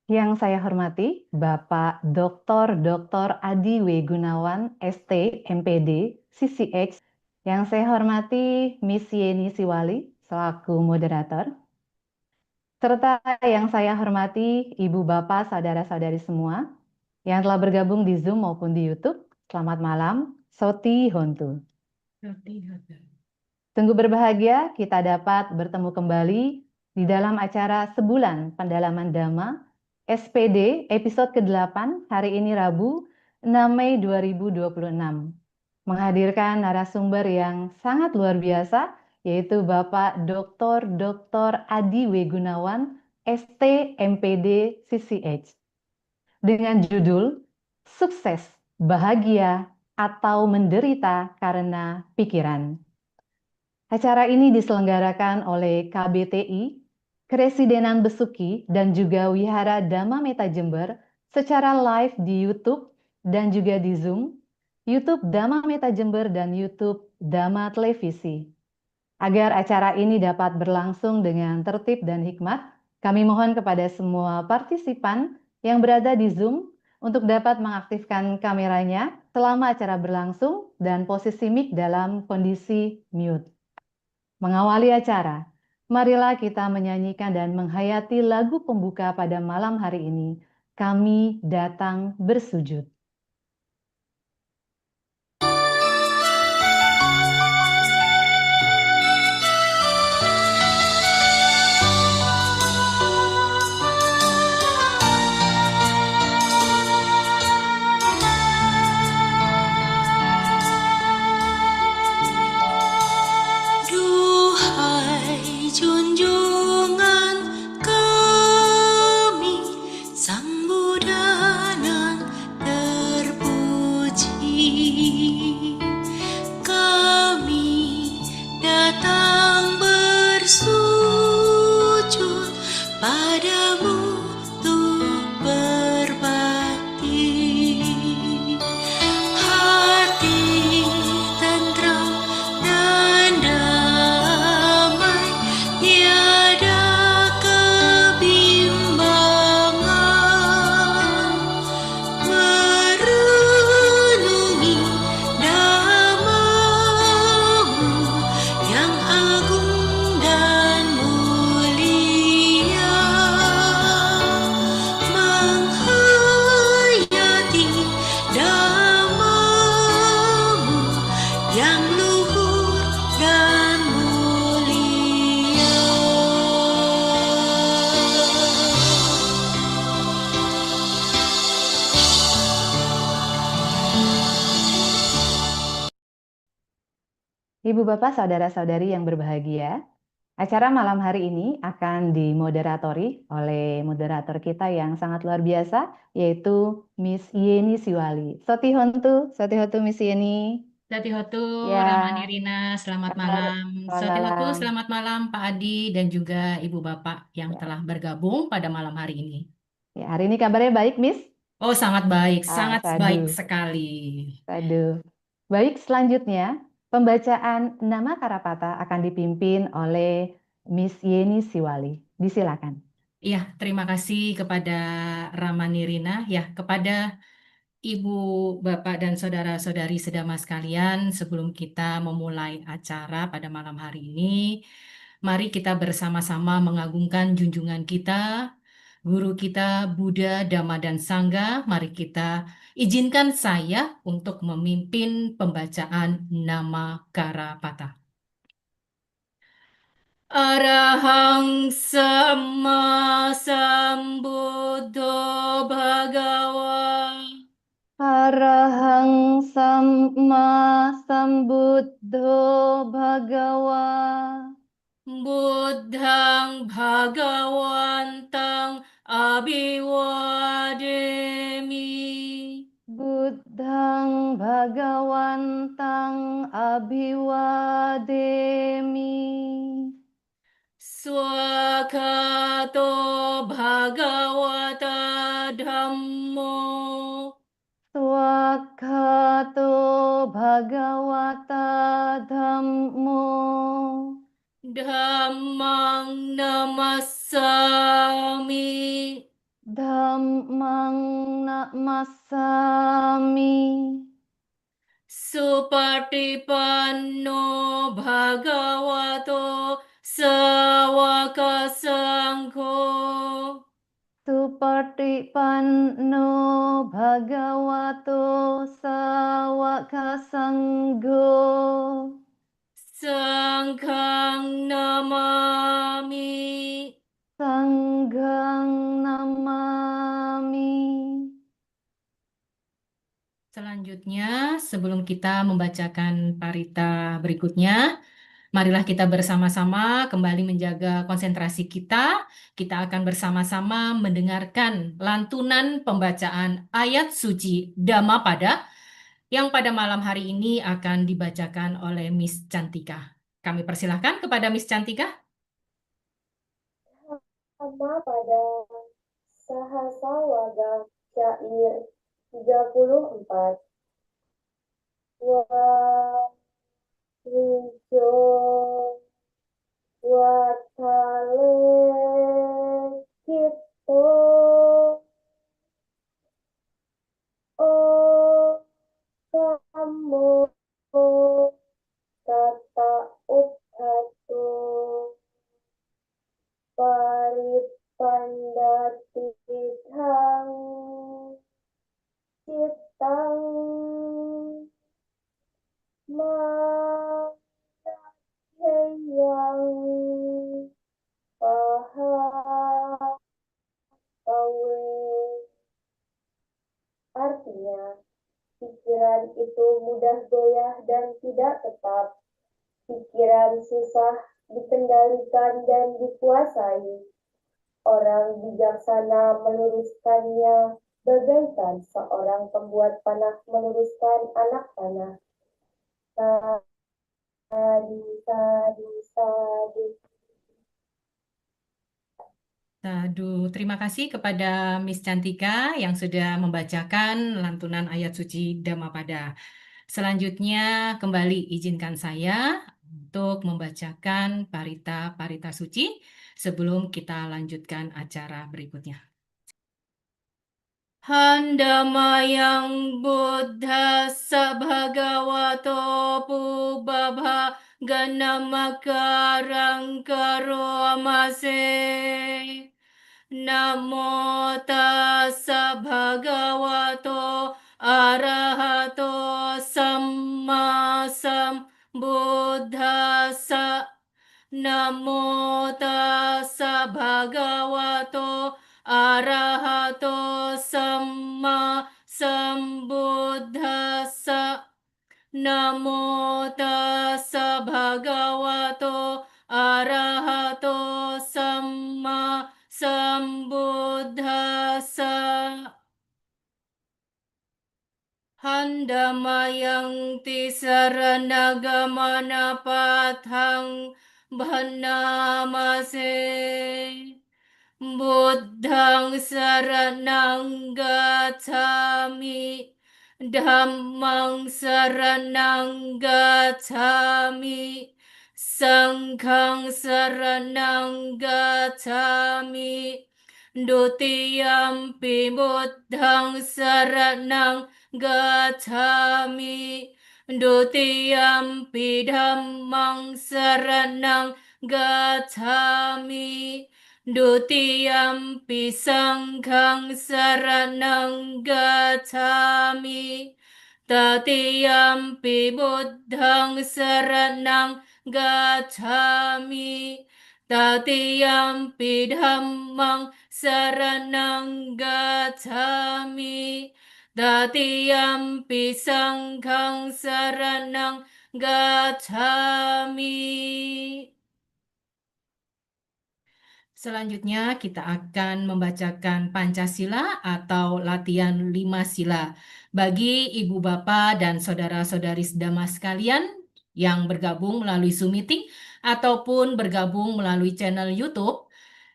Yang saya hormati Bapak Dr. Adi W. Gunawan, ST, MPD, CCH. Yang saya hormati Miss Yeni Siwali, selaku moderator. Serta yang saya hormati Ibu Bapak, Saudara-saudari semua yang telah bergabung di Zoom maupun di YouTube. Selamat malam, Soti Hontu. Sungguh berbahagia kita dapat bertemu kembali di dalam acara Sebulan Pendalaman Dhamma SPD episode ke-8 hari ini Rabu 6 Mei 2026. Menghadirkan narasumber yang sangat luar biasa yaitu Bapak Dr. Adi W. Gunawan ST MPD CCH dengan judul Sukses, Bahagia, atau Menderita Karena Pikiran. Acara ini diselenggarakan oleh KBTI, Kresidenan Besuki, dan juga Wihara Dhamma Meta Jember secara live di YouTube dan juga di Zoom, YouTube Dhamma Meta Jember dan YouTube Dhamma Televisi. Agar acara ini dapat berlangsung dengan tertib dan hikmat, kami mohon kepada semua partisipan yang berada di Zoom untuk dapat mengaktifkan kameranya selama acara berlangsung dan posisi mic dalam kondisi mute. Mengawali acara, marilah kita menyanyikan dan menghayati lagu pembuka pada malam hari ini. Kami datang bersujud. Duhai junjungan kami, Sang Buddha nan terpuji, kami datang bersujud padamu untuk berbakti. Hati tentram dan damai, tiada kebimbangan, merenungi namamu yang agung dan mulia, menghayati namamu yang luhur dan mulia. Ibu Bapak, Saudara-saudari yang berbahagia, acara malam hari ini akan dimoderatori oleh moderator kita yang sangat luar biasa, yaitu Miss Yeni Siwali. Soti Hontu, Miss Yeni. Satihotu, Ramani Ya, Rina, selamat kabar malam. selamat Satihotu, malam. selamat malam Pak Adi dan juga Ibu Bapak yang Ya, telah bergabung pada malam hari ini. ya, hari ini kabarnya baik, Miss? Oh, sangat baik Sadu. sekali. Aduh. Baik, selanjutnya pembacaan nama Karapata akan dipimpin oleh Miss Yeni Siwali. Disilakan. Iya, terima kasih kepada Ramani Rina, ya, kepada Ibu, Bapak, dan saudara-saudari sedama sekalian, sebelum kita memulai acara pada malam hari ini, mari kita bersama-sama mengagungkan junjungan kita, guru kita, Buddha, Dhamma, dan Sangha. Mari kita izinkan saya untuk memimpin pembacaan nama Karapata. Arahang Sama Sambuddho Bhagawa. Arahang Sama Sambuddho Bhagawa. Buddhang Bhagawantang Abhiwademi. Buddhang Bhagawantang Abhiwademi. Swakato Bhagavata Dhammo. Swakato Bhagawata Dhammo. Dhammang Namassami. Dhammang namasami. Supatipanno bhagavato sawaka sangho. Supatipanno bhagavato sawaka sangho. Sanghang namami. Sanghang namami. Selanjutnya, sebelum kita membacakan parita berikutnya, marilah kita bersama-sama kembali menjaga konsentrasi kita. Kita akan bersama-sama mendengarkan lantunan pembacaan ayat suci Dhammapada yang pada malam hari ini akan dibacakan oleh Miss Cantika. Kami persilahkan kepada Miss Cantika. Dhammapada Sahasa Waga Syair 34. Wijo Watale Kito O Kamo Kata Ubhatu Paripandati Dhang Citang Maheyang Pahawe. Artinya, pikiran itu mudah goyah dan tidak tetap. Pikiran susah dikendalikan dan dikuasai. Orang bijaksana meluruskannya bagaikan seorang pembuat panah meluruskan anak panah. Sadu, sadu, sadu. Aduh, terima kasih kepada Miss Cantika yang sudah membacakan lantunan ayat suci Dhammapada. Selanjutnya, kembali izinkan saya untuk membacakan parita-parita suci sebelum kita lanjutkan acara berikutnya. Handamayang buddhassa bhagavato pubbabha ganamakarang karomase. Namo tassa bhagavato arahato samma sambuddhassa. Namo tassa bhagavato arahato samma sambuddhassa. Namo tassa bhagavato arahato samma sambuddhassa. Handamayang tisaranagamana pathang bhanamase. Buddhang saranang gacchami. Dhammang saranang gacchami. Sanghang saranang gacchami. Dutiyampi buddhang saranang gacchami. Dutiyampi dhammang saranang gacchami. Dutiyampi sanghang saranang gacchami. Tatiyampi buddhang saranang gacchami. Tatiyampi dhammang saranang gacchami. Tatiyampi sanghang saranang gacchami. Selanjutnya kita akan membacakan Pancasila atau latihan 5 sila. Bagi ibu bapak dan saudara-saudari sedama sekalian yang bergabung melalui Zoom meeting ataupun bergabung melalui channel YouTube,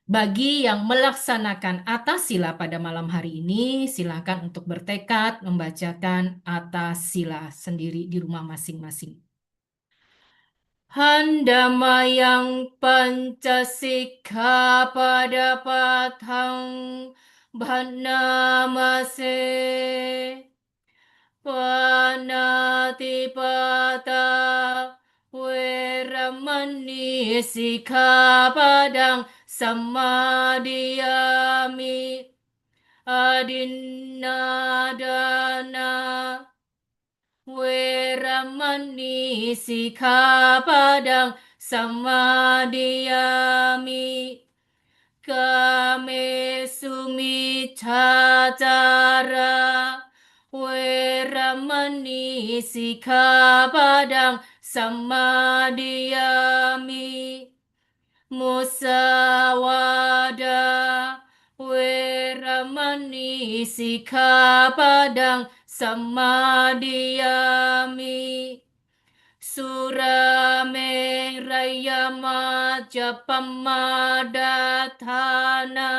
bagi yang melaksanakan atas sila pada malam hari ini, silakan untuk bertekad membacakan atas sila sendiri di rumah masing-masing. Handamayang pancasika pada pathang Bhanamase Panatipata Weramani Sikkhapadang Samadhiyami Adinadana Weramani Sikkhapadang Samadhiyami Kame Sumichachara Weramani Sikkhapadang Samadhiyami Musawada Weramani Sikkhapadang Samadhiyami Surameraya Majapamadatthana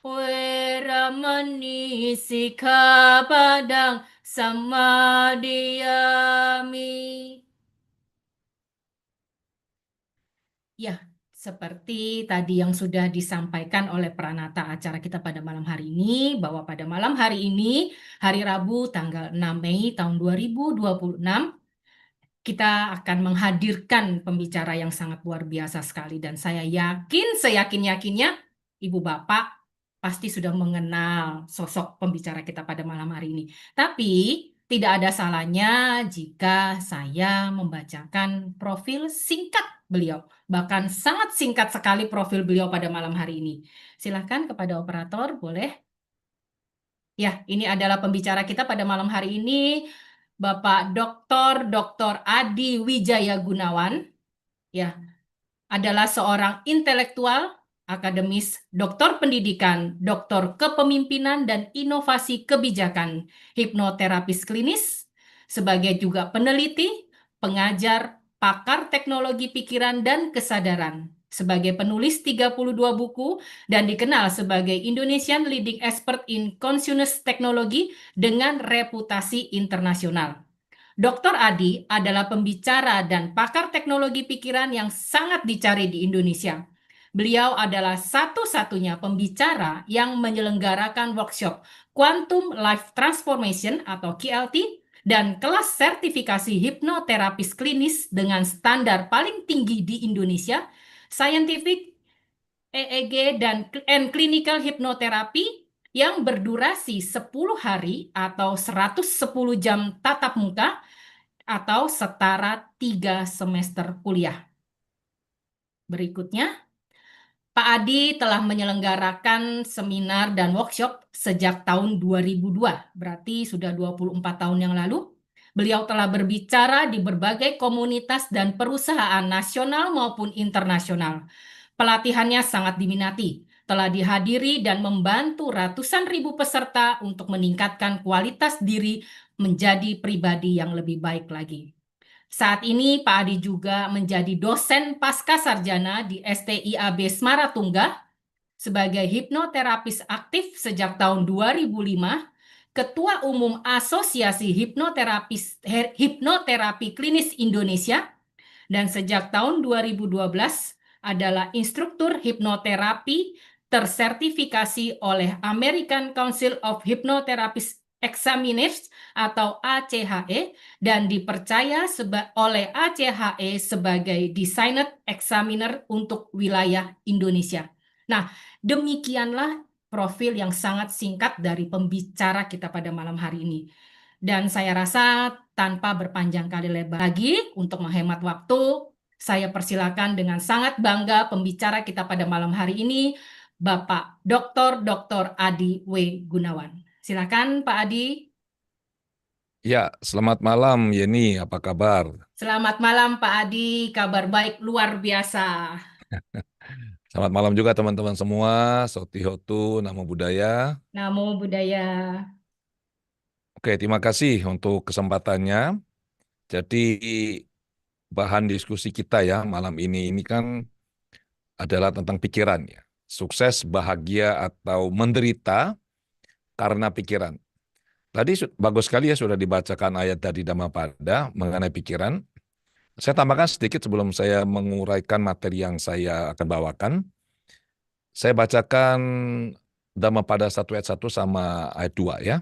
Weramani Sikkhapadang Samadhiyami. Ya, seperti tadi yang sudah disampaikan oleh peranata acara kita pada malam hari ini, bahwa pada malam hari ini, hari Rabu tanggal 6 Mei tahun 2026, kita akan menghadirkan pembicara yang sangat luar biasa sekali. Dan saya yakin, seyakin-yakinnya, Ibu Bapak pasti sudah mengenal sosok pembicara kita pada malam hari ini. Tapi tidak ada salahnya jika saya membacakan profil singkat beliau. Bahkan sangat singkat sekali profil beliau pada malam hari ini. Silakan kepada operator, boleh? Ya, ini adalah pembicara kita pada malam hari ini, Bapak Dr. Adi Wijaya Gunawan. Ya, adalah seorang intelektual, akademis, doktor pendidikan, doktor kepemimpinan dan inovasi kebijakan, hipnoterapis klinis, sebagai juga peneliti, pengajar, pakar teknologi pikiran dan kesadaran, sebagai penulis 32 buku, dan dikenal sebagai Indonesian Leading Expert in Conscious Technology dengan reputasi internasional. Dr. Adi adalah pembicara dan pakar teknologi pikiran yang sangat dicari di Indonesia. Beliau adalah satu-satunya pembicara yang menyelenggarakan workshop Quantum Life Transformation atau QLT dan kelas sertifikasi hipnoterapis klinis dengan standar paling tinggi di Indonesia, Scientific EEG dan Clinical Hypnotherapy yang berdurasi 10 hari atau 110 jam tatap muka atau setara 3 semester kuliah. Berikutnya, Pak Adi telah menyelenggarakan seminar dan workshop sejak tahun 2002, berarti sudah 24 tahun yang lalu. Beliau telah berbicara di berbagai komunitas dan perusahaan nasional maupun internasional. Pelatihannya sangat diminati, telah dihadiri dan membantu ratusan ribu peserta untuk meningkatkan kualitas diri menjadi pribadi yang lebih baik lagi. Saat ini Pak Adi juga menjadi dosen pasca sarjana di STIAB Semaratungga sebagai hipnoterapis aktif sejak tahun 2005, Ketua Umum Asosiasi Hipnoterapi Klinis Indonesia, dan sejak tahun 2012 adalah instruktur hipnoterapi tersertifikasi oleh American Council of Hypnotherapist Examiners atau ACHE dan dipercaya oleh ACHE sebagai Designated Examiner untuk wilayah Indonesia. Nah, demikianlah profil yang sangat singkat dari pembicara kita pada malam hari ini. Dan saya rasa tanpa berpanjang kali lebar lagi untuk menghemat waktu, saya persilakan dengan sangat bangga pembicara kita pada malam hari ini, Bapak Dr. Adi W. Gunawan. Silakan Pak Adi. Ya, selamat malam Yeni, apa kabar? Selamat malam Pak Adi, kabar baik luar biasa. Selamat malam juga teman-teman semua, Sotihotu, Namo Buddhaya. Namo Buddhaya. Oke, terima kasih untuk kesempatannya. Jadi bahan diskusi kita ya malam ini kan adalah tentang pikiran ya. Sukses, bahagia, atau menderita karena pikiran. Tadi bagus sekali ya sudah dibacakan ayat dari Dhammapada mengenai pikiran. Saya tambahkan sedikit sebelum saya menguraikan materi yang saya akan bawakan. Saya bacakan Dhammapada 1 ayat 1 sama ayat 2 ya.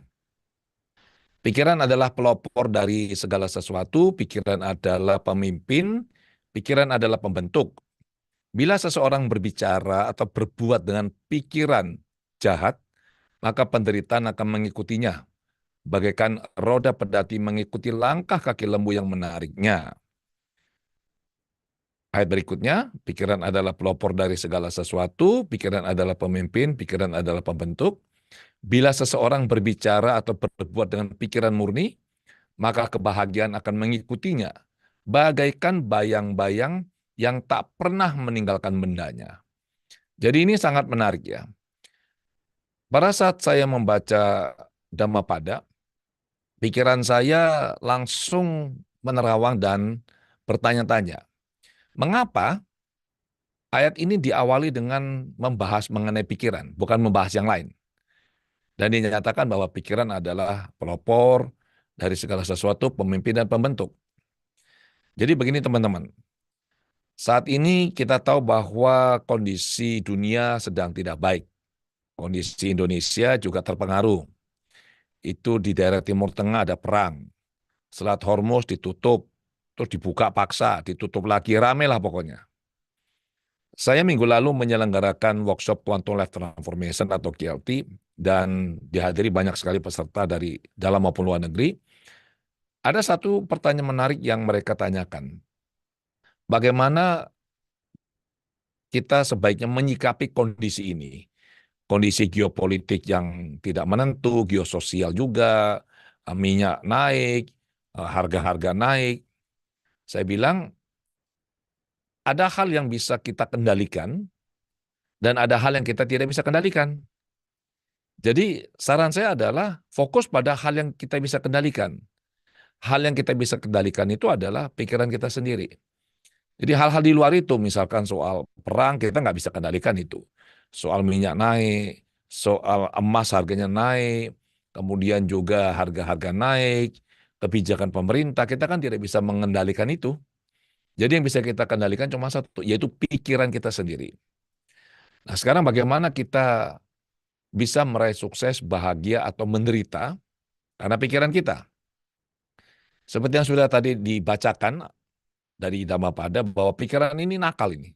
Pikiran adalah pelopor dari segala sesuatu, pikiran adalah pemimpin, pikiran adalah pembentuk. Bila seseorang berbicara atau berbuat dengan pikiran jahat, maka penderitaan akan mengikutinya. Bagaikan roda pedati mengikuti langkah kaki lembu yang menariknya. Ayat berikutnya, pikiran adalah pelopor dari segala sesuatu, pikiran adalah pemimpin, pikiran adalah pembentuk. Bila seseorang berbicara atau berbuat dengan pikiran murni, maka kebahagiaan akan mengikutinya, bagaikan bayang-bayang yang tak pernah meninggalkan bendanya. Jadi ini sangat menarik ya. Pada saat saya membaca Dhammapada, pikiran saya langsung menerawang dan bertanya-tanya, mengapa ayat ini diawali dengan membahas mengenai pikiran, bukan membahas yang lain. Dan dinyatakan bahwa pikiran adalah pelopor dari segala sesuatu, pemimpin dan pembentuk. Jadi begini teman-teman, saat ini kita tahu bahwa kondisi dunia sedang tidak baik. Kondisi Indonesia juga terpengaruh. Itu di daerah Timur Tengah ada perang. Selat Hormuz ditutup, terus dibuka paksa, ditutup lagi, rame lah pokoknya. Saya minggu lalu menyelenggarakan workshop Quantum Life Transformation atau QLT dan dihadiri banyak sekali peserta dari dalam maupun luar negeri. Ada satu pertanyaan menarik yang mereka tanyakan. Bagaimana kita sebaiknya menyikapi kondisi ini? Kondisi geopolitik yang tidak menentu, geososial juga, minyak naik, harga-harga naik. Saya bilang, ada hal yang bisa kita kendalikan, dan ada hal yang kita tidak bisa kendalikan. Jadi saran saya adalah fokus pada hal yang kita bisa kendalikan. Hal yang kita bisa kendalikan itu adalah pikiran kita sendiri. Jadi hal-hal di luar itu, misalkan soal perang, kita nggak bisa kendalikan itu. Soal minyak naik, soal emas harganya naik, kemudian juga harga-harga naik, kebijakan pemerintah, kita kan tidak bisa mengendalikan itu. Jadi yang bisa kita kendalikan cuma satu, yaitu pikiran kita sendiri. Nah sekarang bagaimana kita bisa meraih sukses, bahagia, atau menderita karena pikiran kita. Seperti yang sudah tadi dibacakan dari Dhammapada, bahwa pikiran ini nakal ini.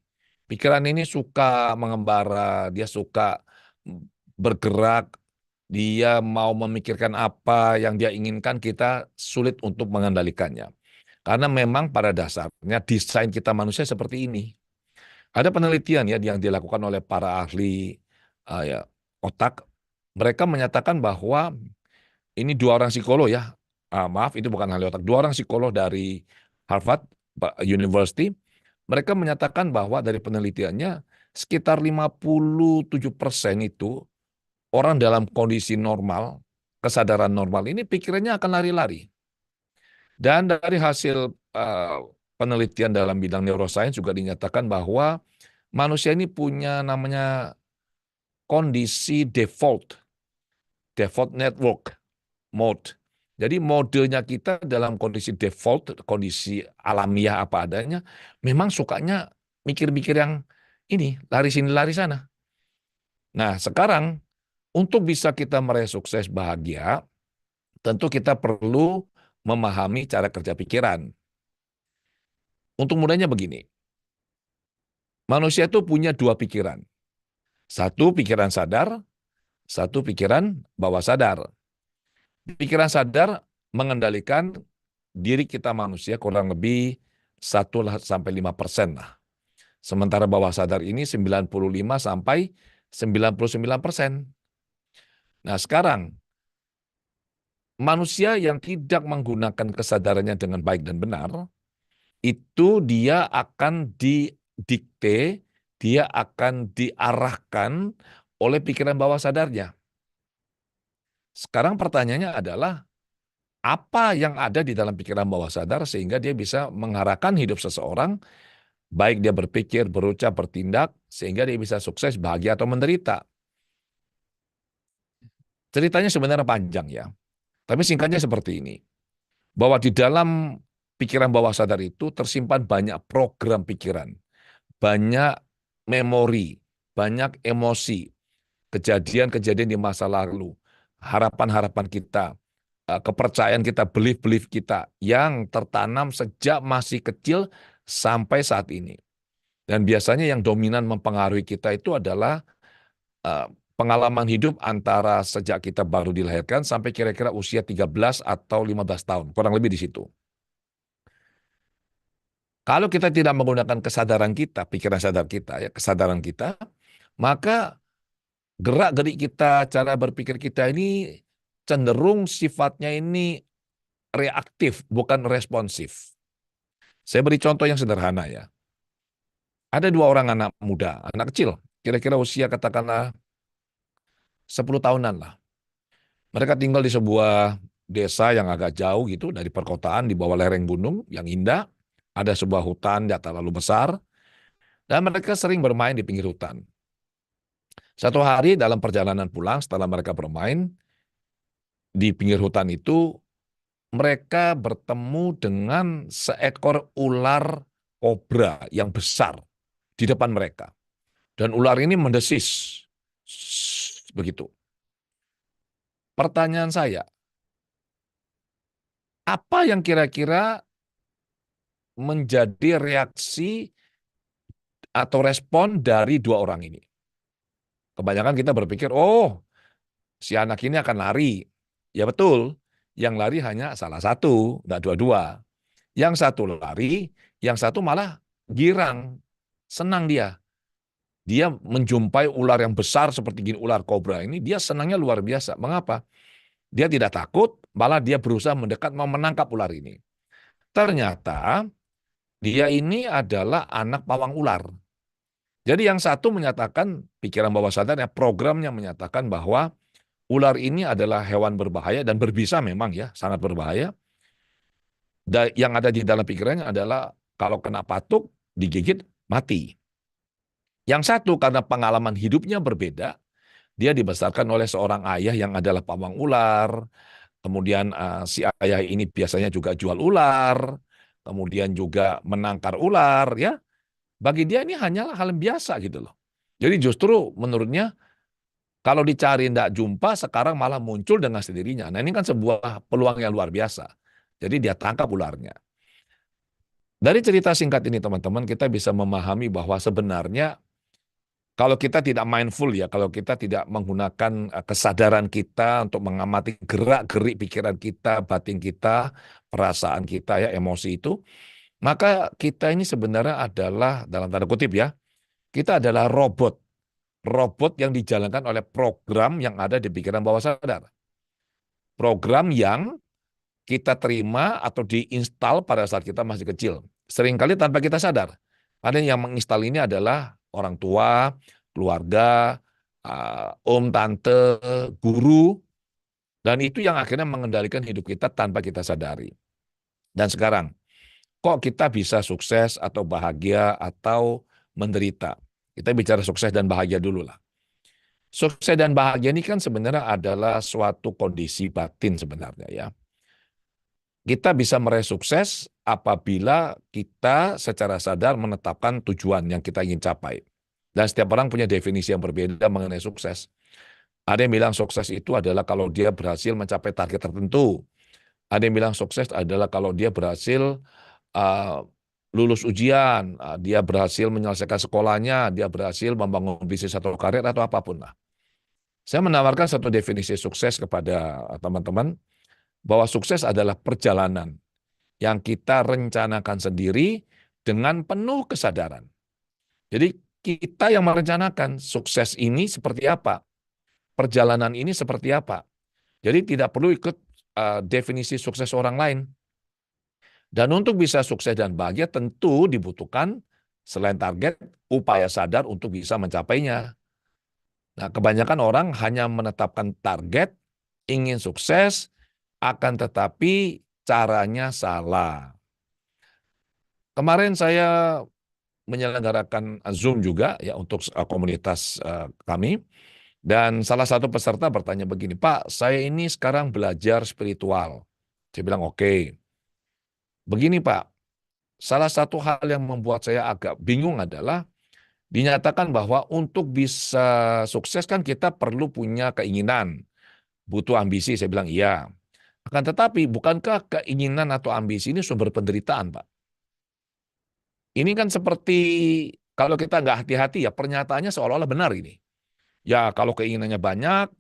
Pikiran ini suka mengembara, dia suka bergerak, dia mau memikirkan apa yang dia inginkan, kita sulit untuk mengendalikannya. Karena memang pada dasarnya desain kita manusia seperti ini. Ada penelitian ya yang dilakukan oleh para ahli otak. Mereka menyatakan bahwa ini 2 orang psikolog ya, maaf itu bukan ahli otak, 2 orang psikolog dari Harvard University. Mereka menyatakan bahwa dari penelitiannya sekitar 57% itu orang dalam kondisi normal, kesadaran normal ini pikirannya akan lari-lari. Dan dari hasil penelitian dalam bidang neuroscience juga dinyatakan bahwa manusia ini punya namanya kondisi default network mode. Jadi modenya kita dalam kondisi default, kondisi alamiah apa adanya, memang sukanya mikir-mikir yang ini, lari sini, lari sana. Nah, sekarang untuk bisa kita meraih sukses bahagia, tentu kita perlu memahami cara kerja pikiran. Untuk mudahnya begini, manusia itu punya 2 pikiran. Satu pikiran sadar, satu pikiran bawah sadar. Pikiran sadar mengendalikan diri kita manusia kurang lebih 1-5% lah. Sementara bawah sadar ini 95-99%. Nah sekarang, manusia yang tidak menggunakan kesadarannya dengan baik dan benar, itu dia akan didikte, dia akan diarahkan oleh pikiran bawah sadarnya. Sekarang pertanyaannya adalah, apa yang ada di dalam pikiran bawah sadar sehingga dia bisa mengarahkan hidup seseorang, baik dia berpikir, berucap, bertindak, sehingga dia bisa sukses, bahagia, atau menderita. Ceritanya sebenarnya panjang ya, tapi singkatnya seperti ini, bahwa di dalam pikiran bawah sadar itu tersimpan banyak program pikiran, banyak memori, banyak emosi, kejadian-kejadian di masa lalu, harapan-harapan kita, kepercayaan kita, belief-belief kita yang tertanam sejak masih kecil sampai saat ini. Dan biasanya yang dominan mempengaruhi kita itu adalah pengalaman hidup antara sejak kita baru dilahirkan sampai kira-kira usia 13 atau 15 tahun, kurang lebih di situ. Kalau kita tidak menggunakan kesadaran kita, pikiran sadar kita, ya kesadaran kita, maka gerak-gerik kita, cara berpikir kita ini cenderung sifatnya ini reaktif, bukan responsif. Saya beri contoh yang sederhana ya. Ada 2 orang anak muda, anak kecil, kira-kira usia katakanlah 10 tahunan lah. Mereka tinggal di sebuah desa yang agak jauh gitu dari perkotaan, di bawah lereng gunung yang indah. Ada sebuah hutan yang tak terlalu besar, dan mereka sering bermain di pinggir hutan. Satu hari dalam perjalanan pulang setelah mereka bermain di pinggir hutan itu, mereka bertemu dengan seekor ular kobra yang besar di depan mereka. Dan ular ini mendesis. Begitu. Pertanyaan saya, apa yang kira-kira menjadi reaksi atau respon dari 2 orang ini? Kebanyakan kita berpikir, oh, si anak ini akan lari. Ya betul, yang lari hanya salah satu, enggak dua-dua. Yang satu lari, yang satu malah girang, senang dia. Dia menjumpai ular yang besar seperti gini, ular kobra ini, dia senangnya luar biasa. Mengapa? Dia tidak takut, malah dia berusaha mendekat mau menangkap ular ini. Ternyata dia ini adalah anak pawang ular. Jadi yang satu menyatakan, pikiran bawah sadarnya, programnya menyatakan bahwa ular ini adalah hewan berbahaya dan berbisa memang ya, sangat berbahaya. Yang ada di dalam pikirannya adalah kalau kena patuk, digigit, mati. Yang satu karena pengalaman hidupnya berbeda, dia dibesarkan oleh seorang ayah yang adalah pawang ular, kemudian si ayah ini biasanya juga jual ular, kemudian juga menangkar ular, ya. Bagi dia ini hanyalah hal yang biasa gitu loh. Jadi justru menurutnya kalau dicari tidak jumpa, sekarang malah muncul dengan sendirinya. Nah ini kan sebuah peluang yang luar biasa. Jadi dia tangkap ularnya. Dari cerita singkat ini teman-teman, kita bisa memahami bahwa sebenarnya kalau kita tidak mindful ya, kalau kita tidak menggunakan kesadaran kita untuk mengamati gerak-gerik pikiran kita, batin kita, perasaan kita ya, emosi itu, maka kita ini sebenarnya adalah, dalam tanda kutip ya, kita adalah robot. Robot yang dijalankan oleh program yang ada di pikiran bawah sadar. Program yang kita terima atau diinstal pada saat kita masih kecil. Seringkali tanpa kita sadar. Ada yang menginstal ini adalah orang tua, keluarga, om, tante, guru, dan itu yang akhirnya mengendalikan hidup kita tanpa kita sadari. Dan sekarang, kok kita bisa sukses atau bahagia atau menderita? Kita bicara sukses dan bahagia dulu lah. Sukses dan bahagia ini kan sebenarnya adalah suatu kondisi batin sebenarnya ya. Kita bisa meraih sukses apabila kita secara sadar menetapkan tujuan yang kita ingin capai. Dan setiap orang punya definisi yang berbeda mengenai sukses. Ada yang bilang sukses itu adalah kalau dia berhasil mencapai target tertentu. Ada yang bilang sukses adalah kalau dia berhasil lulus ujian, dia berhasil menyelesaikan sekolahnya, dia berhasil membangun bisnis atau karir atau apapun lah. Saya menawarkan satu definisi sukses kepada teman-teman, bahwa sukses adalah perjalanan yang kita rencanakan sendiri dengan penuh kesadaran. Jadi kita yang merencanakan sukses ini seperti apa, perjalanan ini seperti apa. Jadi tidak perlu ikut definisi sukses orang lain. Dan untuk bisa sukses dan bahagia tentu dibutuhkan selain target, upaya sadar untuk bisa mencapainya. Nah, kebanyakan orang hanya menetapkan target, ingin sukses, akan tetapi caranya salah. Kemarin saya menyelenggarakan Zoom juga ya untuk komunitas kami, dan salah satu peserta bertanya begini, Pak, saya ini sekarang belajar spiritual. Saya bilang oke. Begini Pak, salah satu hal yang membuat saya agak bingung adalah Dinyatakan bahwa untuk bisa sukses kan kita perlu punya keinginan, butuh ambisi. Saya bilang iya. Akan tetapi bukankah keinginan atau ambisi ini sumber penderitaan, Pak? Ini kan seperti kalau kita nggak hati-hati ya pernyataannya seolah-olah benar ini. Ya kalau keinginannya banyak,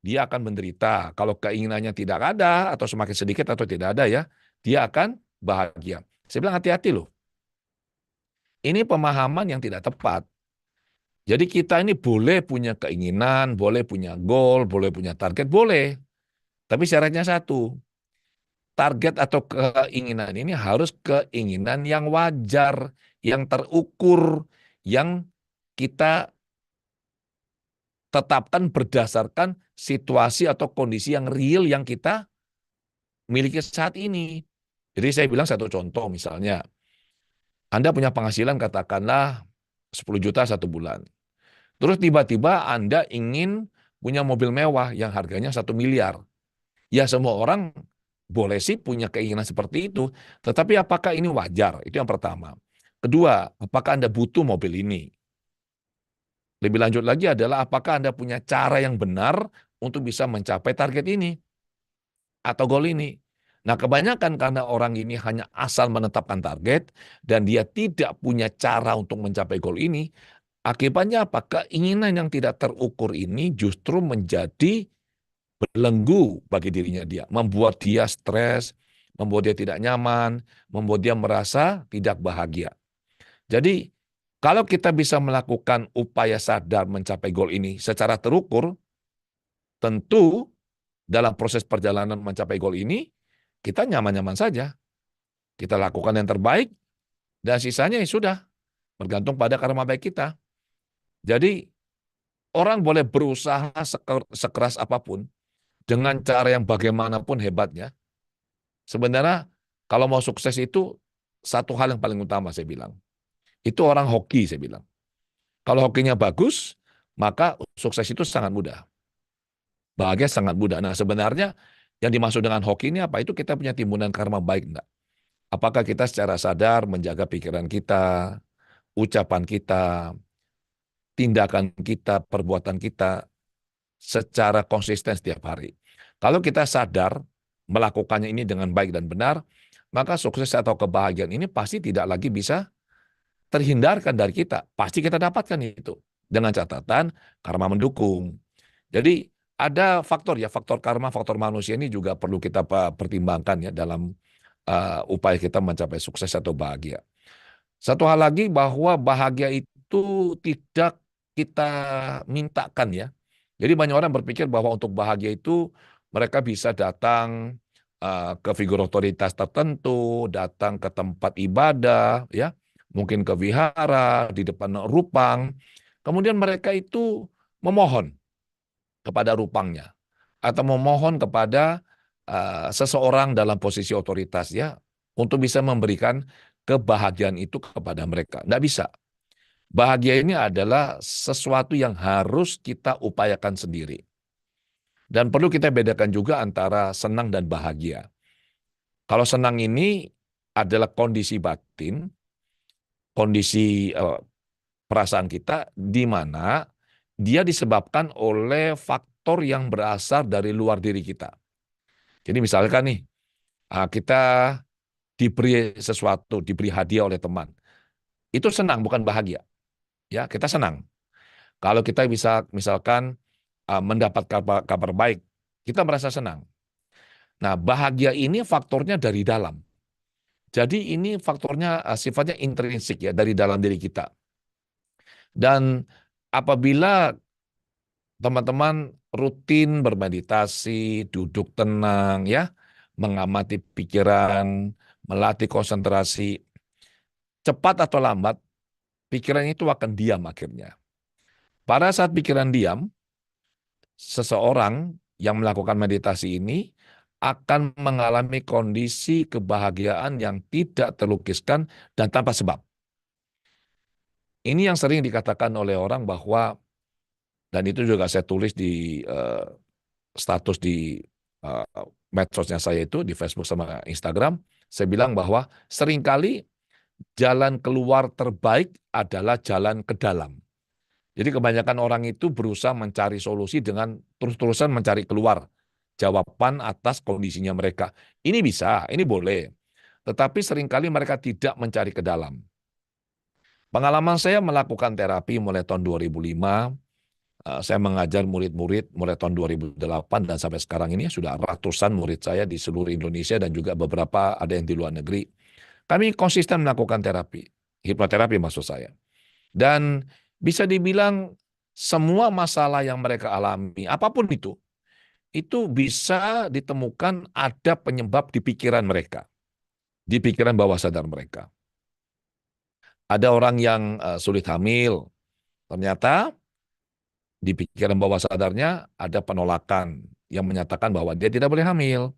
dia akan menderita. Kalau keinginannya tidak ada atau semakin sedikit atau tidak ada ya, dia akan bahagia. Saya bilang hati-hati loh. Ini pemahaman yang tidak tepat. Jadi kita ini boleh punya keinginan, boleh punya goal, boleh punya target, boleh. Tapi syaratnya satu, target atau keinginan ini harus keinginan yang wajar, yang terukur, yang kita tetapkan berdasarkan situasi atau kondisi yang real yang kita miliki saat ini. Jadi saya bilang satu contoh misalnya, Anda punya penghasilan katakanlah 10 juta satu bulan. Terus tiba-tiba Anda ingin punya mobil mewah yang harganya 1 miliar. Ya semua orang boleh sih punya keinginan seperti itu, tetapi apakah ini wajar? Itu yang pertama. Kedua, apakah Anda butuh mobil ini? Lebih lanjut lagi adalah apakah Anda punya cara yang benar untuk bisa mencapai target ini atau goal ini. Nah, kebanyakan karena orang ini hanya asal menetapkan target dan dia tidak punya cara untuk mencapai goal ini, akibatnya apa? Keinginan yang tidak terukur ini justru menjadi belenggu bagi dirinya dia, membuat dia stres, membuat dia tidak nyaman, membuat dia merasa tidak bahagia. Jadi, kalau kita bisa melakukan upaya sadar mencapai goal ini secara terukur, tentu dalam proses perjalanan mencapai goal ini, kita nyaman-nyaman saja. Kita lakukan yang terbaik, dan sisanya ya sudah, bergantung pada karma baik kita. Jadi, orang boleh berusaha sekeras apapun, dengan cara yang bagaimanapun hebatnya. Sebenarnya, kalau mau sukses itu, satu hal yang paling utama saya bilang. Itu orang hoki saya bilang. Kalau hokinya bagus, maka sukses itu sangat mudah. Bahagia sangat mudah. Nah sebenarnya yang dimaksud dengan hoki ini apa? Itu kita punya timbunan karma baik enggak? Apakah kita secara sadar menjaga pikiran kita, ucapan kita, tindakan kita, perbuatan kita secara konsisten setiap hari. Kalau kita sadar melakukannya ini dengan baik dan benar, maka sukses atau kebahagiaan ini pasti tidak lagi bisa terhindarkan dari kita. Pasti kita dapatkan itu. Dengan catatan karma mendukung. Jadi ada faktor ya, faktor karma, faktor manusia ini juga perlu kita pertimbangkan ya dalam upaya kita mencapai sukses atau bahagia. Satu hal lagi bahwa bahagia itu tidak kita mintakan ya. Jadi banyak orang berpikir bahwa untuk bahagia itu mereka bisa datang ke figur otoritas tertentu, datang ke tempat ibadah, ya, mungkin ke wihara, di depan rupang. Kemudian mereka itu memohon kepada rupangnya atau memohon kepada seseorang dalam posisi otoritas ya untuk bisa memberikan kebahagiaan itu kepada mereka. Tidak bisa. Bahagia ini adalah sesuatu yang harus kita upayakan sendiri. Dan perlu kita bedakan juga antara senang dan bahagia. Kalau senang ini adalah kondisi batin, kondisi perasaan kita di mana dia disebabkan oleh faktor yang berasal dari luar diri kita. Jadi misalkan nih, kita diberi sesuatu, diberi hadiah oleh teman. Itu senang, bukan bahagia. Ya, kita senang. Kalau kita bisa misalkan mendapat kabar baik, kita merasa senang. Nah, bahagia ini faktornya dari dalam. Jadi ini faktornya sifatnya intrinsik ya, dari dalam diri kita. Dan apabila teman-teman rutin bermeditasi, duduk tenang ya, mengamati pikiran, melatih konsentrasi, cepat atau lambat pikiran itu akan diam akhirnya. Pada saat pikiran diam, seseorang yang melakukan meditasi ini akan mengalami kondisi kebahagiaan yang tidak terlukiskan dan tanpa sebab. Ini yang sering dikatakan oleh orang bahwa, dan itu juga saya tulis di status di medsosnya saya itu, di Facebook sama Instagram, saya bilang bahwa seringkali jalan keluar terbaik adalah jalan ke dalam. Jadi kebanyakan orang itu berusaha mencari solusi dengan terus-terusan mencari keluar jawaban atas kondisinya mereka. Ini bisa, ini boleh. Tetapi seringkali mereka tidak mencari ke dalam. Pengalaman saya melakukan terapi mulai tahun 2005, saya mengajar murid-murid mulai tahun 2008 dan sampai sekarang ini sudah ratusan murid saya di seluruh Indonesia dan juga beberapa ada yang di luar negeri. Kami konsisten melakukan terapi, hipnoterapi maksud saya. Dan bisa dibilang semua masalah yang mereka alami, apapun itu bisa ditemukan ada penyebab di pikiran mereka, di pikiran bawah sadar mereka. Ada orang yang sulit hamil, ternyata di pikiran bawah sadarnya ada penolakan yang menyatakan bahwa dia tidak boleh hamil.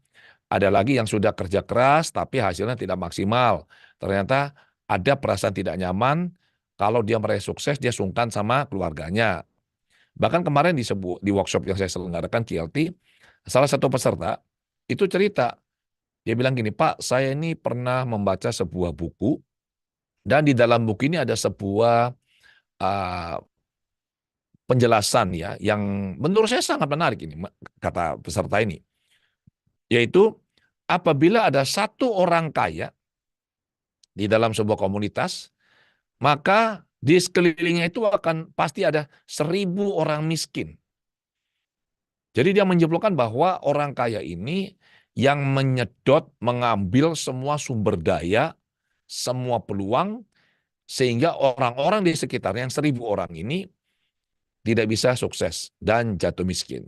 Ada lagi yang sudah kerja keras tapi hasilnya tidak maksimal. Ternyata ada perasaan tidak nyaman kalau dia meraih sukses, dia sungkan sama keluarganya. Bahkan kemarin di workshop yang saya selenggarakan CLT, salah satu peserta itu cerita, dia bilang gini, Pak, saya ini pernah membaca sebuah buku dan di dalam buku ini ada sebuah uh, penjelasan ya yang menurut saya sangat menarik ini, kata peserta ini, yaitu apabila ada satu orang kaya di dalam sebuah komunitas, maka di sekelilingnya itu akan pasti ada 1.000 orang miskin. Jadi dia menyimpulkan bahwa orang kaya ini yang menyedot, mengambil semua sumber daya, semua peluang, sehingga orang-orang di sekitarnya yang 1.000 orang ini tidak bisa sukses dan jatuh miskin.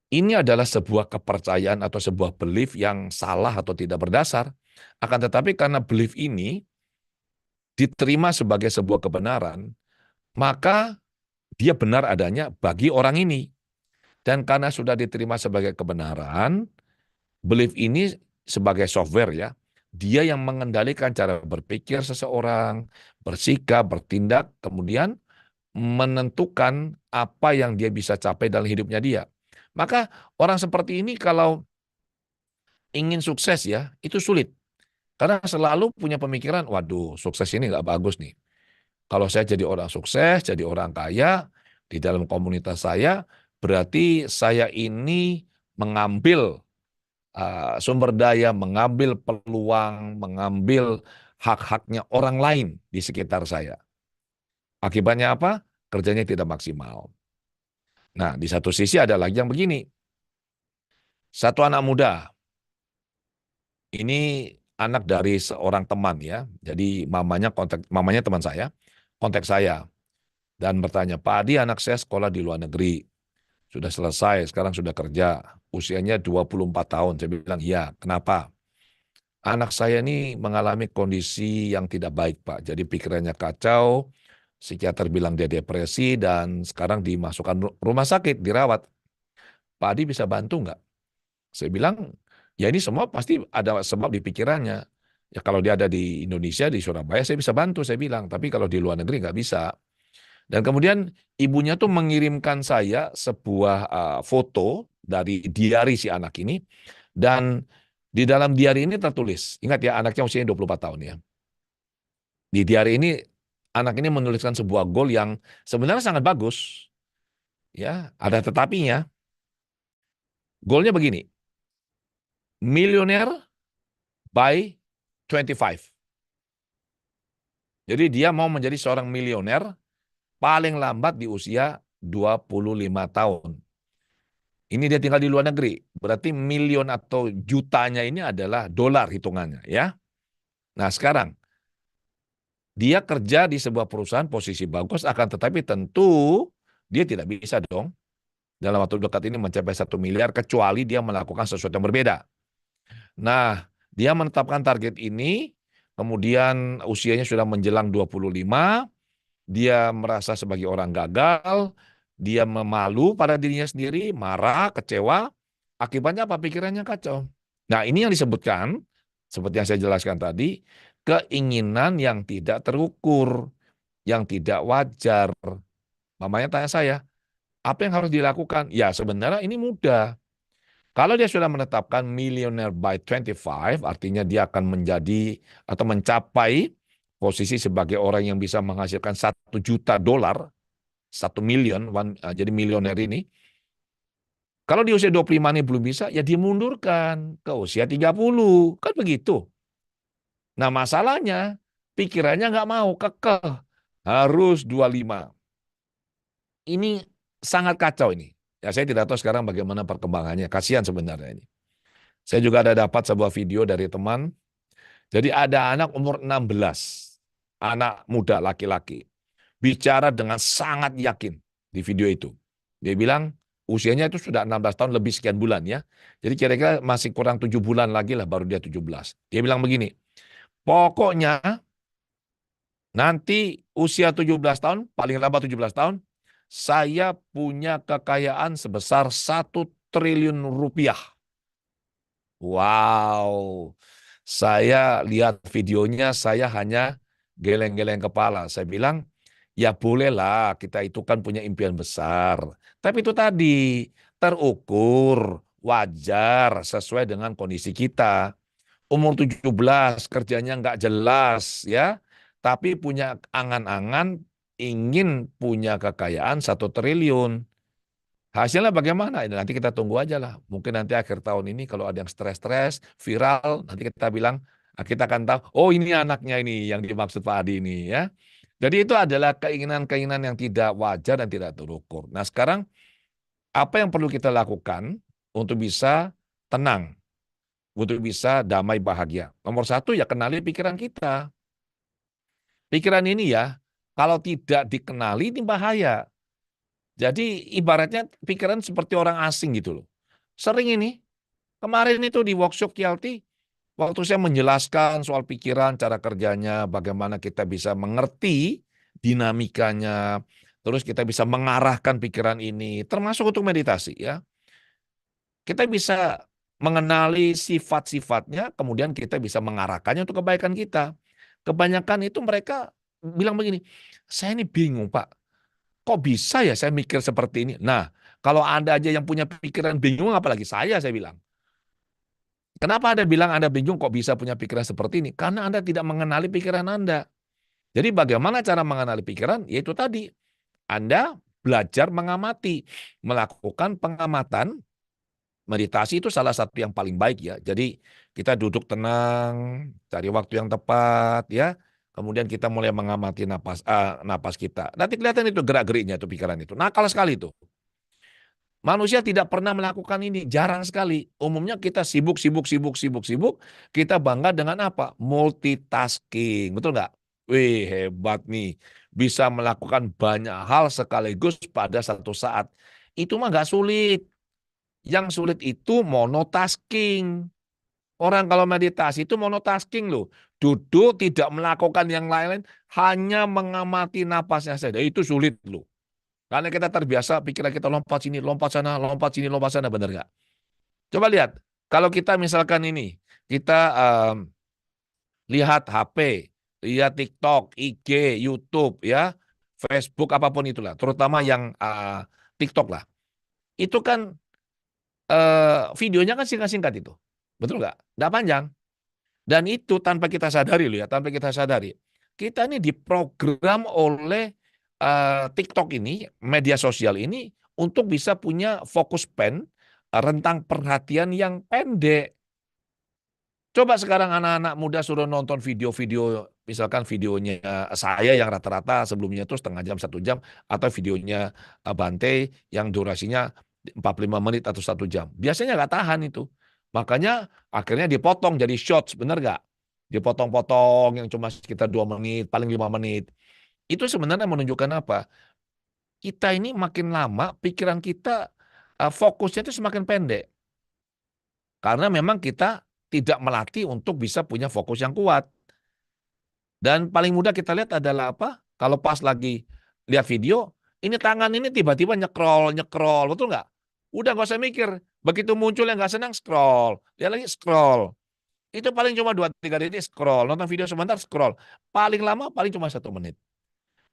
Ini adalah sebuah kepercayaan atau sebuah belief yang salah atau tidak berdasar. Akan tetapi karena belief ini diterima sebagai sebuah kebenaran, maka dia benar adanya bagi orang ini. Dan karena sudah diterima sebagai kebenaran, belief ini sebagai software ya, dia yang mengendalikan cara berpikir seseorang, bersikap, bertindak, kemudian menentukan apa yang dia bisa capai dalam hidupnya dia. Maka orang seperti ini kalau ingin sukses ya, itu sulit. Karena selalu punya pemikiran, waduh sukses ini nggak bagus nih. Kalau saya jadi orang sukses, jadi orang kaya, di dalam komunitas saya, berarti saya ini mengambil sumber daya, mengambil peluang, mengambil hak-haknya orang lain di sekitar saya. Akibatnya apa? Kerjanya tidak maksimal. Nah, di satu sisi ada lagi yang begini. Satu anak muda, ini anak dari seorang teman ya. Jadi mamanya teman saya, kontak saya dan bertanya, Pak Adi, anak saya sekolah di luar negeri. Sudah selesai, sekarang sudah kerja. Usianya 24 tahun. Saya bilang, iya, kenapa? Anak saya ini mengalami kondisi yang tidak baik, Pak. Jadi pikirannya kacau, psikiater bilang dia depresi, dan sekarang dimasukkan rumah sakit, dirawat. Pak Adi bisa bantu nggak? Saya bilang, ya ini semua pasti ada sebab di pikirannya. Ya kalau dia ada di Indonesia, di Surabaya, saya bisa bantu, saya bilang. Tapi kalau di luar negeri nggak bisa. Dan kemudian ibunya tuh mengirimkan saya sebuah foto dari diari si anak ini. Dan di dalam diari ini tertulis, ingat ya anaknya usianya 24 tahun ya. Di diari ini anak ini menuliskan sebuah goal yang sebenarnya sangat bagus. Ya, ada tetapinya. Goalnya begini, millionaire by 25. Jadi dia mau menjadi seorang milioner paling lambat di usia 25 tahun. Ini dia tinggal di luar negeri. Berarti miliun atau jutanya ini adalah dolar hitungannya ya. Nah sekarang, dia kerja di sebuah perusahaan posisi bagus, akan tetapi tentu dia tidak bisa dong dalam waktu dekat ini mencapai 1 miliar kecuali dia melakukan sesuatu yang berbeda. Nah, dia menetapkan target ini, kemudian usianya sudah menjelang 25, dia merasa sebagai orang gagal, dia memalu pada dirinya sendiri, marah, kecewa, akibatnya apa? Pikirannya kacau. Nah, ini yang disebutkan, seperti yang saya jelaskan tadi, keinginan yang tidak terukur, yang tidak wajar. Mamanya tanya saya, apa yang harus dilakukan? Ya, sebenarnya ini mudah. Kalau dia sudah menetapkan millionaire by 25, artinya dia akan menjadi atau mencapai posisi sebagai orang yang bisa menghasilkan $1 juta, 1 million, jadi milioner ini. Kalau di usia 25 ini belum bisa, ya dimundurkan ke usia 30. Kan begitu. Nah masalahnya, pikirannya nggak mau, kekeh. Harus 25. Ini sangat kacau ini. Ya saya tidak tahu sekarang bagaimana perkembangannya. Kasihan sebenarnya ini. Saya juga ada dapat sebuah video dari teman. Jadi ada anak umur 16. Anak muda laki-laki. Bicara dengan sangat yakin di video itu. Dia bilang usianya itu sudah 16 tahun lebih sekian bulan ya. Jadi kira-kira masih kurang 7 bulan lagi lah baru dia 17. Dia bilang begini, pokoknya nanti usia 17 tahun, paling lambat 17 tahun, saya punya kekayaan sebesar 1 triliun rupiah. Wow, saya lihat videonya, saya hanya geleng-geleng kepala. Saya bilang, ya bolehlah kita itu kan punya impian besar. Tapi itu tadi, terukur, wajar, sesuai dengan kondisi kita. Umur 17, kerjanya nggak jelas ya. Tapi punya angan-angan ingin punya kekayaan 1 triliun. Hasilnya bagaimana? Ini nanti kita tunggu aja lah. Mungkin nanti akhir tahun ini kalau ada yang stres-stres, viral, nanti kita bilang, kita akan tahu, oh ini anaknya ini yang dimaksud Pak Adi ini ya. Jadi itu adalah keinginan-keinginan yang tidak wajar dan tidak terukur. Nah sekarang apa yang perlu kita lakukan untuk bisa tenang, untuk bisa damai bahagia? Nomor satu ya kenali pikiran kita. Pikiran ini ya, kalau tidak dikenali ini bahaya. Jadi ibaratnya pikiran seperti orang asing gitu loh. Sering ini, kemarin itu di workshop QLT, waktu saya menjelaskan soal pikiran, cara kerjanya, bagaimana kita bisa mengerti dinamikanya, terus kita bisa mengarahkan pikiran ini, termasuk untuk meditasi ya. Kita bisa mengenali sifat-sifatnya, kemudian kita bisa mengarahkannya untuk kebaikan kita. Kebanyakan itu mereka bilang begini, saya ini bingung Pak, kok bisa ya saya mikir seperti ini? Nah, kalau Anda aja yang punya pikiran bingung, apalagi saya bilang. Kenapa Anda bilang Anda bingung kok bisa punya pikiran seperti ini? Karena Anda tidak mengenali pikiran Anda. Jadi bagaimana cara mengenali pikiran? Yaitu tadi, Anda belajar mengamati, melakukan pengamatan. Meditasi itu salah satu yang paling baik ya. Jadi kita duduk tenang, cari waktu yang tepat ya. Kemudian kita mulai mengamati napas kita. Nanti kelihatan itu gerak-geriknya itu pikiran itu. Nakal sekali itu. Manusia tidak pernah melakukan ini, jarang sekali. Umumnya kita sibuk. Kita bangga dengan apa? Multitasking, betul nggak? Wih, hebat nih. Bisa melakukan banyak hal sekaligus pada satu saat. Itu mah nggak sulit. Yang sulit itu monotasking. Orang kalau meditasi itu monotasking loh. Duduk tidak melakukan yang lain-lain, hanya mengamati napasnya saja. Itu sulit loh. Karena kita terbiasa pikiran kita lompat sini, lompat sana, lompat sini, lompat sana, benar nggak? Coba lihat, kalau kita misalkan ini, kita lihat HP, lihat TikTok, IG, YouTube, ya, Facebook, apapun itulah, terutama yang TikTok lah. Itu kan videonya kan singkat-singkat itu, betul nggak? Nggak panjang. Dan itu tanpa kita sadari loh ya, tanpa kita sadari. Kita ini diprogram oleh TikTok ini, media sosial ini, untuk bisa punya fokus span, rentang perhatian yang pendek. Coba sekarang anak-anak muda suruh nonton video-video, misalkan videonya saya yang rata-rata sebelumnya itu setengah jam, 1 jam, atau videonya Bante yang durasinya 45 menit atau 1 jam. Biasanya nggak tahan itu. Makanya akhirnya dipotong jadi shorts, bener nggak? Dipotong-potong yang cuma sekitar 2 menit, paling 5 menit. Itu sebenarnya menunjukkan apa? Kita ini makin lama pikiran kita fokusnya itu semakin pendek. Karena memang kita tidak melatih untuk bisa punya fokus yang kuat. Dan paling mudah kita lihat adalah apa? Kalau pas lagi lihat video, ini tangan ini tiba-tiba nyekrol, betul nggak? Udah nggak usah mikir. Begitu muncul yang nggak senang, scroll. Lihat lagi, scroll. Itu paling cuma 2-3 detik scroll. Nonton video sebentar, scroll. Paling lama paling cuma 1 menit.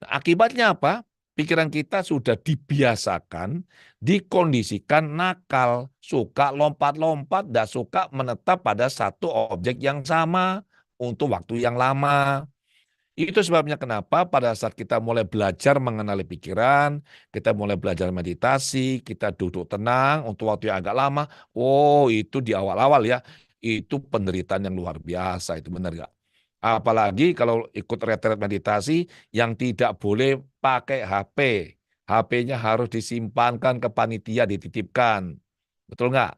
Nah, akibatnya apa? Pikiran kita sudah dibiasakan, dikondisikan nakal, suka lompat-lompat, dan suka menetap pada satu objek yang sama untuk waktu yang lama. Itu sebabnya kenapa pada saat kita mulai belajar mengenali pikiran, kita mulai belajar meditasi, kita duduk tenang untuk waktu yang agak lama. Oh, itu di awal-awal ya, itu penderitaan yang luar biasa, itu benar nggak? Apalagi kalau ikut retret meditasi yang tidak boleh pakai HP. HP-nya harus disimpankan ke panitia, dititipkan. Betul nggak?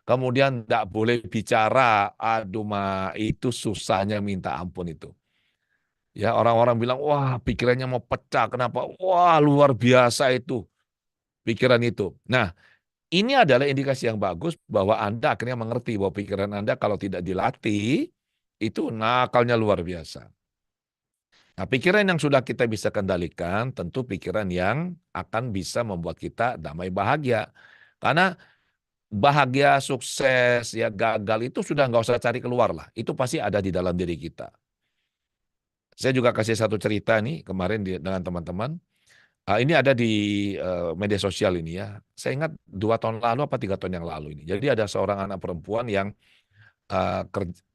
Kemudian nggak boleh bicara. Aduh, itu susahnya minta ampun itu. Ya, orang-orang bilang, wah pikirannya mau pecah. Kenapa? Wah, luar biasa itu pikiran itu. Nah, ini adalah indikasi yang bagus bahwa Anda akhirnya mengerti bahwa pikiran Anda kalau tidak dilatih, itu nakalnya luar biasa. Nah, pikiran yang sudah kita bisa kendalikan, tentu pikiran yang akan bisa membuat kita damai bahagia. Karena bahagia, sukses, ya gagal itu sudah nggak usah cari keluar lah. Itu pasti ada di dalam diri kita. Saya juga kasih satu cerita nih kemarin dengan teman-teman. Ini ada di media sosial ini ya. Saya ingat 2 tahun lalu apa 3 tahun yang lalu ini. Jadi ada seorang anak perempuan yang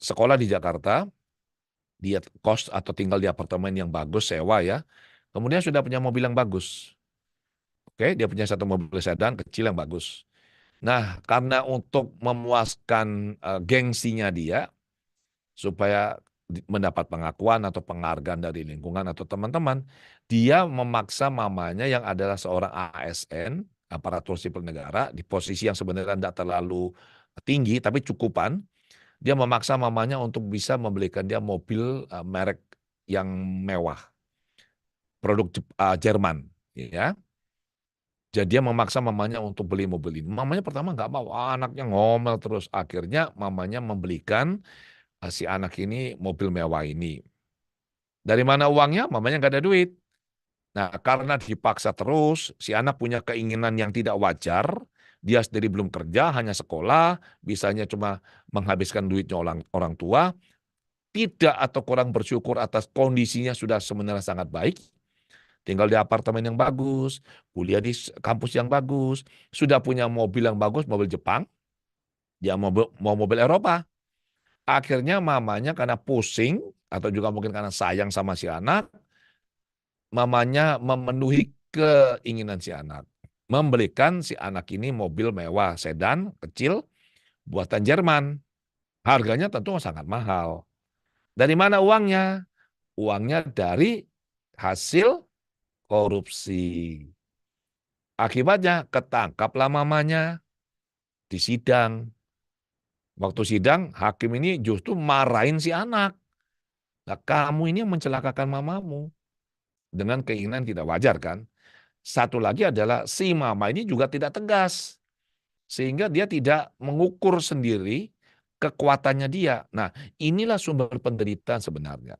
sekolah di Jakarta, dia kos atau tinggal di apartemen yang bagus, sewa ya. Kemudian sudah punya mobil yang bagus. Oke, dia punya satu mobil sedan kecil yang bagus. Nah, karena untuk memuaskan gengsinya dia, supaya mendapat pengakuan atau penghargaan dari lingkungan atau teman-teman, dia memaksa mamanya yang adalah seorang ASN, aparatur sipil negara, di posisi yang sebenarnya tidak terlalu tinggi, tapi cukupan, dia memaksa mamanya untuk bisa membelikan dia mobil merek yang mewah, produk Jerman, ya. Jadi dia memaksa mamanya untuk beli mobil ini. Mamanya pertama nggak mau, anaknya ngomel terus. Akhirnya mamanya membelikan si anak ini mobil mewah ini. Dari mana uangnya? Mamanya nggak ada duit. Nah, karena dipaksa terus, si anak punya keinginan yang tidak wajar. Dia sendiri belum kerja, hanya sekolah, bisanya cuma menghabiskan duitnya orang tua. Tidak atau kurang bersyukur atas kondisinya sudah sebenarnya sangat baik. Tinggal di apartemen yang bagus, kuliah di kampus yang bagus, sudah punya mobil yang bagus, mobil Jepang, dia mau mobil Eropa. Akhirnya mamanya karena pusing, atau juga mungkin karena sayang sama si anak, mamanya memenuhi keinginan si anak. Membelikan si anak ini mobil mewah, sedan, kecil, buatan Jerman. Harganya tentu sangat mahal. Dari mana uangnya? Uangnya dari hasil korupsi. Akibatnya ketangkaplah mamanya di sidang. Waktu sidang, hakim ini justru marahin si anak. Nah, kamu ini yang mencelakakan mamamu. Dengan keinginan tidak wajar kan. Satu lagi adalah si mama ini juga tidak tegas. Sehingga dia tidak mengukur sendiri kekuatannya dia. Nah, inilah sumber penderitaan sebenarnya.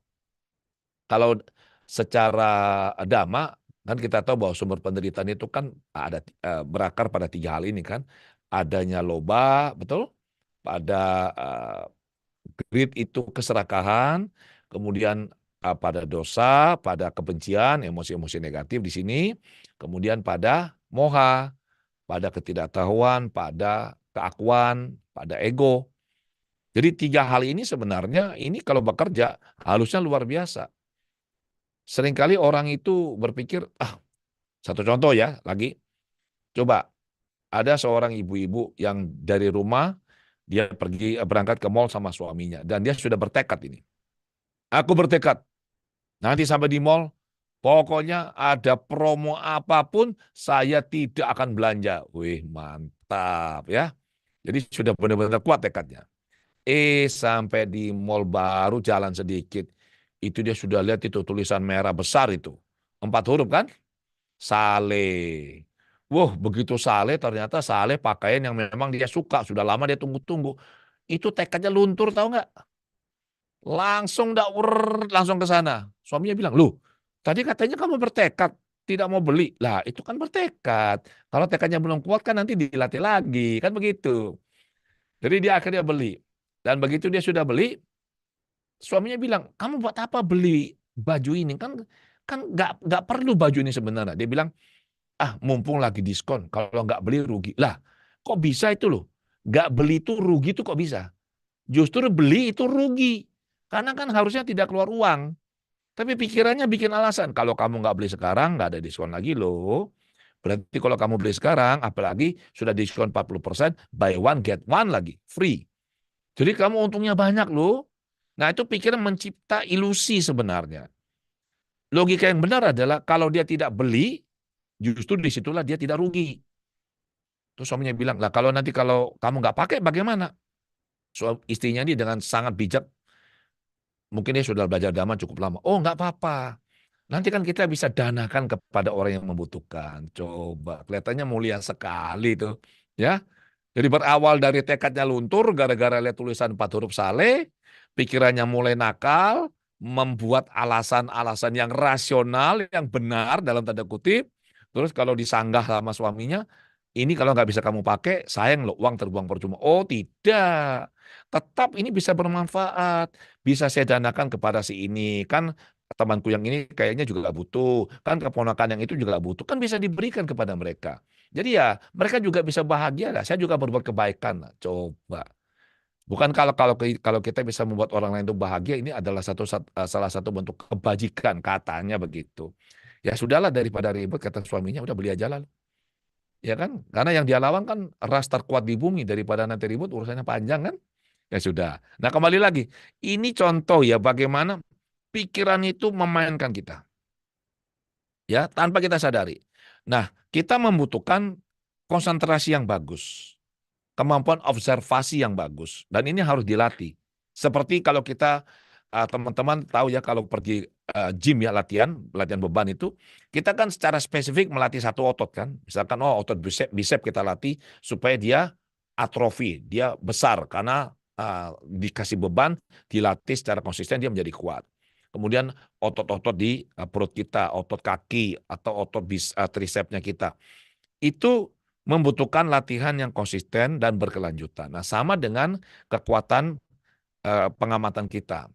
Kalau secara dhamma, kan kita tahu bahwa sumber penderitaan itu kan ada berakar pada 3 hal ini kan. Adanya loba, betul? Pada greed itu keserakahan, kemudian pada dosa, pada kebencian, emosi-emosi negatif di sini, kemudian pada moha, pada ketidaktahuan, pada keakuan, pada ego. Jadi 3 hal ini sebenarnya ini kalau bekerja halusnya luar biasa. Seringkali orang itu berpikir, satu contoh ya lagi, coba ada seorang ibu-ibu yang dari rumah dia berangkat ke mall sama suaminya dan dia sudah bertekad ini. Aku bertekad nanti sampai di mall, pokoknya ada promo apapun saya tidak akan belanja. Wih, mantap ya. Jadi sudah benar-benar kuat tekadnya. Sampai di mall baru jalan sedikit, itu dia sudah lihat itu tulisan merah besar itu. 4 huruf kan? Saleh. Wah, begitu Saleh ternyata Saleh pakaian yang memang dia suka. Sudah lama dia tunggu-tunggu. Itu tekadnya luntur tahu nggak? Langsung langsung ke sana. Suaminya bilang, loh, tadi katanya kamu bertekad tidak mau beli. Lah, itu kan bertekad. Kalau tekadnya belum kuat kan nanti dilatih lagi. Kan begitu. Jadi dia akhirnya beli. Dan begitu dia sudah beli, suaminya bilang, kamu buat apa beli baju ini? Kan kan nggak perlu baju ini sebenarnya. Dia bilang, mumpung lagi diskon, kalau nggak beli rugi. Lah, kok bisa itu loh? Nggak beli itu rugi itu kok bisa? Justru beli itu rugi. Karena kan harusnya tidak keluar uang. Tapi pikirannya bikin alasan. Kalau kamu nggak beli sekarang, nggak ada diskon lagi loh. Berarti kalau kamu beli sekarang, apalagi sudah diskon 40%, buy one get one lagi, free. Jadi kamu untungnya banyak loh. Nah itu pikiran mencipta ilusi sebenarnya. Logika yang benar adalah kalau dia tidak beli, justru disitulah dia tidak rugi. Terus suaminya bilang, lah kalau kamu nggak pakai bagaimana? Istrinya ini dengan sangat bijak, mungkin dia sudah belajar dhamma cukup lama. Oh nggak apa-apa. Nanti kan kita bisa danakan kepada orang yang membutuhkan. Coba, kelihatannya mulia sekali tuh. Ya, jadi berawal dari tekadnya luntur gara-gara lihat tulisan 4 huruf saleh, pikirannya mulai nakal, membuat alasan-alasan yang rasional, yang benar dalam tanda kutip. Terus kalau disanggah sama suaminya, ini kalau nggak bisa kamu pakai, sayang loh, uang terbuang percuma. Oh tidak, tetap ini bisa bermanfaat, bisa saya danakan kepada si ini. Kan temanku yang ini kayaknya juga butuh, kan keponakan yang itu juga butuh, kan bisa diberikan kepada mereka. Jadi ya mereka juga bisa bahagia lah. Saya juga berbuat kebaikan lah. Coba. Bukan kalau kita bisa membuat orang lain itu bahagia, ini adalah salah satu bentuk kebajikan katanya begitu. Ya sudahlah daripada ribut kata suaminya, udah beli aja lah. Ya kan? Karena yang dia lawan kan ras terkuat di bumi, daripada nanti ribut urusannya panjang kan? Ya sudah. Nah kembali lagi, ini contoh ya bagaimana pikiran itu memainkan kita. Ya, tanpa kita sadari. Nah, kita membutuhkan konsentrasi yang bagus, kemampuan observasi yang bagus, dan ini harus dilatih. Seperti kalau kita teman-teman tahu ya kalau pergi gym ya latihan beban itu, kita kan secara spesifik melatih satu otot kan. Misalkan otot bicep kita latih supaya dia atrofi, dia besar karena dikasih beban, dilatih secara konsisten dia menjadi kuat. Kemudian otot-otot di perut kita, otot kaki atau otot tricepsnya kita. Itu membutuhkan latihan yang konsisten dan berkelanjutan. Nah, sama dengan kekuatan pengamatan kita,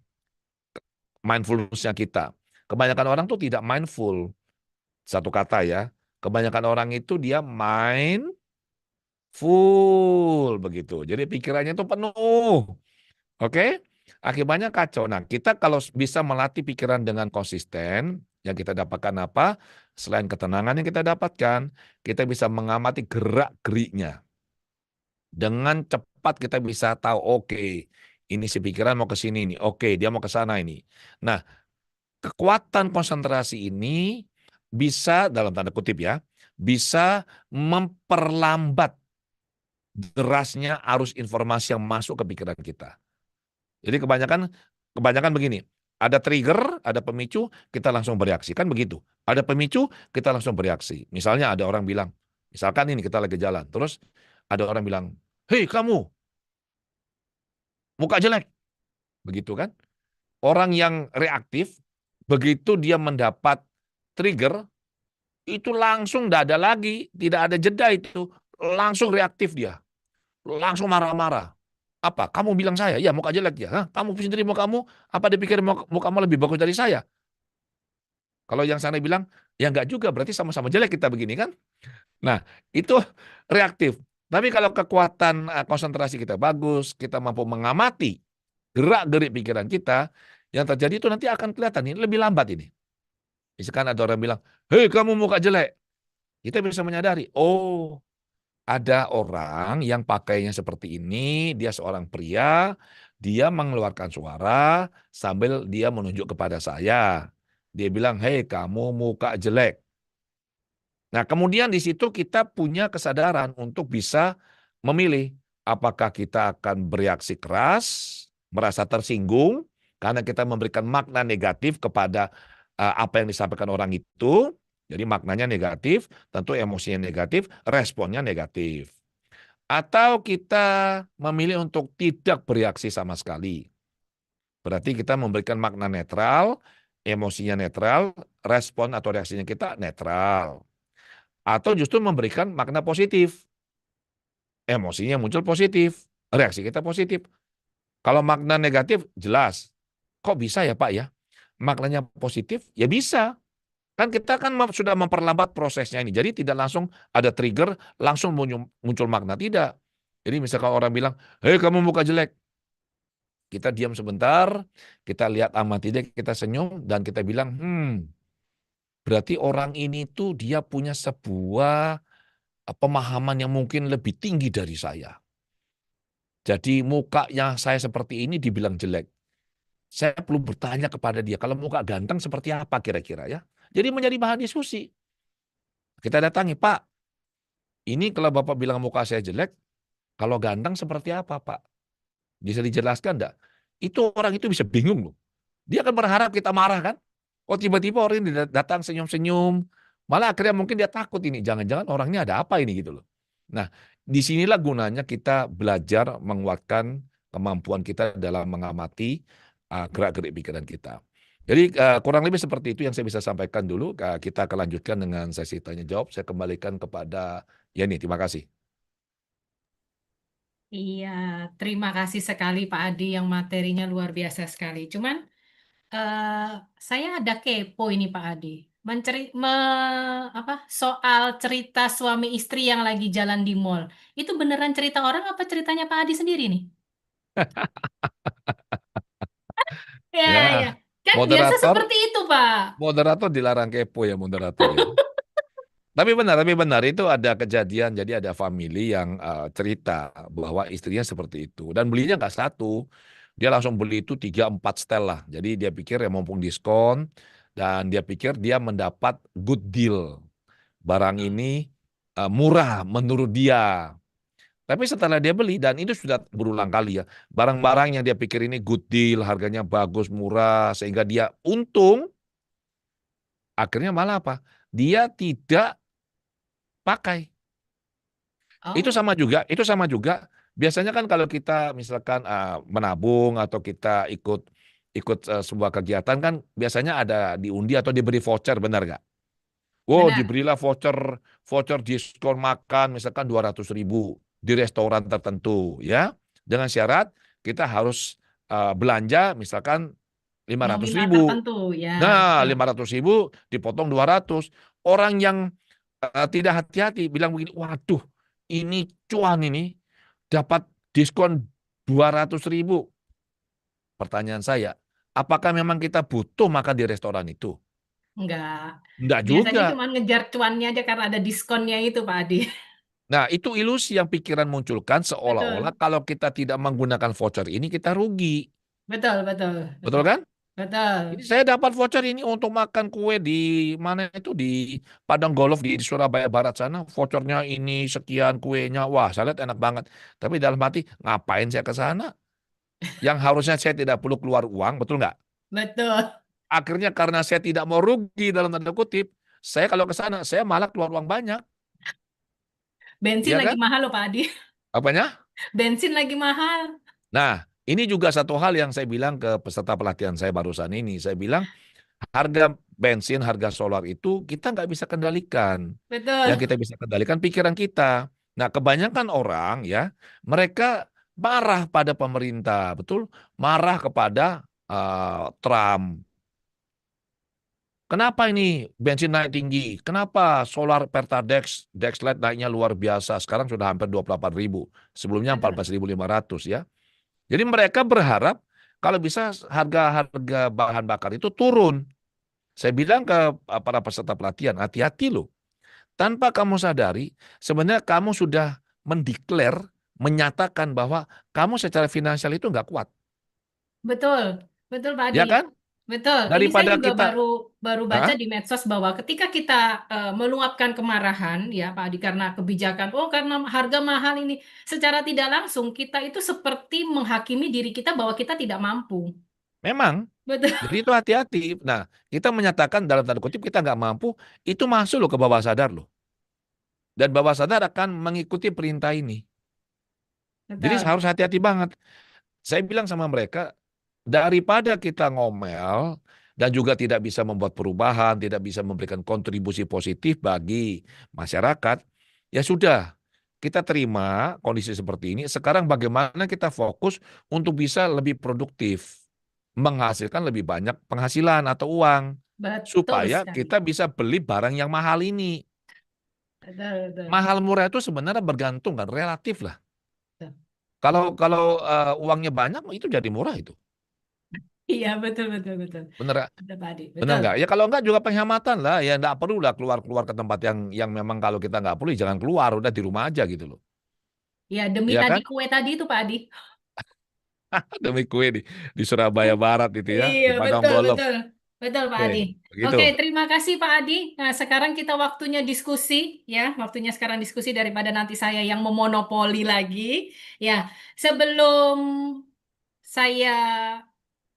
mindfulness-nya kita. Kebanyakan orang tuh tidak mindful. Satu kata ya. Kebanyakan orang itu dia mindful begitu. Jadi pikirannya itu penuh. Oke? Akibatnya kacau. Nah, kita kalau bisa melatih pikiran dengan konsisten, yang kita dapatkan apa? Selain ketenangan yang kita dapatkan, kita bisa mengamati gerak-geriknya. Dengan cepat kita bisa tahu, oke, ini si pikiran mau ke sini nih. Oke, dia mau ke sana ini. Nah, kekuatan konsentrasi ini bisa, dalam tanda kutip ya, bisa memperlambat derasnya arus informasi yang masuk ke pikiran kita. Jadi kebanyakan begini, ada trigger, ada pemicu, kita langsung bereaksi. Kan begitu. Ada pemicu, kita langsung bereaksi. Misalnya ada orang bilang, misalkan ini kita lagi jalan, terus ada orang bilang, hei kamu, muka jelek. Begitu kan. Orang yang reaktif, begitu dia mendapat trigger, itu langsung tidak ada lagi, tidak ada jeda itu. Langsung reaktif dia. Langsung marah-marah. Apa? Kamu bilang saya? Ya muka jelek ya. Hah? Kamu sendiri mukamu, apa dipikir mukamu lebih bagus dari saya? Kalau yang sana bilang, ya enggak juga, berarti sama-sama jelek kita begini kan? Nah, itu reaktif. Tapi kalau kekuatan konsentrasi kita bagus, kita mampu mengamati gerak-gerik pikiran kita, yang terjadi itu nanti akan kelihatan ini lebih lambat ini. Misalkan ada orang bilang, hei kamu muka jelek. Kita bisa menyadari, oh ada orang yang pakainya seperti ini, dia seorang pria, dia mengeluarkan suara sambil dia menunjuk kepada saya. Dia bilang, hei kamu muka jelek. Nah kemudian di situ kita punya kesadaran untuk bisa memilih apakah kita akan bereaksi keras, merasa tersinggung, karena kita memberikan makna negatif kepada apa yang disampaikan orang itu. Jadi maknanya negatif, tentu emosinya negatif, responnya negatif. Atau kita memilih untuk tidak bereaksi sama sekali. Berarti kita memberikan makna netral, emosinya netral, respon atau reaksinya kita netral. Atau justru memberikan makna positif. Emosinya muncul positif, reaksi kita positif. Kalau makna negatif, jelas. Kok bisa ya Pak ya? Maknanya positif, ya bisa. Kan kita kan sudah memperlambat prosesnya ini. Jadi tidak langsung ada trigger, langsung muncul makna. Tidak. Jadi misalkan orang bilang, hei kamu muka jelek. Kita diam sebentar, kita lihat amati dia, kita senyum, dan kita bilang, berarti orang ini tuh dia punya sebuah pemahaman yang mungkin lebih tinggi dari saya. Jadi mukanya saya seperti ini dibilang jelek. Saya perlu bertanya kepada dia, kalau muka ganteng seperti apa kira-kira ya? Jadi menjadi bahan diskusi. Kita datangi, Pak, ini kalau Bapak bilang muka saya jelek, kalau ganteng seperti apa, Pak? Bisa dijelaskan enggak? Itu orang itu bisa bingung loh. Dia akan berharap kita marah kan? Oh tiba-tiba orang ini datang senyum-senyum, malah akhirnya mungkin dia takut ini, jangan-jangan orangnya ada apa ini gitu loh. Nah, disinilah gunanya kita belajar menguatkan kemampuan kita dalam mengamati gerak-gerik pikiran kita. Jadi kurang lebih seperti itu yang saya bisa sampaikan dulu. Kita akan lanjutkan dengan sesi tanya jawab. Saya kembalikan kepada Yani. Terima kasih. Iya, terima kasih sekali Pak Adi yang materinya luar biasa sekali. Cuman eh, saya ada kepo ini Pak Adi. Apa soal cerita suami istri yang lagi jalan di mall. Itu beneran cerita orang apa ceritanya Pak Adi sendiri nih? Ya, Ya, ya. Kan biasa moderator, seperti itu, Pak. moderator dilarang kepo ya moderator ya. Tapi benar itu ada kejadian. Jadi ada family yang cerita bahwa istrinya seperti itu dan belinya nggak satu, dia langsung beli itu 3-4 setel lah. Jadi dia pikir ya mumpung diskon dan dia pikir dia mendapat good deal. Barang ini murah menurut dia. Tapi setelah dia beli dan itu sudah berulang kali ya, barang-barang yang dia pikir ini good deal, harganya bagus, murah, sehingga dia untung, akhirnya malah apa? Dia tidak pakai. Oh, Itu sama juga. Biasanya kan kalau kita misalkan menabung atau kita ikut ikut sebuah kegiatan kan biasanya ada diundi atau diberi voucher, benar nggak? Wow, benar. diberilah voucher voucher diskon makan misalkan 200.000 di restoran tertentu ya. Dengan syarat kita harus belanja misalkan lima ratus Nominal ribu. tertentu, ya, Nah, betul. 500.000 dipotong 200. Orang yang tidak hati-hati bilang begini, waduh, ini cuan ini dapat diskon 200.000. Pertanyaan saya, apakah memang kita butuh makan di restoran itu? Enggak. Enggak Biasanya juga. cuma ngejar cuannya aja karena ada diskonnya itu, Pak Adi. Nah, itu ilusi yang pikiran munculkan seolah-olah Betul. kalau kita tidak menggunakan voucher ini kita rugi. Betul, betul, Betul betul. kan? Betul. Ini saya dapat voucher ini untuk makan kue di mana itu di Padang Golf di Surabaya Barat sana. Vouchernya ini sekian kuenya. Wah, saya lihat enak banget. Tapi dalam hati, ngapain saya ke sana? Yang harusnya saya tidak perlu keluar uang, betul nggak? Betul. Akhirnya karena saya tidak mau rugi dalam tanda kutip, saya kalau ke sana, saya malah keluar uang banyak. Bensin Iya lagi kan? mahal loh, Pak Adi. Apanya? Bensin lagi mahal. Nah, ini juga satu hal yang saya bilang ke peserta pelatihan saya barusan ini. Saya bilang, harga bensin, harga solar itu kita nggak bisa kendalikan. Yang Betul. kita bisa kendalikan pikiran kita. Nah, kebanyakan orang ya, mereka marah pada pemerintah, betul? Marah kepada Trump. Kenapa ini bensin naik tinggi? Kenapa solar Pertadex, Dexlite naiknya luar biasa? Sekarang sudah hampir 28.000. Sebelumnya Betul. 14.500 ya. Jadi mereka berharap kalau bisa harga-harga bahan bakar itu turun. Saya bilang ke para peserta pelatihan, hati-hati loh. Tanpa kamu sadari, sebenarnya kamu sudah mendeklar, menyatakan bahwa kamu secara finansial itu nggak kuat. Betul. Betul, Pak Adi. Ya kan? Betul. Ini saya Daripada juga kita, baru baru baca Hah? di medsos bahwa ketika kita meluapkan kemarahan ya Pak Adi karena kebijakan, oh karena harga mahal ini, secara tidak langsung kita itu seperti menghakimi diri kita bahwa kita tidak mampu. Memang, Betul. jadi itu hati-hati. Nah, kita menyatakan dalam tanda kutip kita nggak mampu, itu masuk loh ke bawah sadar loh. Dan bawah sadar akan mengikuti perintah ini. Jadi Betul. harus hati-hati banget. Saya bilang sama mereka, daripada kita ngomel dan juga tidak bisa membuat perubahan, tidak bisa memberikan kontribusi positif bagi masyarakat, ya sudah, kita terima kondisi seperti ini. Sekarang bagaimana kita fokus untuk bisa lebih produktif. menghasilkan lebih banyak penghasilan atau uang Betul supaya sekali. kita bisa beli barang yang mahal ini. Betul, betul. Mahal murah itu sebenarnya bergantung kan, relatif lah. Betul. Kalau uangnya banyak itu jadi murah itu. Iya, betul, betul, betul. Bener nggak? Betul, Pak Adi. Bener Betul. nggak? Ya kalau nggak juga penghematan lah. Ya nggak perlu lah keluar-keluar ke tempat yang memang kalau kita nggak perlu jangan keluar, udah di rumah aja gitu loh. Ya, demi Ya tadi kan? kue tadi itu, Pak Adi. Demi kue di Surabaya Barat itu ya, Iya, di Padang betul, Bolok. betul. Betul, Pak Oke, Adi. begitu. Oke, terima kasih Pak Adi. Nah, sekarang kita waktunya diskusi, ya. Waktunya sekarang diskusi daripada nanti saya yang memonopoli lagi. Ya, sebelum saya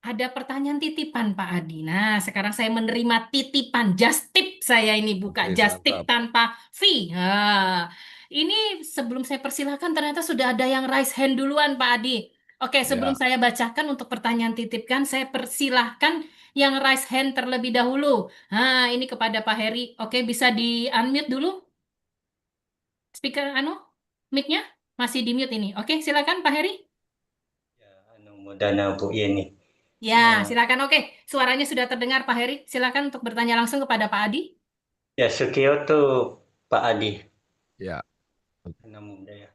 ada pertanyaan titipan Pak Adi. Nah, sekarang saya menerima titipan just tip saya ini buka Oke, just tip mantap. tanpa fee. Nah, ini sebelum saya persilahkan ternyata sudah ada yang raise hand duluan Pak Adi. Oke, sebelum Ya, saya bacakan untuk pertanyaan titipkan, saya persilahkan yang raise hand terlebih dahulu. Nah, ini kepada Pak Heri. Oke, bisa di-unmute dulu speaker mic-nya masih di-mute ini. Oke, silakan Pak Heri. Ya, Mudana Bu Yeni. Ya, Ya, silakan. Oke, suaranya sudah terdengar Pak Heri. Silakan untuk bertanya langsung kepada Pak Adi. ya Sukioto Pak Adi. ya. Anak muda ya.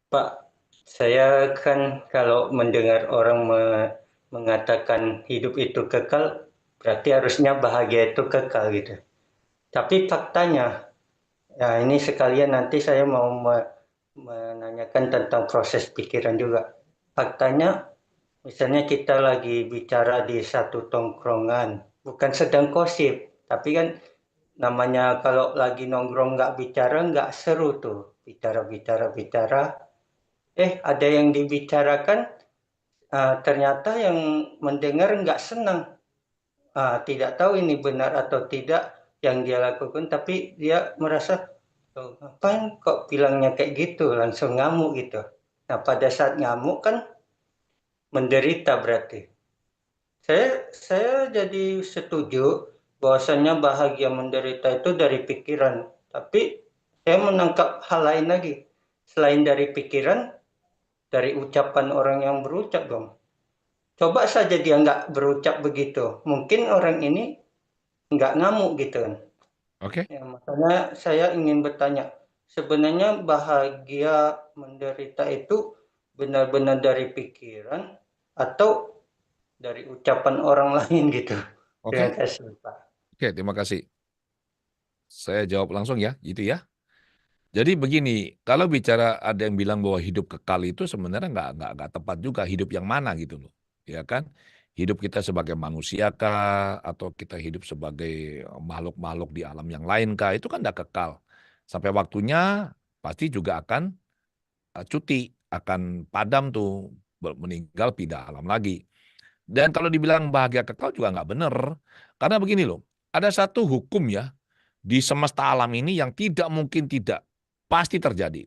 Pak, saya kan kalau mendengar orang mengatakan hidup itu kekal, berarti harusnya bahagia itu kekal gitu. Tapi faktanya, ya ini sekalian nanti saya mau menanyakan tentang proses pikiran juga. Faktanya, misalnya kita lagi bicara di satu tongkrongan, bukan sedang gosip, tapi kan namanya kalau lagi nongkrong nggak bicara nggak seru tuh. Bicara, ada yang dibicarakan, ternyata yang mendengar nggak senang. Tidak tahu ini benar atau tidak yang dia lakukan, tapi dia merasa, "Oh, ngapain kok bilangnya kayak gitu, langsung ngamuk gitu." Nah, pada saat ngamuk kan menderita berarti. Saya jadi setuju bahwasannya bahagia menderita itu dari pikiran. Tapi saya menangkap hal lain lagi. Selain dari pikiran, dari ucapan orang yang berucap dong. Coba saja dia nggak berucap begitu. Mungkin orang ini nggak ngamuk gitu kan. Oke. Ya, makanya saya ingin bertanya, sebenarnya bahagia menderita itu benar-benar dari pikiran atau dari ucapan orang lain gitu. Terima Oke. kasih, Pak. Oke, terima kasih. Saya jawab langsung ya, gitu ya. Jadi begini, kalau bicara ada yang bilang bahwa hidup kekal itu sebenarnya nggak tepat juga, hidup yang mana gitu loh, ya kan? Hidup kita sebagai manusia kah, atau kita hidup sebagai makhluk-makhluk di alam yang lain kah, itu kan nggak kekal. Sampai waktunya pasti juga akan cuti, akan padam tuh, meninggal pindah alam lagi. Dan kalau dibilang bahagia kekal juga nggak benar, karena begini loh, ada satu hukum ya, di semesta alam ini yang tidak mungkin tidak, pasti terjadi.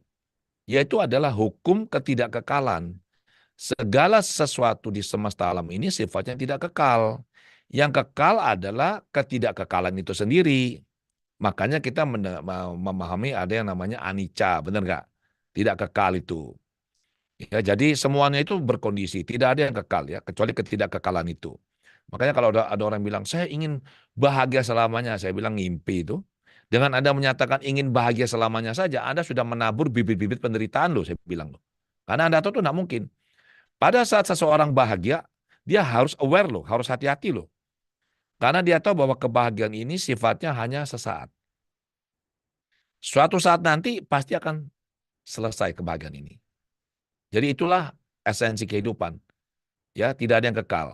Yaitu adalah hukum ketidakkekalan. Segala sesuatu di semesta alam ini sifatnya tidak kekal. Yang kekal adalah ketidakkekalan itu sendiri. Makanya kita memahami ada yang namanya anicca, benar nggak? Tidak kekal itu. Ya, jadi semuanya itu berkondisi, tidak ada yang kekal ya, kecuali ketidakkekalan itu. Makanya kalau ada orang bilang, saya ingin bahagia selamanya, saya bilang ngimpi itu. Dengan Anda menyatakan ingin bahagia selamanya saja, Anda sudah menabur bibit-bibit penderitaan loh, saya bilang loh. Karena Anda tahu tuh nggak mungkin. Pada saat seseorang bahagia, dia harus aware loh, harus hati-hati loh. Karena dia tahu bahwa kebahagiaan ini sifatnya hanya sesaat. Suatu saat nanti pasti akan selesai kebahagiaan ini. Jadi itulah esensi kehidupan. Ya, tidak ada yang kekal.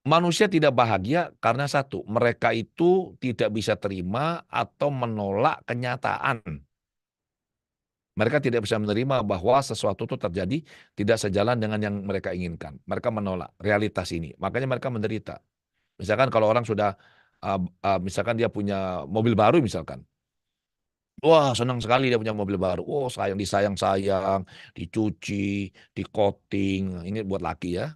Manusia tidak bahagia karena satu, mereka itu tidak bisa terima atau menolak kenyataan. Mereka tidak bisa menerima bahwa sesuatu itu terjadi tidak sejalan dengan yang mereka inginkan. Mereka menolak realitas ini. Makanya mereka menderita. Misalkan kalau orang sudah, misalkan dia punya mobil baru misalkan. Wah, senang sekali dia punya mobil baru. Oh, disayang-sayang, dicuci, di-coating. Ini buat laki ya.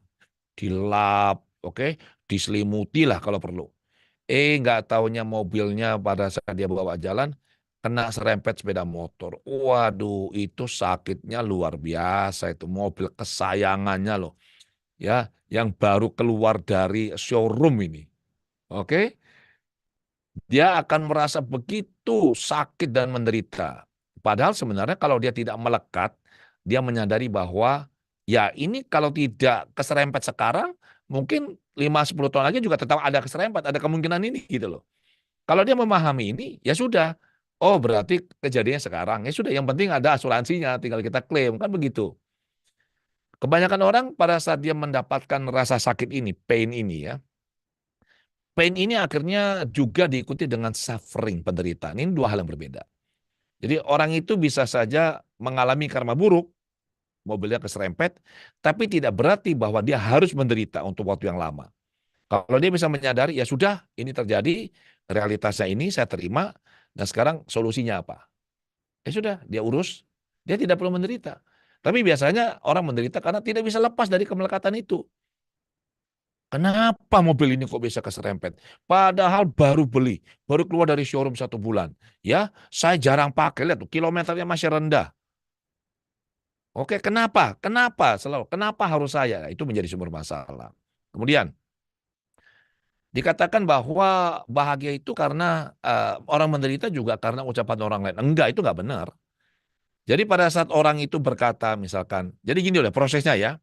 Dilap, oke, diselimuti lah kalau perlu. Nggak taunya mobilnya pada saat dia bawa jalan, kena serempet sepeda motor. Waduh, itu sakitnya luar biasa itu. Mobil kesayangannya loh. ya, yang baru keluar dari showroom ini. Oke, dia akan merasa begitu sakit dan menderita. Padahal sebenarnya kalau dia tidak melekat, dia menyadari bahwa ya ini kalau tidak keserempet sekarang, mungkin 5-10 tahun lagi juga tetap ada keserempet, ada kemungkinan ini gitu loh. Kalau dia memahami ini, ya sudah. Oh, berarti kejadiannya sekarang. Ya sudah, yang penting ada asuransinya, tinggal kita klaim, kan begitu. Kebanyakan orang pada saat dia mendapatkan rasa sakit ini, pain ini ya, pain ini akhirnya juga diikuti dengan suffering, penderitaan. Ini dua hal yang berbeda. Jadi orang itu bisa saja mengalami karma buruk, mobilnya keserempet, tapi tidak berarti bahwa dia harus menderita untuk waktu yang lama. Kalau dia bisa menyadari, ya sudah, ini terjadi, realitasnya ini saya terima, dan sekarang solusinya apa? Ya sudah, dia urus, dia tidak perlu menderita. Tapi biasanya orang menderita karena tidak bisa lepas dari kemelekatan itu. Kenapa mobil ini kok bisa keserempet? Padahal baru beli, baru keluar dari showroom 1 bulan. Ya, saya jarang pakai, lihat tuh, kilometernya masih rendah. Oke, kenapa? Kenapa selalu? Kenapa harus saya? Itu menjadi sumber masalah. Kemudian dikatakan bahwa bahagia itu karena orang menderita juga karena ucapan orang lain. Enggak, itu enggak benar. Jadi pada saat orang itu berkata misalkan, jadi gini loh prosesnya ya,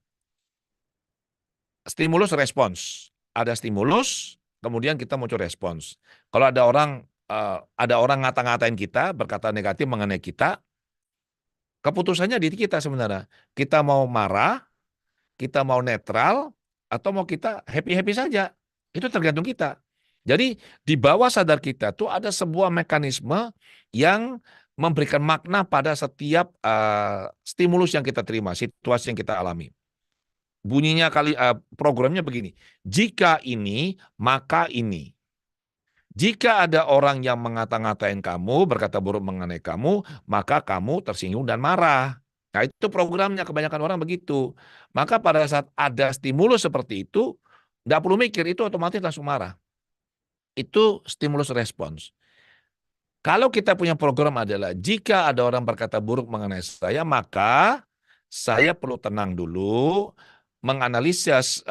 stimulus respons. Ada stimulus, kemudian kita muncul respons. Kalau ada orang ngata-ngatain kita, berkata negatif mengenai kita, keputusannya di kita sebenarnya. Kita mau marah, kita mau netral, atau mau kita happy-happy saja. Itu tergantung kita. Jadi di bawah sadar kita tuh ada sebuah mekanisme yang memberikan makna pada setiap stimulus yang kita terima, situasi yang kita alami. Bunyinya programnya begini. Jika ini, maka ini. Jika ada orang yang ngata-ngatain kamu, berkata buruk mengenai kamu, maka kamu tersinggung dan marah. Nah, itu programnya, kebanyakan orang begitu. Maka pada saat ada stimulus seperti itu, nggak perlu mikir, itu otomatis langsung marah. Itu stimulus respons. Kalau kita punya program adalah, jika ada orang berkata buruk mengenai saya, maka saya perlu tenang dulu, menganalisis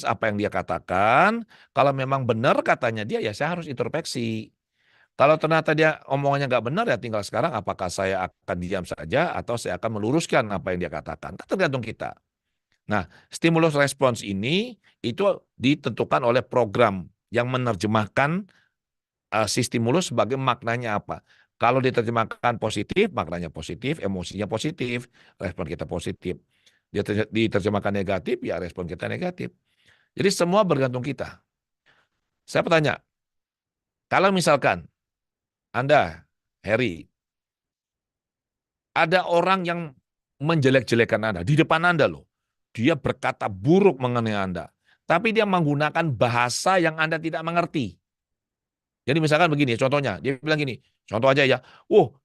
apa yang dia katakan. Kalau memang benar katanya dia, ya saya harus introspeksi. Kalau ternyata dia omongannya nggak benar, ya tinggal sekarang apakah saya akan diam saja atau saya akan meluruskan apa yang dia katakan. Tergantung kita. Nah, stimulus respons ini itu ditentukan oleh program yang menerjemahkan si stimulus sebagai maknanya apa. Kalau diterjemahkan positif, maknanya positif, emosinya positif, respon kita positif. Dia diterjemahkan negatif, ya respon kita negatif. Jadi semua bergantung kita. Saya bertanya, kalau misalkan Anda, Harry, ada orang yang menjelek-jelekan Anda, di depan Anda loh. Dia berkata buruk mengenai Anda. Tapi dia menggunakan bahasa yang Anda tidak mengerti. Jadi misalkan begini, contohnya, dia bilang gini, contoh aja ya,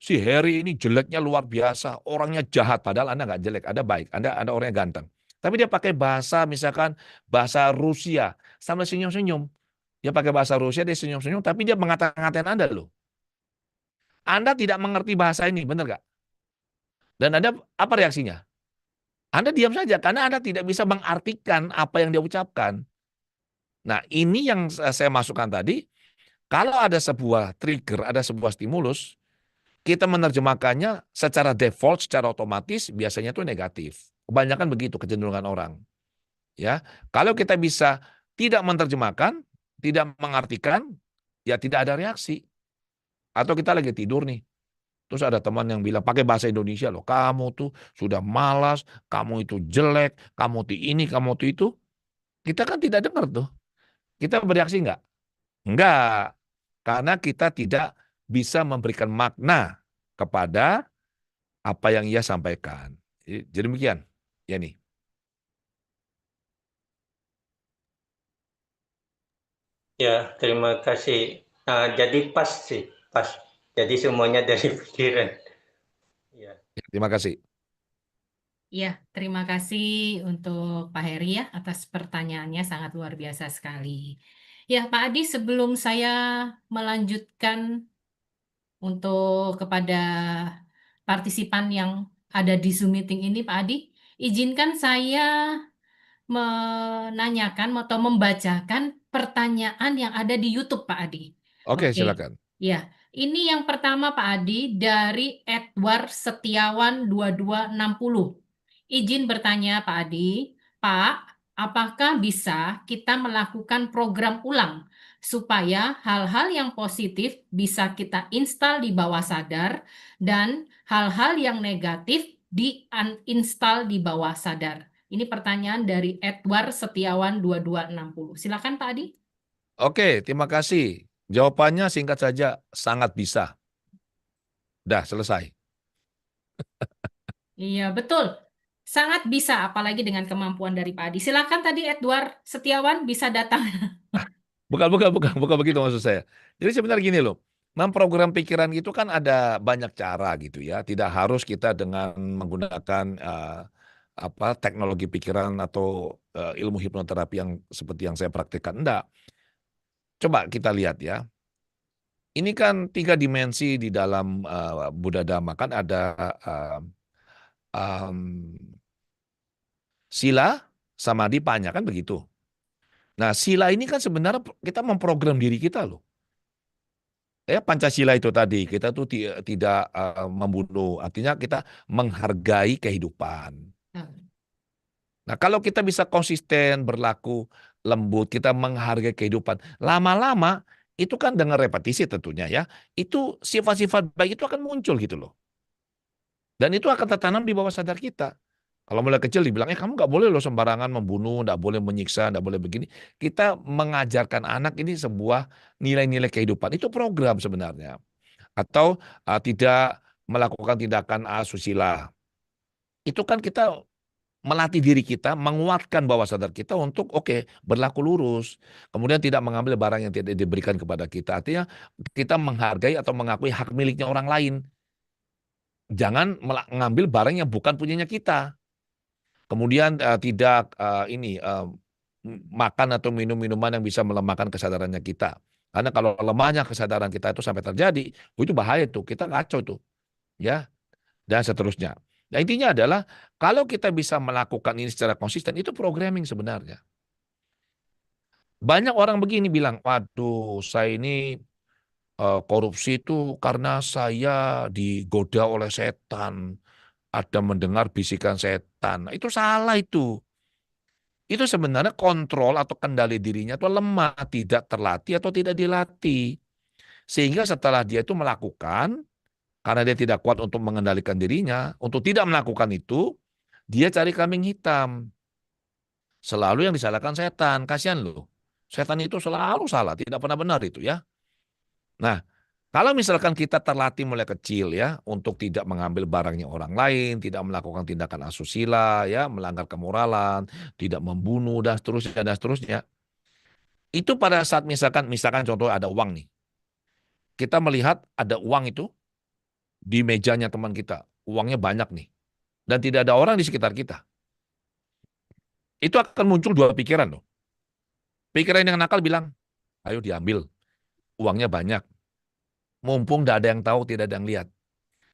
si Harry ini jeleknya luar biasa, orangnya jahat, padahal Anda nggak jelek, Anda baik, Anda orangnya ganteng. Tapi dia pakai bahasa, misalkan bahasa Rusia, sambil senyum-senyum. Dia pakai bahasa Rusia, dia senyum-senyum, tapi dia mengata-ngatain Anda loh. Anda tidak mengerti bahasa ini, benar nggak? Dan Anda, apa reaksinya? Anda diam saja, karena Anda tidak bisa mengartikan apa yang dia ucapkan. Nah, ini yang saya masukkan tadi, kalau ada sebuah trigger, ada sebuah stimulus, kita menerjemahkannya secara default, secara otomatis, biasanya itu negatif. Kebanyakan begitu kecenderungan orang. Ya, kalau kita bisa tidak menerjemahkan, tidak mengartikan, ya tidak ada reaksi. Atau kita lagi tidur nih, terus ada teman yang bilang pakai bahasa Indonesia loh, kamu tuh sudah malas, kamu itu jelek, kamu tuh ini, kamu tuh itu. Kita kan tidak dengar tuh. Kita bereaksi enggak? Enggak. Karena kita tidak bisa memberikan makna kepada apa yang ia sampaikan. Jadi demikian. Ya nih. Ya, terima kasih. Jadi pas sih, pas. Jadi semuanya dari pikiran. Ya. Terima kasih. Ya, terima kasih untuk Pak Heri ya atas pertanyaannya sangat luar biasa sekali. Ya, Pak Adi, sebelum saya melanjutkan untuk kepada partisipan yang ada di Zoom meeting ini, Pak Adi, izinkan saya menanyakan atau membacakan pertanyaan yang ada di YouTube, Pak Adi. Oke, Oke, silakan. ya. Ini yang pertama, Pak Adi, dari Edward Setiawan 2260. Izin bertanya, Pak Adi. Pak, apakah bisa kita melakukan program ulang supaya hal-hal yang positif bisa kita install di bawah sadar dan hal-hal yang negatif di uninstall di bawah sadar? Ini pertanyaan dari Edward Setiawan 2260. Silakan Pak Adi. Oke, terima kasih. Jawabannya singkat saja, sangat bisa. Dah, selesai. Iya, betul. Sangat bisa, apalagi dengan kemampuan dari Pak Adi. Silakan tadi Edward Setiawan bisa datang. Bukan begitu maksud saya. Jadi sebenarnya gini loh, memprogram pikiran itu kan ada banyak cara gitu ya. Tidak harus kita dengan menggunakan teknologi pikiran atau ilmu hipnoterapi yang seperti yang saya praktikkan. Enggak. Coba kita lihat ya. Ini kan 3 dimensi di dalam Buddha Dhamma kan ada um, sila, samadhi, panya kan begitu. Nah, sila ini kan sebenarnya kita memprogram diri kita loh. Ya, Pancasila itu tadi kita tuh tidak membunuh, artinya kita menghargai kehidupan. Nah, kalau kita bisa konsisten berlaku lembut, kita menghargai kehidupan, lama-lama itu kan dengan repetisi tentunya ya, itu sifat-sifat baik itu akan muncul gitu loh. Dan itu akan tertanam di bawah sadar kita. Kalau mulai kecil dibilang, kamu nggak boleh loh sembarangan membunuh, nggak boleh menyiksa, nggak boleh begini. Kita mengajarkan anak ini sebuah nilai-nilai kehidupan. Itu program sebenarnya. Atau tidak melakukan tindakan asusila. Itu kan kita melatih diri kita, menguatkan bawah sadar kita untuk berlaku lurus. Kemudian tidak mengambil barang yang tidak diberikan kepada kita. Artinya kita menghargai atau mengakui hak miliknya orang lain. Jangan mengambil barang yang bukan punyanya kita. Kemudian tidak makan atau minum minuman yang bisa melemahkan kesadarannya kita. Karena kalau lemahnya kesadaran kita itu sampai terjadi, itu bahaya tuh, kita kacau tuh, ya, dan seterusnya. Nah, intinya adalah kalau kita bisa melakukan ini secara konsisten, itu programming sebenarnya. Banyak orang begini bilang, waduh, saya ini korupsi itu karena saya digoda oleh setan, ada mendengar bisikan setan. Itu salah itu. Itu sebenarnya kontrol atau kendali dirinya itu lemah, tidak terlatih atau tidak dilatih. Sehingga setelah dia itu melakukan, karena dia tidak kuat untuk mengendalikan dirinya, untuk tidak melakukan itu, dia cari kambing hitam. Selalu yang disalahkan setan, kasihan loh. Setan itu selalu salah, tidak pernah benar itu ya. Nah, kalau misalkan kita terlatih mulai kecil ya, untuk tidak mengambil barangnya orang lain, tidak melakukan tindakan asusila, ya, melanggar kemoralan, tidak membunuh, dan seterusnya, dan seterusnya. Itu pada saat misalkan contoh ada uang nih. Kita melihat ada uang itu di mejanya teman kita. Uangnya banyak nih. Dan tidak ada orang di sekitar kita. Itu akan muncul 2 pikiran loh. Pikiran yang nakal bilang, ayo diambil. Uangnya banyak. Mumpung tidak ada yang tahu, tidak ada yang lihat.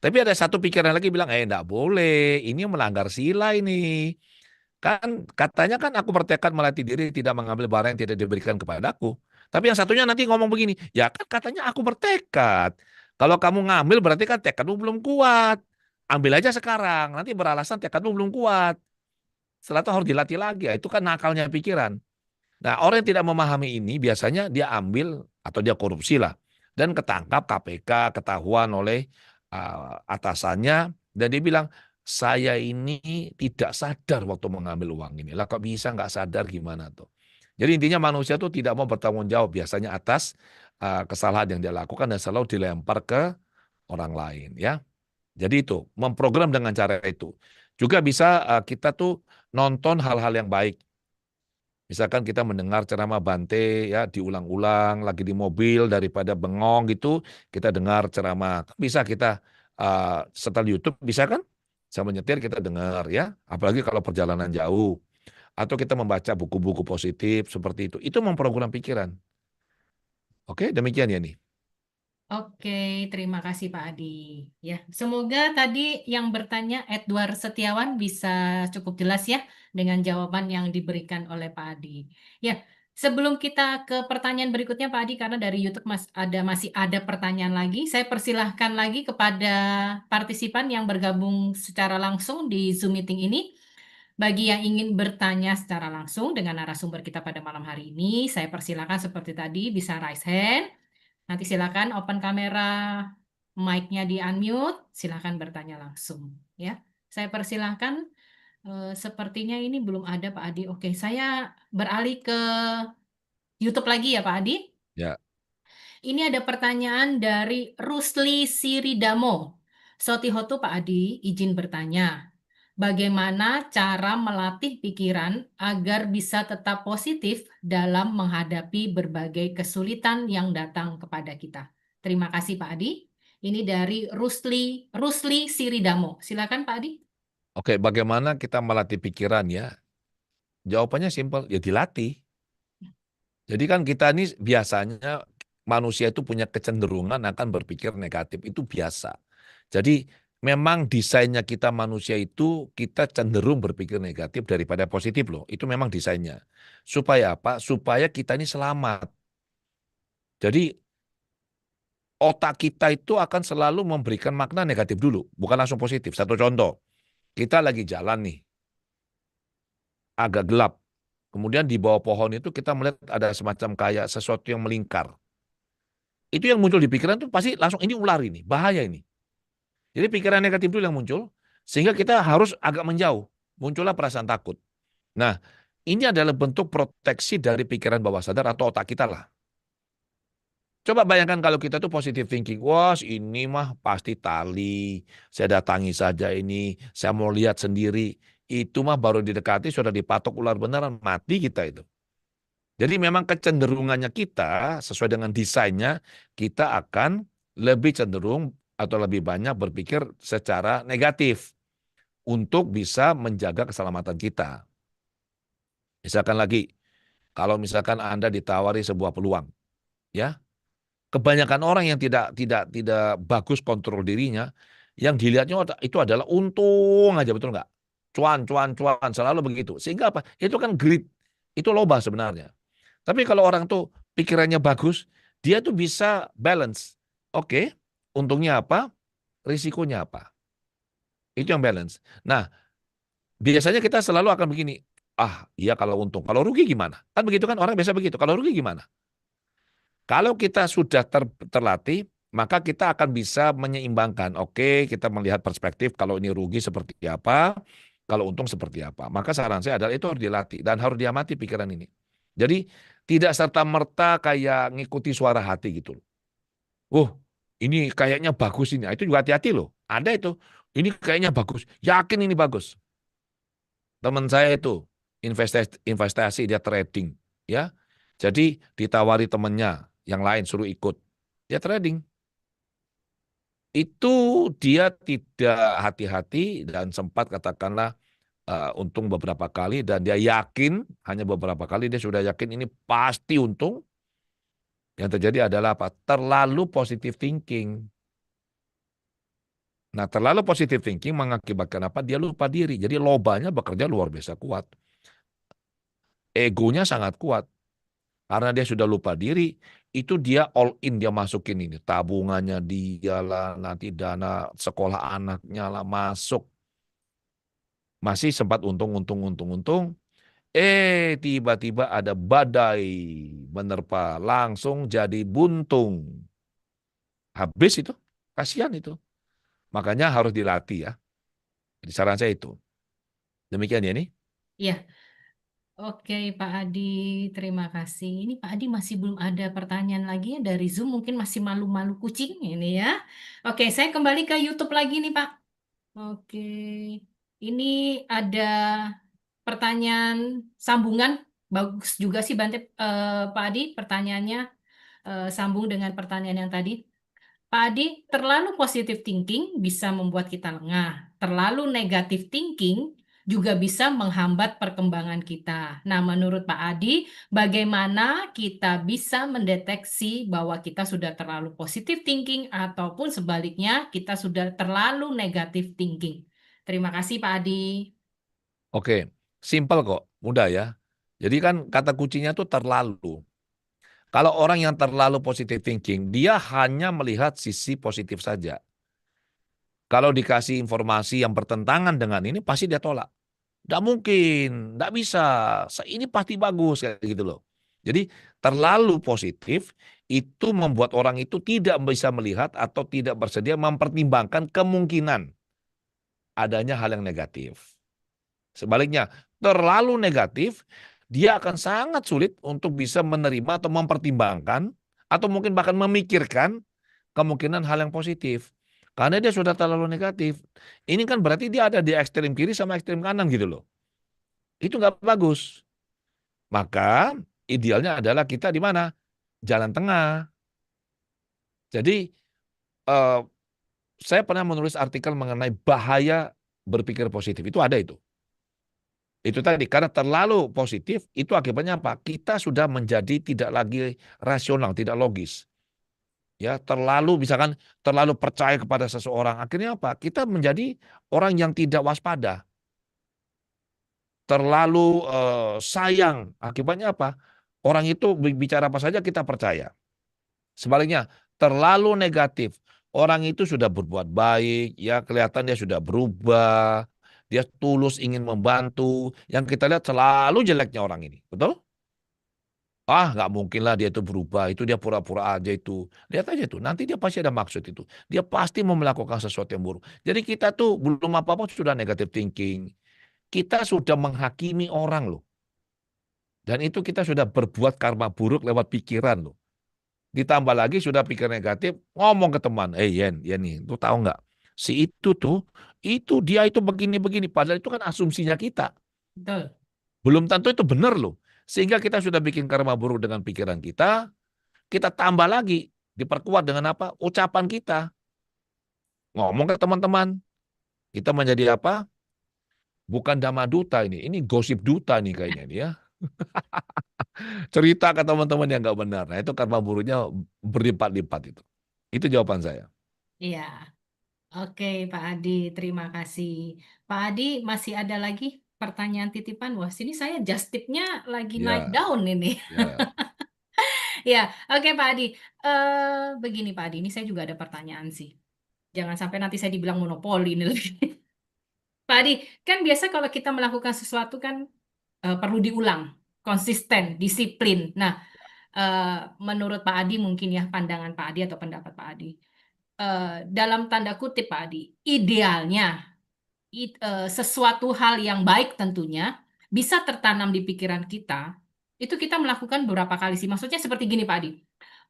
Tapi ada satu pikiran lagi bilang, enggak boleh, ini melanggar sila ini. Kan katanya kan aku bertekad melatih diri tidak mengambil barang yang tidak diberikan kepadaku. Tapi yang satunya nanti ngomong begini, ya kan katanya aku bertekad. Kalau kamu ngambil berarti kan tekadmu belum kuat. Ambil aja sekarang, nanti beralasan tekadmu belum kuat. Setelah itu harus dilatih lagi, ya, itu kan nakalnya pikiran. Nah, orang yang tidak memahami ini biasanya dia ambil atau dia korupsi lah. Dan ketangkap KPK, ketahuan oleh atasannya. Dan dia bilang, saya ini tidak sadar waktu mengambil uang ini. Lah kok bisa nggak sadar gimana tuh. Jadi intinya manusia tuh tidak mau bertanggung jawab biasanya atas kesalahan yang dia lakukan dan selalu dilempar ke orang lain ya. Jadi itu, memprogram dengan cara itu. Juga bisa kita tuh nonton hal-hal yang baik. Misalkan kita mendengar ceramah Bante ya diulang-ulang lagi di mobil daripada bengong gitu, kita dengar ceramah. Bisa kita setel YouTube bisa kan? Sambil nyetir kita dengar ya, apalagi kalau perjalanan jauh. Atau kita membaca buku-buku positif seperti itu. Itu memprogram pikiran. Oke, demikian ya nih. Oke, terima kasih Pak Adi. Ya, semoga tadi yang bertanya Edward Setiawan bisa cukup jelas ya dengan jawaban yang diberikan oleh Pak Adi. Ya, sebelum kita ke pertanyaan berikutnya Pak Adi, karena dari YouTube masih ada pertanyaan lagi, saya persilahkan lagi kepada partisipan yang bergabung secara langsung di Zoom meeting ini. Bagi yang ingin bertanya secara langsung dengan narasumber kita pada malam hari ini, saya persilahkan seperti tadi bisa raise hand. Nanti silakan open kamera, mic-nya di unmute, silakan bertanya langsung ya. Saya persilahkan, sepertinya ini belum ada Pak Adi. Oke, saya beralih ke YouTube lagi ya Pak Adi. Ya, Ini ada pertanyaan dari Rusli Siridamo. Sotihotu Pak Adi, izin bertanya. Bagaimana cara melatih pikiran agar bisa tetap positif dalam menghadapi berbagai kesulitan yang datang kepada kita? Terima kasih Pak Adi. Ini dari Rusli Siridamo. Silakan Pak Adi. oke. Bagaimana kita melatih pikiran ya? Jawabannya simpel, ya dilatih. Jadi kan kita ini biasanya manusia itu punya kecenderungan akan berpikir negatif, itu biasa. Jadi memang desainnya kita manusia itu kita cenderung berpikir negatif daripada positif loh. Itu memang desainnya. Supaya apa? Supaya kita ini selamat. Jadi otak kita itu akan selalu memberikan makna negatif dulu, bukan langsung positif. Satu contoh, kita lagi jalan nih, agak gelap. Kemudian di bawah pohon itu kita melihat ada semacam kayak sesuatu yang melingkar. Itu yang muncul di pikiran tuh pasti langsung ini ular ini, bahaya ini. Jadi pikiran negatif dulu yang muncul, sehingga kita harus agak menjauh. Muncullah perasaan takut. Nah, ini adalah bentuk proteksi dari pikiran bawah sadar atau otak kita lah. Coba bayangkan kalau kita tuh positive thinking. Wah, ini mah pasti tali. Saya datangi saja ini. Saya mau lihat sendiri. Itu mah baru didekati sudah dipatok ular beneran. Mati kita itu. Jadi memang kecenderungannya kita sesuai dengan desainnya. Kita akan lebih cenderung atau lebih banyak berpikir secara negatif. Untuk bisa menjaga keselamatan kita. Misalkan lagi. Kalau misalkan Anda ditawari sebuah peluang. Ya. Kebanyakan orang yang tidak bagus kontrol dirinya, yang dilihatnya itu adalah untung aja, betul nggak? Cuan, cuan, cuan, selalu begitu. Sehingga apa? Itu kan greed, itu loba sebenarnya. Tapi kalau orang tuh pikirannya bagus, dia tuh bisa balance. Oke, untungnya apa? Risikonya apa? Itu yang balance. Nah, biasanya kita selalu akan begini, iya kalau untung, kalau rugi gimana? Kan begitu kan, orang biasa begitu, kalau rugi gimana? Kalau kita sudah terlatih, maka kita akan bisa menyeimbangkan. Oke, kita melihat perspektif kalau ini rugi seperti apa, kalau untung seperti apa. Maka saran saya adalah itu harus dilatih dan harus diamati pikiran ini. Jadi tidak serta-merta kayak ngikuti suara hati gitu. Ini kayaknya bagus ini. Itu juga hati-hati loh. Ada itu. Ini kayaknya bagus. Yakin ini bagus. Teman saya itu investasi dia trading, ya. Jadi ditawari temannya yang lain suruh ikut. Dia trading. Itu dia tidak hati-hati dan sempat katakanlah untung beberapa kali dan dia yakin hanya beberapa kali dia sudah yakin ini pasti untung. Yang terjadi adalah apa? Terlalu positive thinking. Nah, terlalu positive thinking mengakibatkan apa? Dia lupa diri. Jadi lobanya bekerja luar biasa kuat. Egonya sangat kuat. Karena dia sudah lupa diri, itu dia all in, dia masukin ini. Tabungannya dia lah, nanti dana sekolah anaknya lah masuk. Masih sempat untung. Tiba-tiba ada badai menerpa, langsung jadi buntung. Habis itu, kasihan itu. Makanya harus dilatih ya. Jadi saran saya itu. Demikian ya nih. Iya. Oke, Pak Adi, terima kasih. Ini Pak Adi masih belum ada pertanyaan lagi ya dari Zoom, mungkin masih malu-malu kucing ini ya. Oke, saya kembali ke YouTube lagi nih, Pak. Oke, ini ada pertanyaan sambungan. Bagus juga sih, Pak Adi, pertanyaannya sambung dengan pertanyaan yang tadi. Pak Adi, terlalu positive thinking bisa membuat kita lengah. Terlalu negative thinking juga bisa menghambat perkembangan kita. Nah, menurut Pak Adi, bagaimana kita bisa mendeteksi bahwa kita sudah terlalu positive thinking ataupun sebaliknya kita sudah terlalu negative thinking? Terima kasih Pak Adi. Oke, simpel kok, mudah ya. Jadi kan kata kuncinya tuh terlalu. Kalau orang yang terlalu positive thinking, dia hanya melihat sisi positif saja. Kalau dikasih informasi yang bertentangan dengan ini, pasti dia tolak. Nggak mungkin, nggak bisa. Ini pasti bagus, kayak gitu loh. Jadi terlalu positif itu membuat orang itu tidak bisa melihat atau tidak bersedia mempertimbangkan kemungkinan adanya hal yang negatif. Sebaliknya, terlalu negatif, dia akan sangat sulit untuk bisa menerima atau mempertimbangkan atau mungkin bahkan memikirkan kemungkinan hal yang positif. Karena dia sudah terlalu negatif. Ini kan berarti dia ada di ekstrem kiri sama ekstrem kanan gitu loh. Itu nggak bagus. Maka idealnya adalah kita di mana? Jalan tengah. Jadi eh, saya pernah menulis artikel mengenai bahaya berpikir positif. Itu ada itu. Itu tadi, karena terlalu positif, itu akibatnya apa? Kita sudah menjadi tidak lagi rasional, tidak logis. Ya, misalkan terlalu percaya kepada seseorang. Akhirnya apa? Kita menjadi orang yang tidak waspada. Terlalu sayang. Akibatnya apa? Orang itu bicara apa saja kita percaya. Sebaliknya, terlalu negatif. Orang itu sudah berbuat baik, ya kelihatan dia sudah berubah, dia tulus ingin membantu. Yang kita lihat selalu jeleknya orang ini, betul? Ah, nggak mungkin lah dia itu berubah, itu dia pura-pura aja itu. Lihat aja tuh, nanti dia pasti ada maksud itu. Dia pasti mau melakukan sesuatu yang buruk. Jadi kita tuh belum apa-apa sudah negative thinking. Kita sudah menghakimi orang loh. Dan itu kita sudah berbuat karma buruk lewat pikiran loh. Ditambah lagi sudah pikir negatif, ngomong ke teman, Yen nih, lu tahu nggak? Si itu tuh, dia itu begini-begini. Padahal itu kan asumsinya kita. Betul. Belum tentu itu benar loh. Sehingga kita sudah bikin karma buruk dengan pikiran kita tambah lagi, diperkuat dengan apa? Ucapan kita. Ngomong ke teman-teman, kita menjadi apa? Bukan dhamma duta ini gosip duta nih kayaknya nih ya. Cerita ke teman-teman yang nggak benar. Nah itu karma buruknya berlipat-lipat itu. Itu jawaban saya. Iya. Oke, Pak Adi, terima kasih. Pak Adi, masih ada lagi pertanyaan titipan? Wah, sini saya just tip-nya lagi naik Ya, daun ini. ya. Ya, oke Pak Adi. Begini Pak Adi, ini saya juga ada pertanyaan sih. Jangan sampai nanti saya dibilang monopoli ini lagi. Pak Adi, kan biasa kalau kita melakukan sesuatu kan perlu diulang, konsisten, disiplin. Nah, eh, menurut Pak Adi mungkin ya pandangan Pak Adi atau pendapat Pak Adi. Dalam tanda kutip Pak Adi, idealnya sesuatu hal yang baik tentunya bisa tertanam di pikiran kita, itu kita melakukan beberapa kali sih. Maksudnya seperti gini Pak Adi.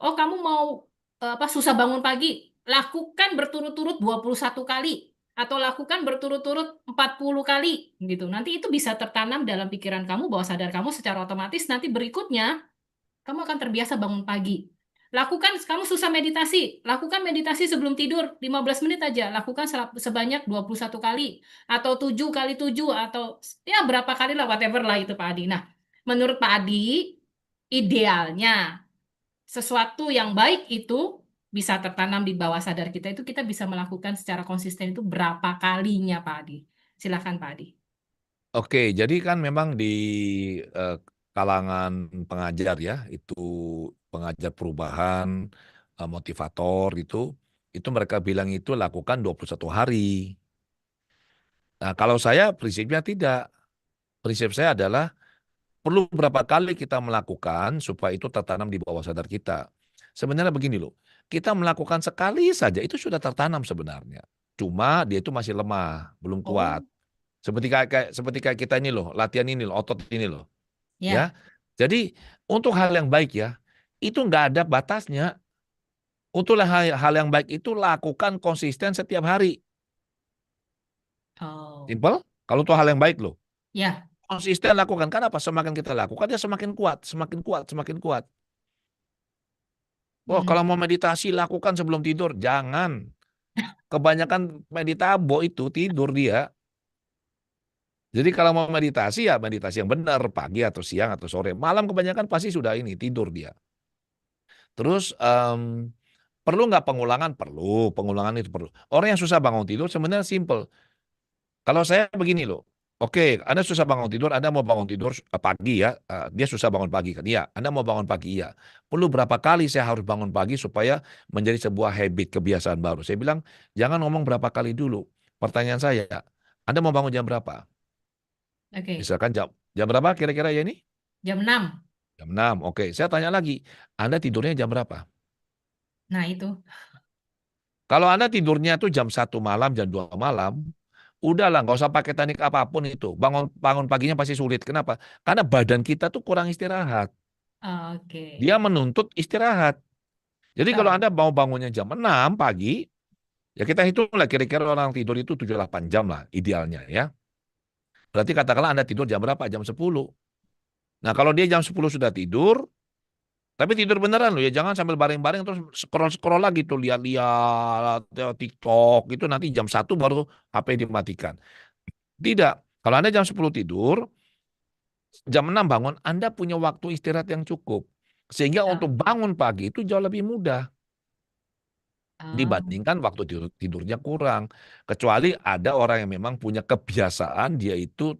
Oh, kamu mau apa susah bangun pagi, lakukan berturut-turut 21 kali atau lakukan berturut-turut 40 kali gitu. Nanti itu bisa tertanam dalam pikiran kamu, bawah sadar kamu secara otomatis nanti berikutnya kamu akan terbiasa bangun pagi. Lakukan, kamu susah meditasi, lakukan meditasi sebelum tidur 15 menit aja, lakukan sebanyak 21 kali, atau 7 kali 7 atau ya berapa kali lah, whatever lah itu Pak Adi. Nah, menurut Pak Adi, idealnya sesuatu yang baik itu bisa tertanam di bawah sadar kita, itu kita bisa melakukan secara konsisten itu berapa kalinya Pak Adi? Silakan Pak Adi. Oke, jadi kan memang di eh, kalangan pengajar ya, itu pengajar perubahan, motivator itu mereka bilang itu lakukan 21 hari. Nah, kalau saya prinsipnya tidak. Prinsip saya adalah perlu berapa kali kita melakukan supaya itu tertanam di bawah sadar kita. Sebenarnya begini loh, kita melakukan sekali saja itu sudah tertanam sebenarnya. Cuma dia itu masih lemah, belum kuat. Oh, Seperti kayak kita ini loh, latihan ini loh, otot ini loh, ya. ya. Jadi untuk hal yang baik ya, itu nggak ada batasnya. Untuk hal yang baik itu lakukan konsisten setiap hari. Oh, Simple. Kalau itu hal yang baik loh, ya. konsisten lakukan. Kenapa? Semakin kita lakukan, dia semakin kuat, semakin kuat, semakin kuat. Oh, kalau mau Hmm. meditasi lakukan sebelum tidur, jangan. Kebanyakan meditabo itu tidur dia. Jadi kalau mau meditasi ya meditasi yang benar, pagi atau siang atau sore. Malam kebanyakan pasti sudah ini, tidur dia. Terus perlu nggak pengulangan? Perlu, pengulangan itu perlu. Orang yang susah bangun tidur sebenarnya simple. Kalau saya begini loh, oke, Anda susah bangun tidur, Anda mau bangun tidur pagi ya, dia susah bangun pagi kan? Iya, Anda mau bangun pagi, iya. Perlu berapa kali saya harus bangun pagi supaya menjadi sebuah habit, kebiasaan baru? Saya bilang, jangan ngomong berapa kali dulu. Pertanyaan saya, Anda mau bangun jam berapa? Oke, Misalkan jam berapa kira-kira ya ini? jam 6. Jam 6. Oke, saya tanya lagi, Anda tidurnya jam berapa? Nah, itu. Kalau Anda tidurnya tuh jam 1 malam, jam 2 malam, udahlah, nggak usah pakai teknik apapun itu. Bangun bangun paginya pasti sulit. Kenapa? Karena badan kita tuh kurang istirahat. Oke. Dia menuntut istirahat. Jadi kalau Betul. Anda mau bangunnya jam 6 pagi, ya kita hitunglah kira-kira orang tidur itu 7-8 jam lah idealnya ya. Berarti katakanlah Anda tidur jam berapa? Jam 10. Nah kalau dia jam 10 sudah tidur, tapi tidur beneran loh ya, jangan sambil baring-baring terus scroll-scroll lagi tuh, lihat-lihat TikTok, itu nanti jam 1 baru HP dimatikan. Tidak. Kalau Anda jam 10 tidur, jam 6 bangun, Anda punya waktu istirahat yang cukup. Sehingga untuk Oke. bangun pagi itu jauh lebih mudah Oh, dibandingkan waktu tidurnya kurang. Kecuali ada orang yang memang punya kebiasaan, dia itu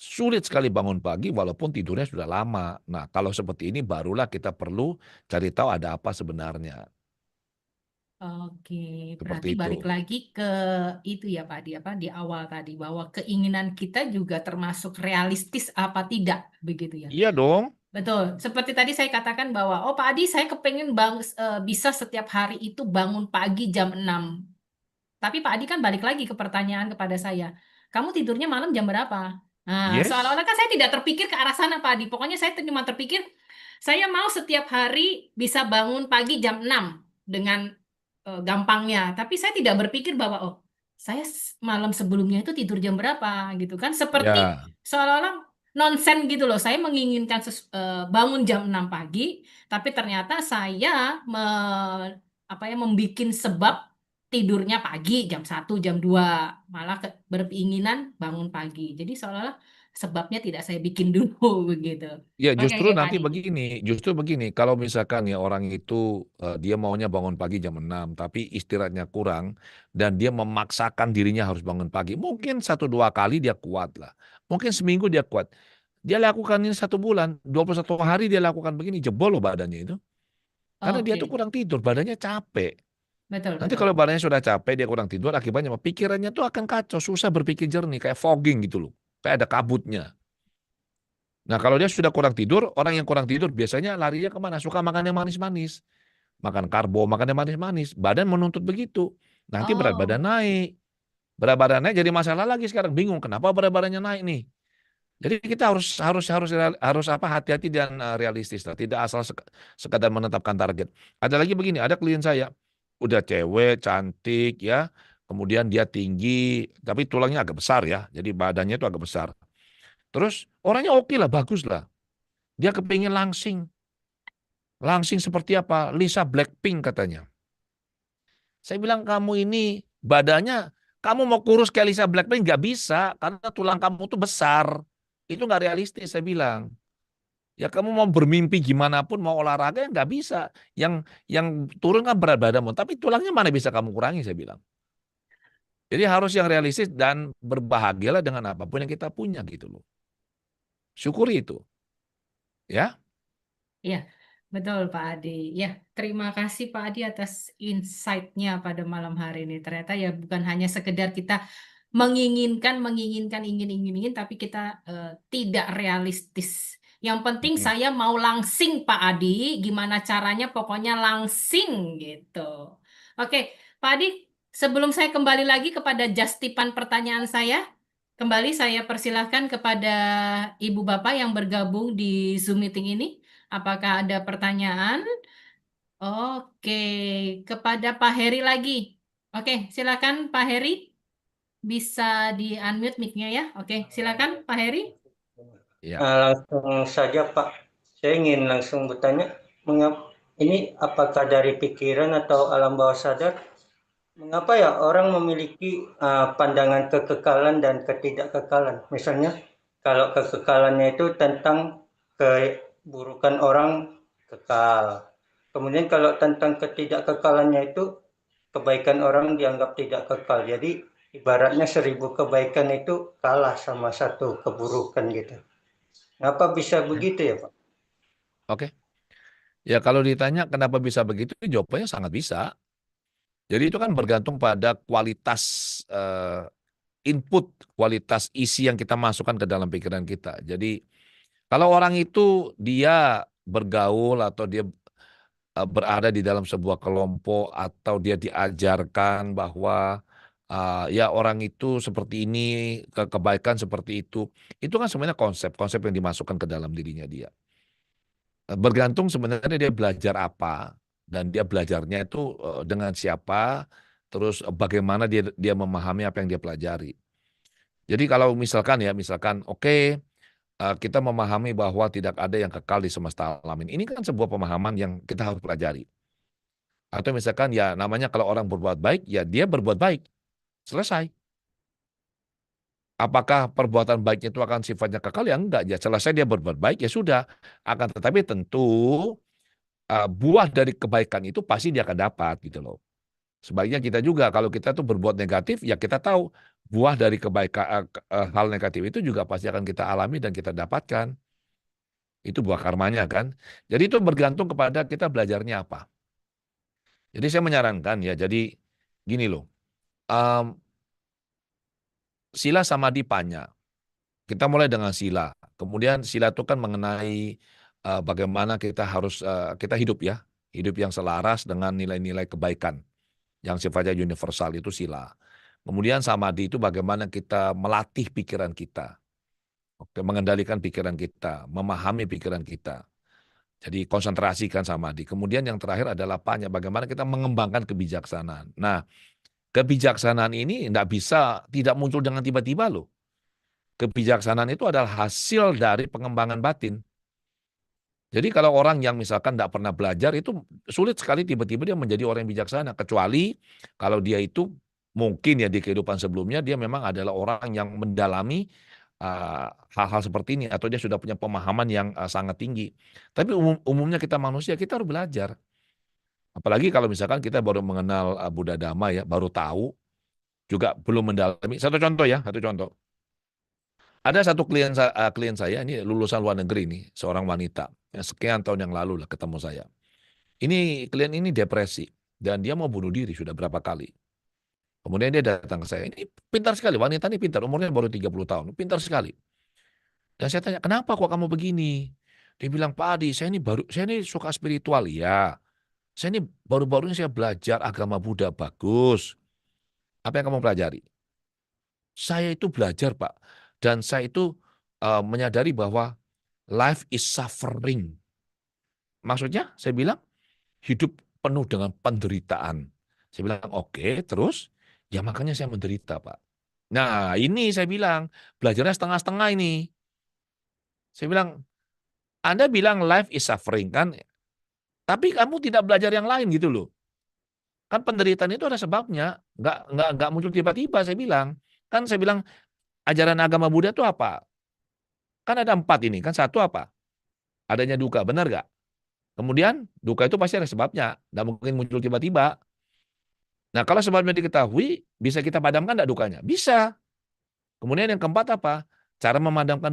sulit sekali bangun pagi walaupun tidurnya sudah lama. Nah, kalau seperti ini barulah kita perlu cari tahu ada apa sebenarnya. oke. Seperti Berarti itu. balik lagi ke itu ya Pak, di awal tadi bahwa keinginan kita juga termasuk realistis apa tidak, begitu ya. Iya dong. Betul. Seperti tadi saya katakan bahwa, oh Pak Adi, saya kepengen bisa setiap hari itu bangun pagi jam 6. Tapi Pak Adi kan balik lagi ke pertanyaan kepada saya. Kamu tidurnya malam jam berapa? Nah, Yes. seolah-olah kan saya tidak terpikir ke arah sana Pak Adi. Pokoknya saya cuma terpikir, saya mau setiap hari bisa bangun pagi jam 6 dengan gampangnya. Tapi saya tidak berpikir bahwa, oh, saya malam sebelumnya itu tidur jam berapa gitu kan. Seperti Ya. seolah-olah nonsen gitu loh. Saya menginginkan bangun jam 6 pagi, tapi ternyata saya membikin sebab tidurnya pagi jam 1 jam 2, malah berkeinginan bangun pagi. Jadi seolah-olah sebabnya tidak saya bikin dulu begitu. Ya Oke, justru oke Pak nanti Adi. justru begini, kalau misalkan ya orang itu dia maunya bangun pagi jam 6, tapi istirahatnya kurang dan dia memaksakan dirinya harus bangun pagi, mungkin 1-2 kali dia kuat lah, mungkin seminggu dia kuat, dia lakukan ini 1 bulan, 21 hari dia lakukan begini, jebol loh badannya itu, karena dia tuh Oke, kurang tidur, badannya capek. betul Nanti betul. kalau badannya sudah capek, dia kurang tidur, akibatnya apa? Pikirannya tuh akan kacau, susah berpikir jernih, kayak fogging gitu loh, kayak ada kabutnya. Nah, kalau dia sudah kurang tidur, orang yang kurang tidur biasanya larinya kemana? Suka makan yang manis-manis. Makan karbo, makan yang manis-manis. Badan menuntut begitu. Nanti berat Oh, badan naik. Berat badan naik jadi masalah lagi sekarang. Bingung kenapa berat badannya naik nih. Jadi kita harus apa, hati-hati dan realistis lah. Tidak asal sekadar menetapkan target. Ada lagi begini, ada klien saya udah cewek cantik ya, kemudian dia tinggi, tapi tulangnya agak besar ya. Jadi badannya itu agak besar. Terus orangnya oke lah, bagus lah. Dia kepingin langsing. Langsing seperti apa? Lisa Blackpink katanya. Saya bilang kamu ini badannya, kamu mau kurus kayak Lisa Blackpink nggak bisa karena tulang kamu tuh besar. Itu nggak realistis saya bilang. Ya kamu mau bermimpi gimana pun mau olahraga nggak bisa. Yang turun kan berat badanmu, tapi tulangnya mana bisa kamu kurangi saya bilang. Jadi harus yang realistis dan berbahagialah dengan apapun yang kita punya gitu loh. Syukuri itu, ya. iya, betul Pak Adi. Ya, terima kasih Pak Adi atas insight-nya pada malam hari ini. Ternyata ya bukan hanya sekedar kita menginginkan, ingin, tapi kita tidak realistis. Yang penting Mm. saya mau langsing Pak Adi, gimana caranya pokoknya langsing gitu. Oke, Pak Adi, sebelum saya kembali lagi kepada justipan pertanyaan saya, kembali saya persilahkan kepada Ibu Bapak yang bergabung di Zoom meeting ini. Apakah ada pertanyaan? Oke, kepada Pak Heri lagi. Oke, silakan Pak Heri. Bisa di-unmute mic-nya ya. Oke, silakan Pak Heri. Ya. Langsung saja Pak, saya ingin langsung bertanya, ini apakah dari pikiran atau alam bawah sadar? mengapa ya orang memiliki pandangan kekekalan dan ketidakkekalan? Misalnya, kalau kekekalannya itu tentang keburukan orang kekal. Kemudian kalau tentang ketidakkekalannya itu kebaikan orang dianggap tidak kekal. Jadi ibaratnya 1000 kebaikan itu kalah sama satu keburukan gitu. Kenapa bisa begitu ya, Pak? Oke. Ya kalau ditanya kenapa bisa begitu, jawabannya sangat bisa. Jadi itu kan bergantung pada kualitas input, kualitas isi yang kita masukkan ke dalam pikiran kita. Jadi kalau orang itu dia bergaul atau dia berada di dalam sebuah kelompok atau dia diajarkan bahwa ya orang itu seperti ini, kebaikan seperti itu kan sebenarnya konsep-konsep yang dimasukkan ke dalam dirinya dia. Bergantung sebenarnya dia belajar apa dan dia belajarnya itu dengan siapa, terus bagaimana dia memahami apa yang dia pelajari. Jadi kalau misalkan oke, kita memahami bahwa tidak ada yang kekal di semesta alam ini. Ini kan sebuah pemahaman yang kita harus pelajari. Atau misalkan ya namanya kalau orang berbuat baik, ya dia berbuat baik. Selesai. Apakah perbuatan baiknya itu akan sifatnya kekal? Ya enggak. Ya selesai dia berbuat baik, ya sudah. Akan tetapi tentu buah dari kebaikan itu pasti dia akan dapat gitu loh. Sebaliknya kita juga kalau kita tuh berbuat negatif, ya kita tahu buah dari kebaikan hal negatif itu juga pasti akan kita alami dan kita dapatkan. Itu buah karmanya kan. Jadi itu bergantung kepada kita belajarnya apa. Jadi saya menyarankan ya, jadi gini loh, em, sila samadhi panya. Kita mulai dengan sila. Kemudian sila itu kan mengenai bagaimana kita harus kita hidup ya, hidup yang selaras dengan nilai-nilai kebaikan yang sifatnya universal itu sila. Kemudian samadhi itu bagaimana kita melatih pikiran kita, oke, mengendalikan pikiran kita, memahami pikiran kita. Jadi konsentrasikan samadhi. Kemudian yang terakhir adalah panya, bagaimana kita mengembangkan kebijaksanaan. Nah, kebijaksanaan ini tidak muncul dengan tiba-tiba loh. Kebijaksanaan itu adalah hasil dari pengembangan batin. Jadi kalau orang yang misalkan tidak pernah belajar itu sulit sekali tiba-tiba dia menjadi orang yang bijaksana. Kecuali kalau dia itu mungkin ya di kehidupan sebelumnya dia memang adalah orang yang mendalami hal-hal seperti ini atau dia sudah punya pemahaman yang sangat tinggi. Tapi umumnya kita manusia kita harus belajar. Apalagi kalau misalkan kita baru mengenal Buddha Dhamma ya, baru tahu juga belum mendalami. Satu contoh ya, satu contoh. Ada satu klien saya, ini lulusan luar negeri nih, seorang wanita. Yang sekian tahun yang lalu lah ketemu saya. Ini klien ini depresi dan dia mau bunuh diri sudah berapa kali. Kemudian dia datang ke saya. Ini pintar sekali, wanita ini pintar, umurnya baru 30 tahun, pintar sekali. Dan saya tanya, "Kenapa kok kamu begini?" Dia bilang, "Pak Adi, saya ini suka spiritual ya. Saya ini baru-baru ini saya belajar agama Buddha bagus. Apa yang kamu pelajari?" Saya itu belajar, Pak. Dan saya itu menyadari bahwa life is suffering. Maksudnya, saya bilang, hidup penuh dengan penderitaan. Saya bilang, oke, terus? Ya makanya saya menderita, Pak. Nah, ini saya bilang, belajarnya setengah-setengah ini. Saya bilang, Anda bilang life is suffering, kan? Tapi kamu tidak belajar yang lain gitu loh. Kan penderitaan itu ada sebabnya. Nggak muncul tiba-tiba, saya bilang. Kan saya bilang, ajaran agama Buddha itu apa? Kan ada 4 ini. Kan satu apa? Adanya duka, benar nggak? Kemudian duka itu pasti ada sebabnya, nggak mungkin muncul tiba-tiba. Nah kalau sebabnya diketahui, bisa kita padamkan nggak dukanya? Bisa. Kemudian yang keempat apa? Cara memadamkan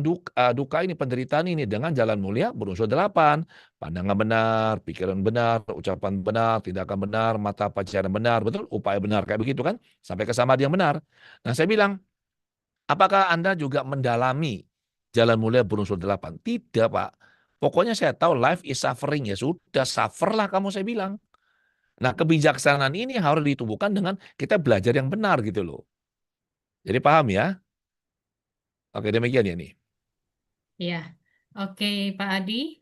duka ini, penderitaan ini dengan jalan mulia berunsur 8. Pandangan benar, pikiran benar, ucapan benar, tindakan benar, mata pancaran benar, betul? Upaya benar, kayak begitu kan? Sampai ke samadhi yang benar. Nah saya bilang, apakah Anda juga mendalami jalan mulia berunsur 8? Tidak, Pak. Pokoknya saya tahu life is suffering. Ya sudah, sufferlah kamu, saya bilang. Nah, kebijaksanaan ini harus ditumbuhkan dengan kita belajar yang benar gitu loh. Jadi paham ya? Oke, demikian ya nih. Ya, oke Pak Adi.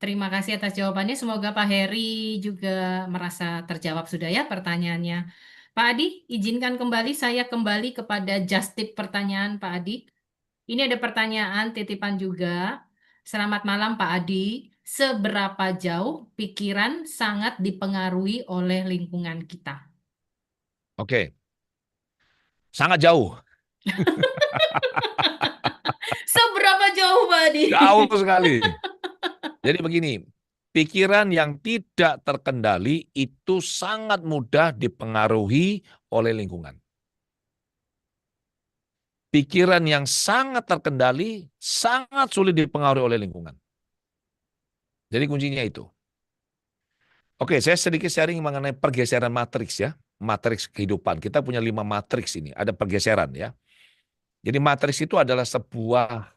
Terima kasih atas jawabannya. Semoga Pak Heri juga merasa terjawab sudah ya pertanyaannya. Pak Adi, izinkan kembali saya kembali kepada just tip pertanyaan Pak Adi. Ini ada pertanyaan titipan juga. Selamat malam Pak Adi. Seberapa jauh pikiran sangat dipengaruhi oleh lingkungan kita? Oke, sangat jauh. Seberapa jauh Pak Adi? Jauh sekali. Jadi begini, pikiran yang tidak terkendali itu sangat mudah dipengaruhi oleh lingkungan. Pikiran yang sangat terkendali sangat sulit dipengaruhi oleh lingkungan. Jadi kuncinya itu. Oke, saya sedikit sharing mengenai pergeseran matriks ya. Matriks kehidupan. Kita punya 5 matriks ini. Ada pergeseran ya. Jadi matriks itu adalah sebuah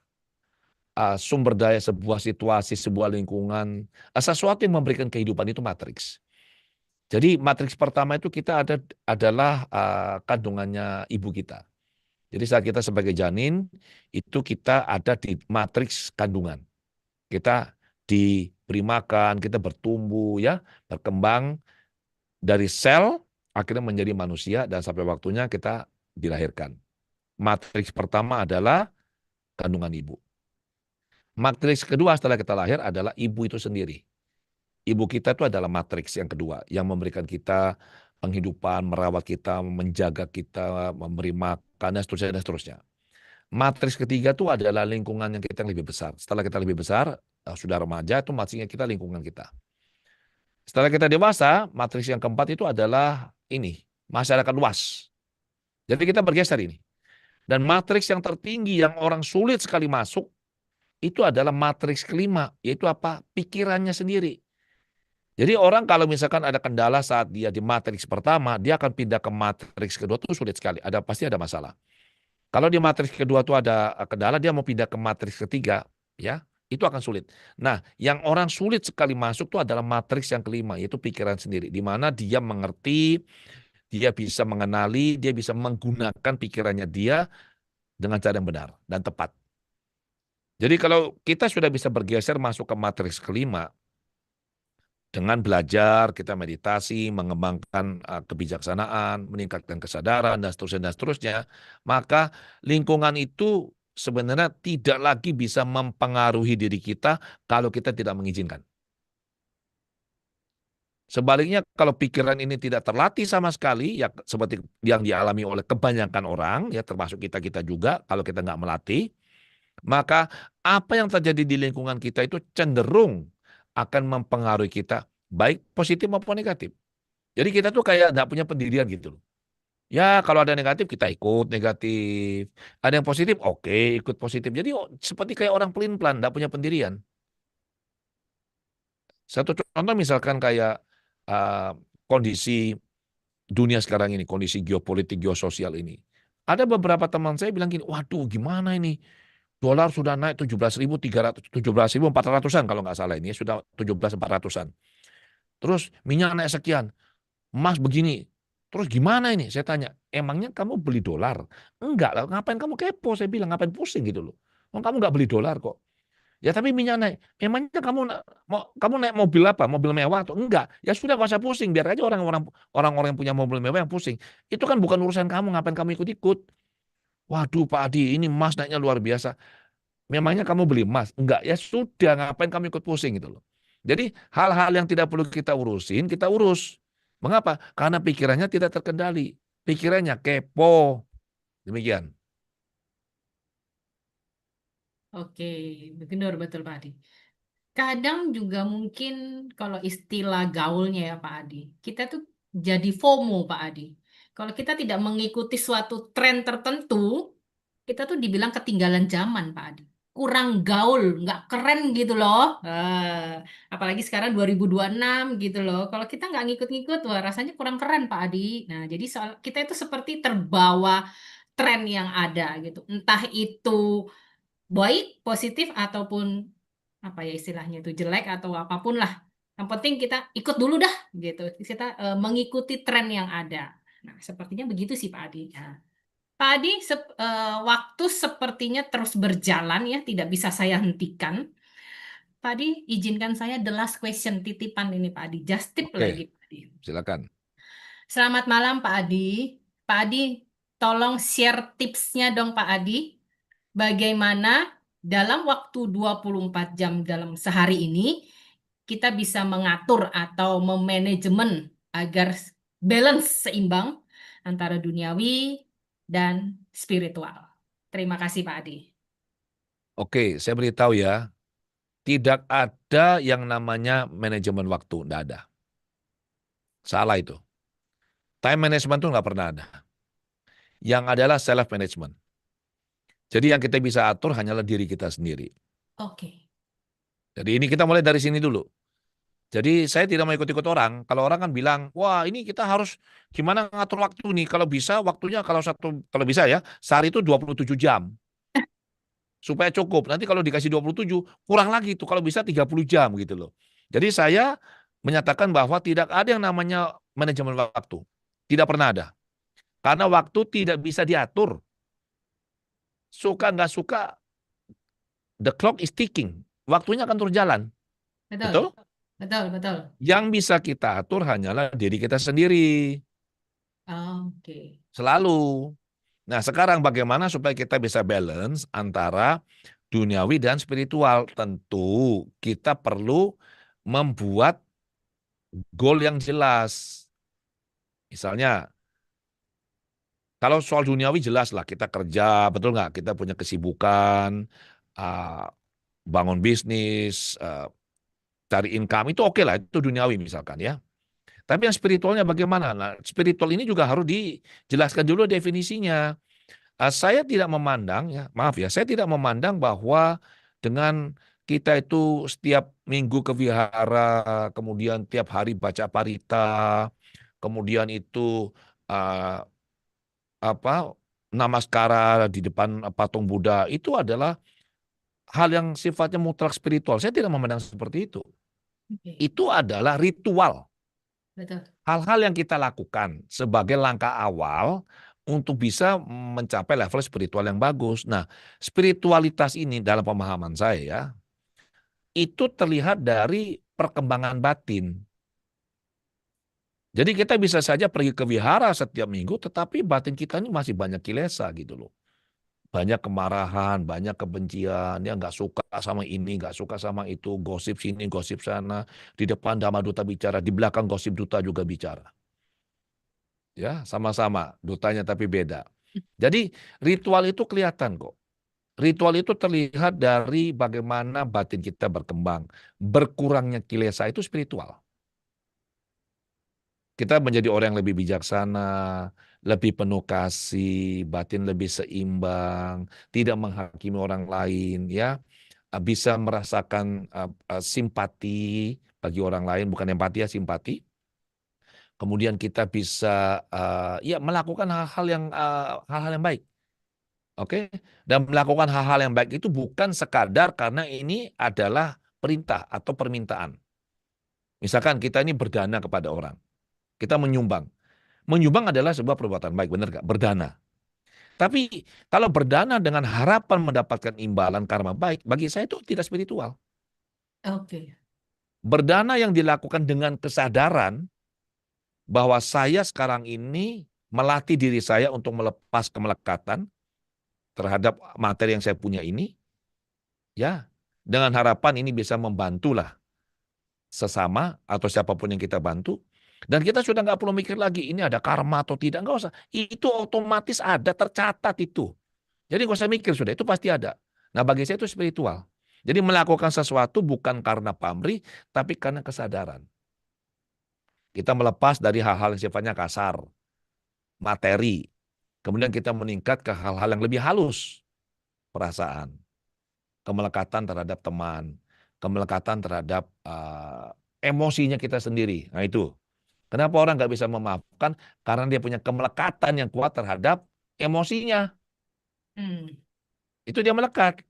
sumber daya, sebuah situasi, sebuah lingkungan. Sesuatu yang memberikan kehidupan itu matriks. Jadi matriks pertama itu kita adalah kandungannya ibu kita. Jadi saat kita sebagai janin, itu kita ada di matriks kandungan. Kita diberi makan, kita bertumbuh ya, berkembang dari sel akhirnya menjadi manusia dan sampai waktunya kita dilahirkan. Matriks pertama adalah kandungan ibu. Matriks kedua setelah kita lahir adalah ibu itu sendiri. Ibu kita itu adalah matriks yang kedua yang memberikan kita penghidupan, merawat kita, menjaga kita, memberi makan dan seterusnya dan seterusnya. Matriks ketiga itu adalah lingkungan yang kita yang lebih besar. Setelah kita lebih besar, sudah remaja itu matriksnya kita lingkungan kita. Setelah kita dewasa, matriks yang keempat itu adalah ini, masyarakat luas. Jadi kita bergeser ini. Dan matriks yang tertinggi yang orang sulit sekali masuk itu adalah matriks kelima, yaitu apa? Pikirannya sendiri. Jadi orang kalau misalkan ada kendala saat dia di matriks pertama, dia akan pindah ke matriks kedua itu sulit sekali. Pasti ada masalah. Kalau di matriks kedua itu ada kendala, dia mau pindah ke matriks ketiga, ya itu akan sulit. Nah, yang orang sulit sekali masuk itu adalah matriks yang kelima, yaitu pikiran sendiri. Di mana dia mengerti, dia bisa mengenali, dia bisa menggunakan pikirannya dia dengan cara yang benar dan tepat. Jadi kalau kita sudah bisa bergeser masuk ke matriks kelima, dengan belajar, kita meditasi, mengembangkan kebijaksanaan, meningkatkan kesadaran, dan seterusnya, maka lingkungan itu sebenarnya tidak lagi bisa mempengaruhi diri kita kalau kita tidak mengizinkan. Sebaliknya kalau pikiran ini tidak terlatih sama sekali, ya seperti yang dialami oleh kebanyakan orang, ya termasuk kita juga, kalau kita nggak melatih, maka apa yang terjadi di lingkungan kita itu cenderung akan mempengaruhi kita, baik positif maupun negatif. Jadi kita tuh kayak nggak punya pendirian gitu loh. Ya kalau ada negatif kita ikut negatif. Ada yang positif, oke ikut positif. Jadi seperti kayak orang pelin-pelan, nggak punya pendirian. Satu contoh misalkan kayak kondisi dunia sekarang ini, kondisi geopolitik, geososial ini. Ada beberapa teman saya bilang gini, waduh gimana ini? Dolar sudah naik 17.400-an kalau nggak salah ini, sudah 17.400-an. Terus minyak naik sekian, emas begini. Terus gimana ini? Saya tanya, emangnya kamu beli dolar? Enggak lah, ngapain kamu kepo? Saya bilang, ngapain pusing gitu loh. Kamu nggak beli dolar kok. Ya tapi minyak naik. Emangnya kamu naik mobil apa? Mobil mewah atau enggak? Ya sudah nggak usah pusing. Biar aja orang-orang yang punya mobil mewah yang pusing. Itu kan bukan urusan kamu. Ngapain kamu ikut-ikut? Waduh Pak Adi, ini emas naiknya luar biasa. Memangnya kamu beli emas? Enggak, ya sudah, ngapain kamu ikut pusing gitu loh. Jadi hal-hal yang tidak perlu kita urusin, kita urus. Mengapa? Karena pikirannya tidak terkendali. Pikirannya kepo. Demikian. Oke, benar betul Pak Adi. Kadang juga mungkin kalau istilah gaulnya ya Pak Adi, kita tuh jadi FOMO Pak Adi. Kalau kita tidak mengikuti suatu tren tertentu, kita tuh dibilang ketinggalan zaman Pak Adi. Kurang gaul, nggak keren gitu loh. Apalagi sekarang 2026 gitu loh. Kalau kita nggak ngikut-ngikut, wah rasanya kurang keren Pak Adi. Nah, jadi kita itu seperti terbawa tren yang ada gitu. Entah itu baik, positif ataupun apa ya istilahnya itu jelek atau apapun lah. Yang penting kita ikut dulu dah gitu. Kita mengikuti tren yang ada. Nah, sepertinya begitu sih Pak Adi. Nah, Pak Adi, waktu sepertinya terus berjalan ya, tidak bisa saya hentikan. Pak Adi, izinkan saya the last question titipan ini Pak Adi. Just tip Oke, lagi Pak Adi. silakan. Selamat malam Pak Adi. Pak Adi, tolong share tipsnya dong Pak Adi. Bagaimana dalam waktu 24 jam dalam sehari ini kita bisa mengatur atau memanajemen agar balance seimbang antara duniawi dan spiritual. Terima kasih Pak Adi. Oke, saya beritahu ya, tidak ada yang namanya manajemen waktu, tidak ada. Salah itu. Time management itu nggak pernah ada. Yang adalah self management. Jadi yang kita bisa atur hanyalah diri kita sendiri. Oke. Jadi ini kita mulai dari sini dulu. Jadi saya tidak mau ikut-ikut orang. Kalau orang kan bilang, wah ini kita harus gimana ngatur waktu nih. Kalau bisa waktunya kalau bisa ya, sehari itu 27 jam. Supaya cukup. Nanti kalau dikasih 27, kurang lagi itu. Kalau bisa 30 jam gitu loh. Jadi saya menyatakan bahwa tidak ada yang namanya manajemen waktu. Tidak pernah ada. Karena waktu tidak bisa diatur. Suka nggak suka, the clock is ticking. Waktunya akan terus jalan. Betul? Betul. Betul, betul. Yang bisa kita atur hanyalah diri kita sendiri. Oke. Selalu. Nah, sekarang bagaimana supaya kita bisa balance antara duniawi dan spiritual? Tentu kita perlu membuat goal yang jelas. Misalnya, kalau soal duniawi jelas lah, kita kerja, betul nggak? Kita punya kesibukan, uh, bangun bisnis, cari income, itu oke lah, itu duniawi misalkan ya. Tapi yang spiritualnya bagaimana? Nah, spiritual ini juga harus dijelaskan dulu definisinya. Saya tidak memandang, ya maaf ya, saya tidak memandang bahwa dengan kita itu setiap minggu ke vihara, kemudian tiap hari baca parita, kemudian itu uh, namaskara di depan patung Buddha, itu adalah hal yang sifatnya mutlak spiritual. Saya tidak memandang seperti itu. Oke. Itu adalah ritual. Betul. Hal-hal yang kita lakukan sebagai langkah awal untuk bisa mencapai level spiritual yang bagus. Nah, spiritualitas ini dalam pemahaman saya ya, itu terlihat dari perkembangan batin. Jadi kita bisa saja pergi ke wihara setiap minggu, tetapi batin kita ini masih banyak kilesa gitu loh. Banyak kemarahan, banyak kebencian, ya nggak suka sama ini, nggak suka sama itu, gosip sini, gosip sana. Di depan Dhamma Duta bicara, di belakang gosip duta juga bicara. Ya, sama-sama dutanya tapi beda. Jadi ritual itu kelihatan kok. Ritual itu terlihat dari bagaimana batin kita berkembang. Berkurangnya kilesa itu spiritual. Kita menjadi orang yang lebih bijaksana, lebih penuh kasih, batin lebih seimbang, tidak menghakimi orang lain, ya, bisa merasakan simpati bagi orang lain, bukan empati ya, simpati. Kemudian kita bisa ya melakukan hal-hal yang baik. Oke, dan melakukan hal-hal yang baik itu bukan sekadar karena ini adalah perintah atau permintaan. Misalkan kita ini berdana kepada orang, kita menyumbang. Menyumbang adalah sebuah perbuatan baik, benar nggak? Berdana. Tapi kalau berdana dengan harapan mendapatkan imbalan karma baik, bagi saya itu tidak spiritual. Oke. Berdana yang dilakukan dengan kesadaran bahwa saya sekarang ini melatih diri saya untuk melepas kemelekatan terhadap materi yang saya punya ini, ya, dengan harapan ini bisa membantulah sesama atau siapapun yang kita bantu. Dan kita sudah nggak perlu mikir lagi ini ada karma atau tidak, nggak usah. Itu otomatis ada, tercatat itu. Jadi nggak usah mikir, sudah itu pasti ada. Nah bagi saya itu spiritual. Jadi melakukan sesuatu bukan karena pamrih, tapi karena kesadaran. Kita melepas dari hal-hal yang sifatnya kasar, materi. Kemudian kita meningkat ke hal-hal yang lebih halus. Perasaan, kemelekatan terhadap teman, kemelekatan terhadap emosinya kita sendiri. Nah itu. Kenapa orang nggak bisa memaafkan? Karena dia punya kemelekatan yang kuat terhadap emosinya. Itu dia melekat.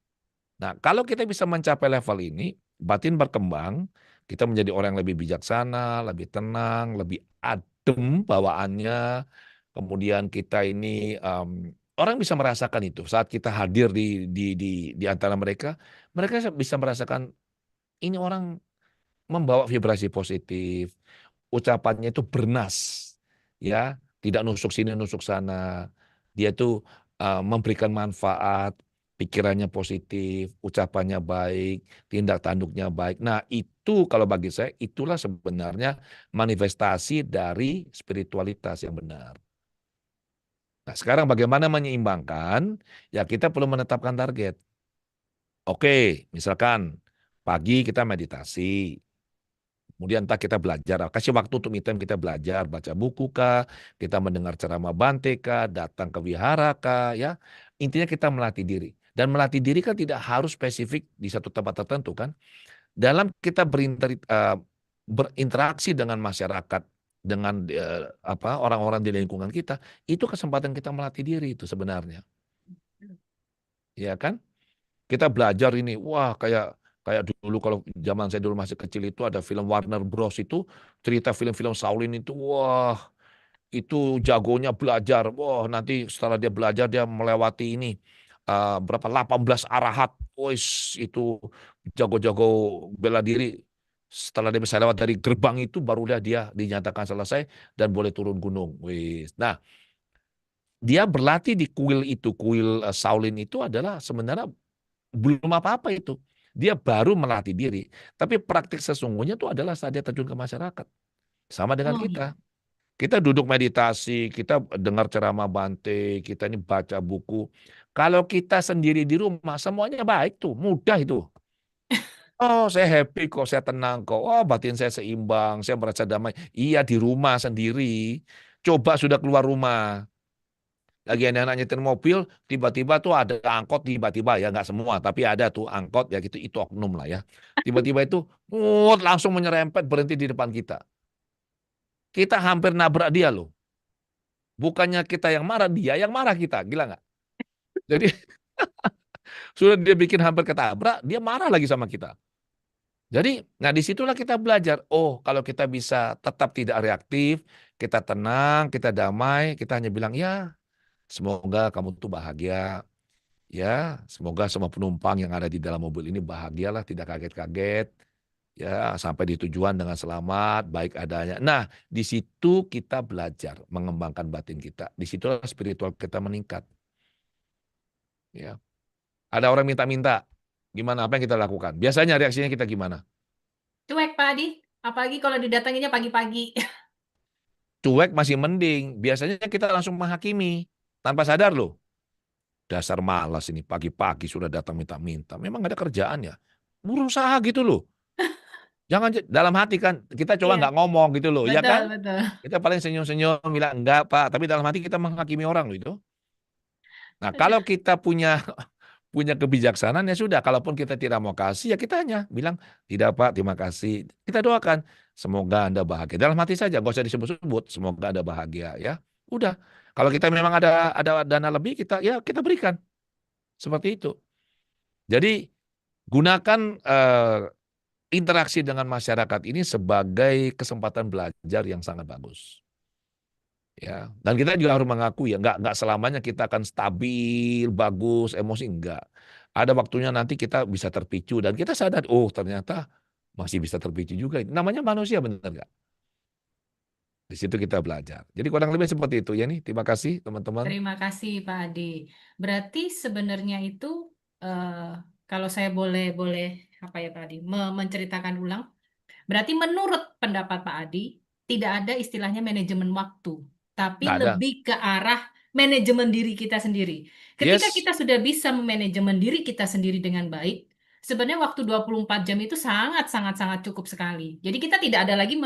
Nah, kalau kita bisa mencapai level ini, batin berkembang, kita menjadi orang yang lebih bijaksana, lebih tenang, lebih adem bawaannya. Kemudian kita ini orang bisa merasakan itu saat kita hadir di antara mereka, mereka bisa merasakan ini orang membawa vibrasi positif, ucapannya itu bernas, ya, tidak nusuk sini nusuk sana. Dia itu memberikan manfaat, pikirannya positif, ucapannya baik, tindak tanduknya baik. Nah itu kalau bagi saya itulah sebenarnya manifestasi dari spiritualitas yang benar. Nah, sekarang bagaimana menyeimbangkan? Ya kita perlu menetapkan target. Oke, misalkan pagi kita meditasi, kemudian entah kita belajar, kasih waktu untuk me time kita belajar, baca buku kah, kita mendengar ceramah Bante kah, datang ke wihara kah, ya. Intinya kita melatih diri. Dan melatih diri kan tidak harus spesifik di satu tempat tertentu kan. Dalam kita berinteraksi dengan masyarakat, dengan orang-orang di lingkungan kita, itu kesempatan kita melatih diri itu sebenarnya, ya kan? Kita belajar ini, wah kayak kayak dulu kalau zaman saya dulu masih kecil itu ada film Warner Bros itu cerita film-film Shaolin itu, wah itu jagonya belajar, wah nanti setelah dia belajar dia melewati ini berapa 18 arahat, wis itu jago-jago bela diri. Setelah dia bisa lewat dari gerbang itu barulah dia dinyatakan selesai dan boleh turun gunung. Wis. Nah, dia berlatih di kuil itu, kuil Shaolin itu adalah sebenarnya belum apa-apa itu. Dia baru melatih diri. Tapi praktik sesungguhnya itu adalah saat dia terjun ke masyarakat. Sama dengan Oh, kita. Kita duduk meditasi, kita dengar ceramah Bante, kita ini baca buku. Kalau kita sendiri di rumah, semuanya baik tuh, mudah itu. Oh, saya happy kok, saya tenang kok. Oh, batin saya seimbang, saya merasa damai. Iya, di rumah sendiri. Coba sudah keluar rumah. Lagi anak-anak nyetir mobil, tiba-tiba tuh ada angkot, tiba-tiba ya nggak semua, tapi ada tuh angkot ya gitu, itu oknum lah ya. Tiba-tiba itu langsung menyerempet berhenti di depan kita. Kita hampir nabrak dia loh. Bukannya kita yang marah, dia yang marah kita, gila nggak? Jadi sudah dia bikin hampir ketabrak, dia marah lagi sama kita. Jadi, nah disitulah kita belajar. Oh, kalau kita bisa tetap tidak reaktif, kita tenang, kita damai, kita hanya bilang ya, semoga kamu tuh bahagia. Ya, semoga semua penumpang yang ada di dalam mobil ini bahagialah, tidak kaget-kaget. Ya, sampai di tujuan dengan selamat, baik adanya. Nah, di situ kita belajar mengembangkan batin kita. Di situlah spiritual kita meningkat. Ya. Ada orang minta-minta, gimana apa yang kita lakukan? Biasanya reaksinya kita gimana? cuek Pak Adi. Apalagi kalau didatanginya pagi-pagi. Cuek masih mending. Biasanya kita langsung menghakimi tanpa sadar loh. Dasar malas ini pagi-pagi sudah datang minta-minta. Memang ada kerjaan ya. Berusaha gitu loh. Jangan dalam hati kan kita coba Iya, nggak ngomong gitu loh, ya betul, kan? betul. Kita paling senyum-senyum bilang enggak Pak, tapi dalam hati kita menghakimi orang loh itu. Nah, kalau kita punya punya kebijaksanaan ya sudah, kalaupun kita tidak mau kasih ya kita hanya bilang tidak Pak, terima kasih. Kita doakan semoga Anda bahagia. Dalam hati saja, nggak usah disebut-sebut, semoga Anda bahagia ya. Udah. Kalau kita memang ada dana lebih kita berikan. Seperti itu. Jadi gunakan interaksi dengan masyarakat ini sebagai kesempatan belajar yang sangat bagus. Ya, dan kita juga harus mengakui ya, nggak selamanya kita akan stabil, bagus, emosi enggak. Ada waktunya nanti kita bisa terpicu dan kita sadar, oh ternyata masih bisa terpicu juga. Namanya manusia, benar nggak? Di situ kita belajar. Jadi kurang lebih seperti itu ya nih. Terima kasih teman-teman. Terima kasih Pak Adi. Berarti sebenarnya itu kalau saya boleh apa ya Pak Adi menceritakan ulang. Berarti menurut pendapat Pak Adi tidak ada istilahnya manajemen waktu, tapi Nggak ada. lebih ke arah manajemen diri kita sendiri. Ketika Yes, kita sudah bisa memanajemen diri kita sendiri dengan baik, sebenarnya waktu 24 jam itu sangat sangat sangat cukup sekali. Jadi kita tidak ada lagi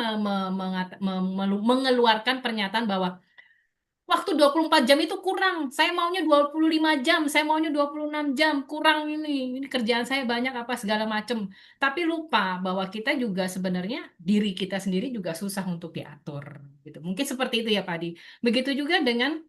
mengeluarkan pernyataan bahwa waktu 24 jam itu kurang. Saya maunya 25 jam, saya maunya 26 jam, kurang ini. Ini kerjaan saya banyak apa segala macam. Tapi lupa bahwa kita juga sebenarnya diri kita sendiri juga susah untuk diatur gitu. Mungkin seperti itu ya Pak Adi. Begitu juga dengan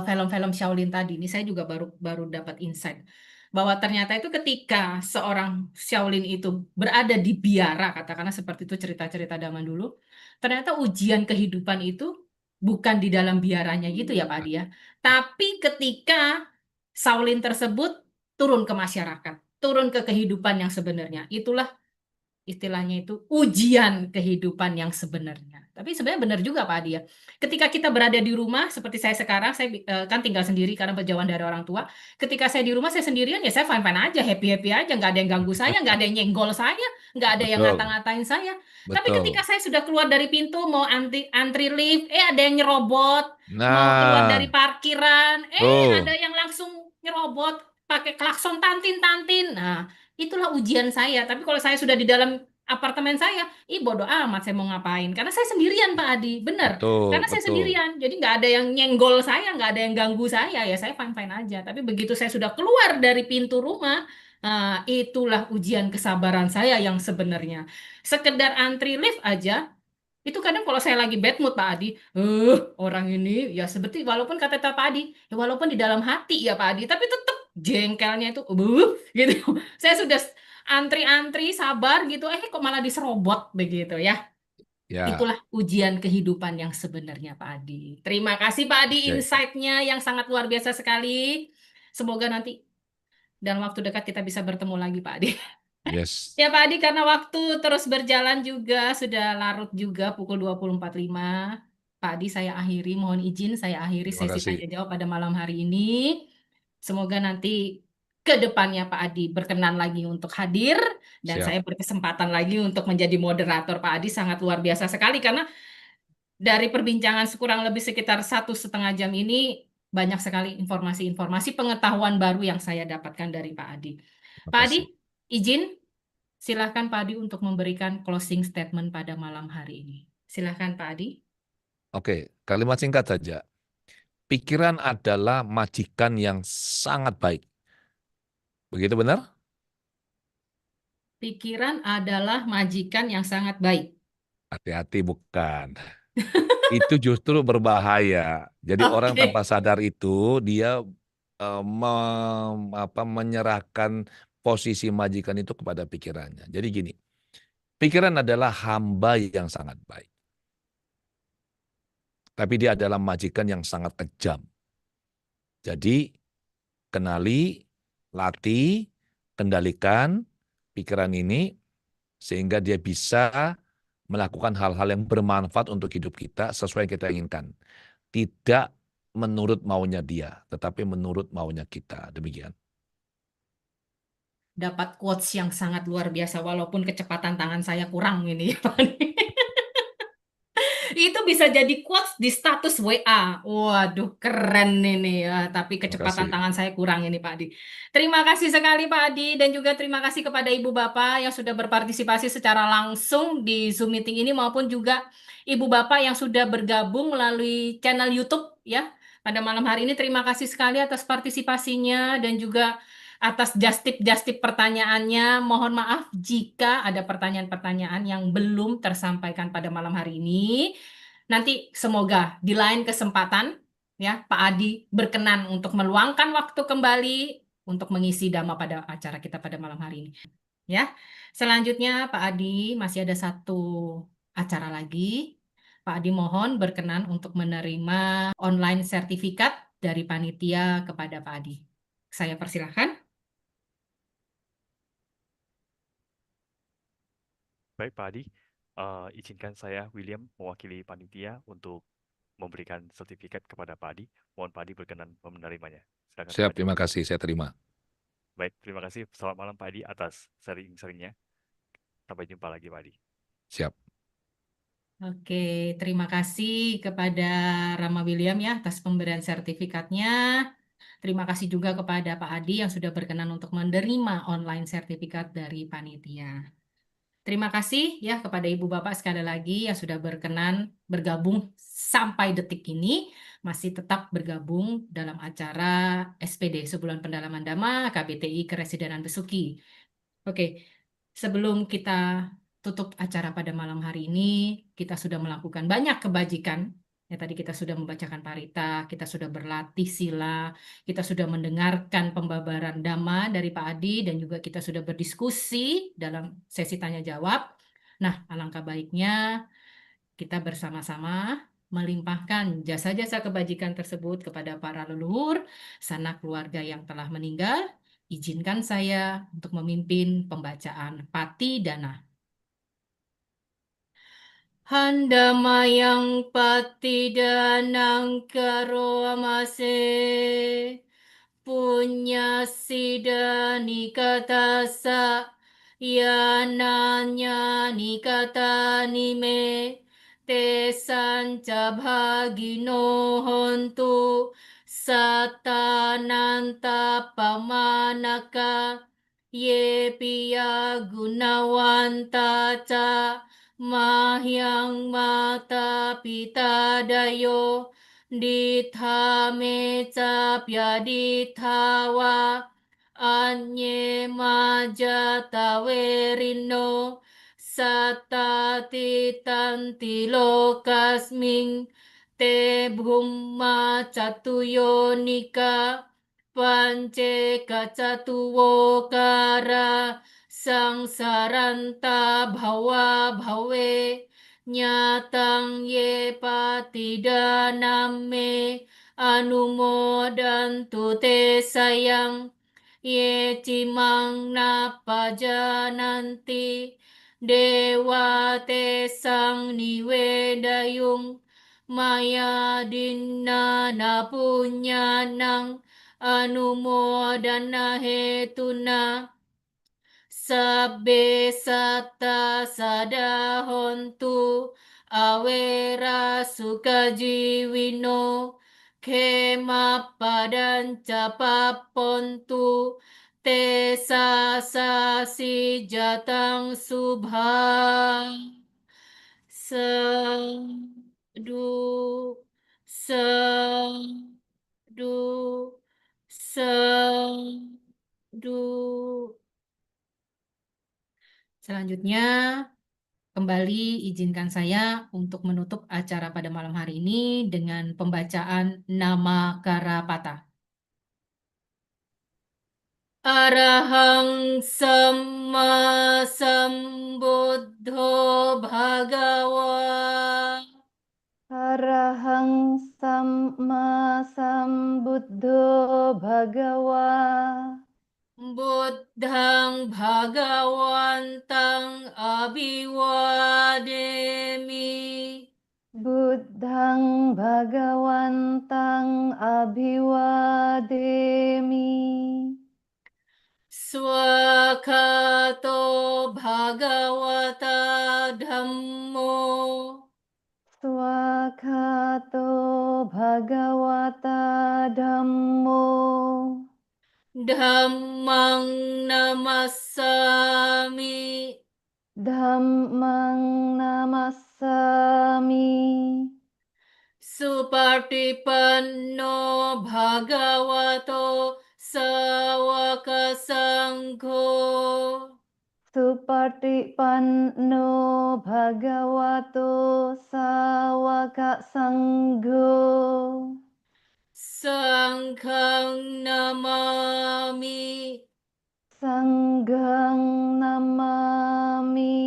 film-film Shaolin tadi. Ini saya juga baru baru dapat insight bahwa ternyata itu ketika seorang Shaolin itu berada di biara, katakanlah seperti itu cerita-cerita zaman dulu, ternyata ujian kehidupan itu bukan di dalam biaranya gitu ya Pak Adi ya, tapi ketika Shaolin tersebut turun ke masyarakat, turun ke kehidupan yang sebenarnya, itulah istilahnya itu ujian kehidupan yang sebenarnya. Tapi sebenarnya benar juga Pak Adi ya. Ketika kita berada di rumah seperti saya sekarang, saya kan tinggal sendiri karena berjauhan dari orang tua. Ketika saya di rumah saya sendirian ya saya fine-fine aja, happy-happy aja, nggak ada yang ganggu saya, nggak ada yang nyenggol saya, nggak ada yang Betul, ngata-ngatain saya. Tapi ketika betul. saya sudah keluar dari pintu mau antri lift, ada yang nyerobot, mau keluar dari Nah, parkiran, ada tuh, yang langsung nyerobot pakai klakson tantin-tantin. Nah, itulah ujian saya. Tapi kalau saya sudah di dalam apartemen saya, bodo amat saya mau ngapain. Karena saya sendirian Pak Adi, bener. betul, Karena saya betul. sendirian, jadi nggak ada yang nyenggol saya, nggak ada yang ganggu saya, ya saya fine-fine aja. Tapi begitu saya sudah keluar dari pintu rumah, itulah ujian kesabaran saya yang sebenarnya. Sekedar antri lift aja, itu kadang kalau saya lagi bad mood Pak Adi, orang ini ya seperti walaupun kata Pak Adi, ya walaupun di dalam hati ya Pak Adi, tapi tetap jengkelnya itu, gitu. Saya sudah antri-antri sabar gitu, kok malah diserobot begitu ya. Ya, Itulah ujian kehidupan yang sebenarnya Pak Adi. Terima kasih Pak Adi oke. insight-nya yang sangat luar biasa sekali. Semoga nanti dalam waktu dekat kita bisa bertemu lagi Pak Adi. Yes. Ya Pak Adi, karena waktu terus berjalan juga, sudah larut juga pukul 20.45. Pak Adi, saya akhiri, mohon izin saya akhiri Terima sesi kasih. tanya jawab pada malam hari ini. Semoga nanti ke depannya Pak Adi berkenan lagi untuk hadir dan Siap. saya berkesempatan lagi untuk menjadi moderator. Pak Adi sangat luar biasa sekali karena dari perbincangan kurang lebih sekitar 1,5 jam ini banyak sekali informasi-informasi pengetahuan baru yang saya dapatkan dari Pak Adi. Terima Pak Adi, kasih. izin silakan Pak Adi untuk memberikan closing statement pada malam hari ini. Silakan Pak Adi. Oke, kalimat singkat saja. Pikiran adalah majikan yang sangat baik. Begitu benar? Pikiran adalah majikan yang sangat baik. Hati-hati bukan. Itu justru berbahaya. Jadi orang tanpa Oke. sadar itu dia menyerahkan posisi majikan itu kepada pikirannya. Jadi gini, pikiran adalah hamba yang sangat baik. Tapi dia adalah majikan yang sangat kejam. Jadi kenali, latih, kendalikan pikiran ini sehingga dia bisa melakukan hal-hal yang bermanfaat untuk hidup kita sesuai yang kita inginkan. Tidak menurut maunya dia, tetapi menurut maunya kita. Demikian. Dapat quotes yang sangat luar biasa walaupun kecepatan tangan saya kurang ini ya Pak Adi. Itu bisa jadi quotes di status WA. Waduh, keren ini ya. Tapi Terima kecepatan kasih. tangan saya kurang ini Pak Adi. Terima kasih sekali Pak Adi dan juga terima kasih kepada Ibu Bapak yang sudah berpartisipasi secara langsung di Zoom meeting ini maupun juga Ibu Bapak yang sudah bergabung melalui channel YouTube ya. Pada malam hari ini terima kasih sekali atas partisipasinya dan juga atas just tip pertanyaannya. Mohon maaf jika ada pertanyaan-pertanyaan yang belum tersampaikan pada malam hari ini. Nanti semoga di lain kesempatan ya Pak Adi berkenan untuk meluangkan waktu kembali untuk mengisi dhamma pada acara kita pada malam hari ini. Ya. Selanjutnya Pak Adi masih ada satu acara lagi. Pak Adi mohon berkenan untuk menerima online sertifikat dari panitia kepada Pak Adi. Saya persilahkan. Baik Pak Adi, izinkan saya William mewakili panitia untuk memberikan sertifikat kepada Pak Adi. Mohon Pak Adi berkenan menerimanya. Silakan Pak Siap, Adi. terima kasih. Saya terima. Baik, terima kasih. Selamat malam Pak Adi atas sharing-sharingnya. Sampai jumpa lagi Pak Adi. Siap. Oke, terima kasih kepada Rama William ya atas pemberian sertifikatnya. Terima kasih juga kepada Pak Adi yang sudah berkenan untuk menerima online sertifikat dari panitia. Terima kasih ya kepada Ibu Bapak sekali lagi yang sudah berkenan bergabung sampai detik ini, masih tetap bergabung dalam acara SPD Sebulan Pendalaman Dhamma KBTI Keresidenan Besuki. Oke, sebelum kita tutup acara pada malam hari ini, kita sudah melakukan banyak kebajikan. Ya, tadi kita sudah membacakan parita, kita sudah berlatih sila, kita sudah mendengarkan pembabaran dhamma dari Pak Adi, dan juga kita sudah berdiskusi dalam sesi tanya jawab. Nah, alangkah baiknya kita bersama-sama melimpahkan jasa-jasa kebajikan tersebut kepada para leluhur, sanak keluarga yang telah meninggal. Izinkan saya untuk memimpin pembacaan Pati Dana. Handamayang patidanang karo amase punya sida nikatasa yananya nikata nime te sanca bhagino hontu satananta pamanaka ye piya gunawanta ca mahyang mata pita dayo Dithame capya dithawa anye majata werino satati tanti lokasming te bhumma catuyonika pance kacatuwo kara sangsaranta bhawa bhawe nyatang ye patidaname anumodantu te sayang ye cimang napajananti dewa te sang niwedayung maya dinna napunyanang anumodana hetuna Sabbe satta sadahontu awera sukajiwino kema padanca papontu te sasasi jatang subha sadu sadu sadu Selanjutnya, kembali izinkan saya untuk menutup acara pada malam hari ini dengan pembacaan nama Karapata. Arahang Samma Sambuddho Bhagawa Arahang Samma Sambuddho Bhagawa. Buddhang Bhagawantang Abhiwademi Buddhang Bhagawantang Abhiwademi. Swakato Bhagavata Dhammo Swakato Bhagawata Dhammo. Dhammang Namassami Dhammang Namassami. Supartipanno Bhagavato Sawaka Sangho Supartipanno Bhagavato Sawaka Sangho. Sanghang Namami Sanghang Namami.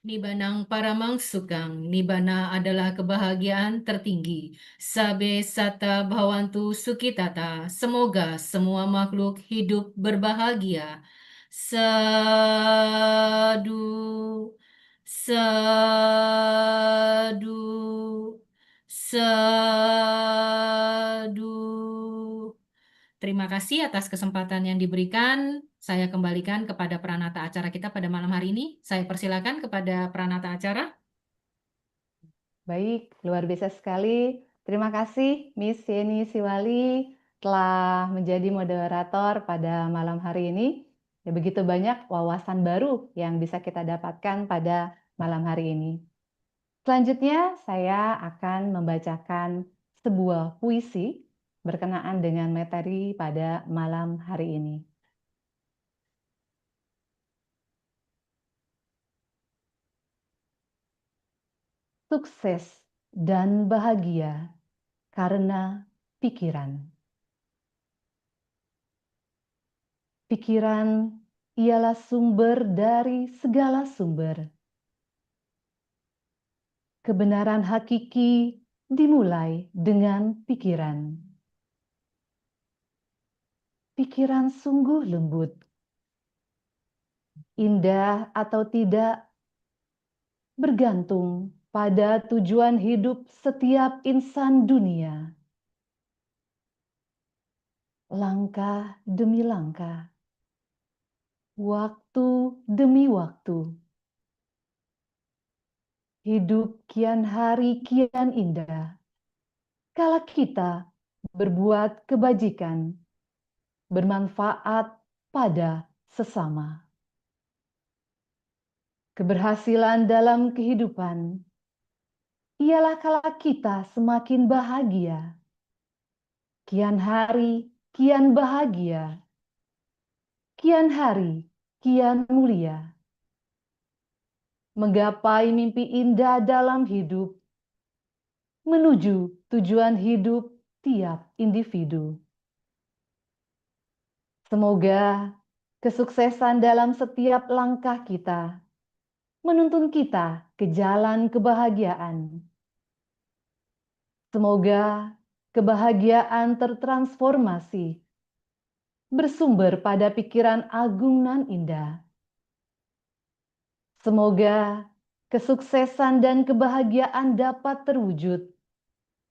Nibanang paramang sukang, nibana adalah kebahagiaan tertinggi. Sabe sata bhawantu sukitata, semoga semua makhluk hidup berbahagia. Sadu, sadu, sadu. Terima kasih atas kesempatan yang diberikan. Saya kembalikan kepada peranata acara kita pada malam hari ini. Saya persilakan kepada peranata acara. Baik, luar biasa sekali. Terima kasih Miss Yeni Siwali telah menjadi moderator pada malam hari ini. Ya, begitu banyak wawasan baru yang bisa kita dapatkan pada malam hari ini. Selanjutnya, saya akan membacakan sebuah puisi berkenaan dengan materi pada malam hari ini. Sukses dan bahagia karena pikiran. Pikiran ialah sumber dari segala sumber. Kebenaran hakiki dimulai dengan pikiran. Pikiran sungguh lembut. Indah atau tidak, bergantung pada tujuan hidup setiap insan dunia. Langkah demi langkah, waktu demi waktu, hidup kian hari kian indah. Kala kita berbuat kebajikan, bermanfaat pada sesama. Keberhasilan dalam kehidupan ialah kala kita semakin bahagia. Kian hari, kian bahagia. Kian hari, kian mulia. Menggapai mimpi indah dalam hidup, menuju tujuan hidup tiap individu. Semoga kesuksesan dalam setiap langkah kita menuntun kita ke jalan kebahagiaan. Semoga kebahagiaan tertransformasi, bersumber pada pikiran agung nan indah. Semoga kesuksesan dan kebahagiaan dapat terwujud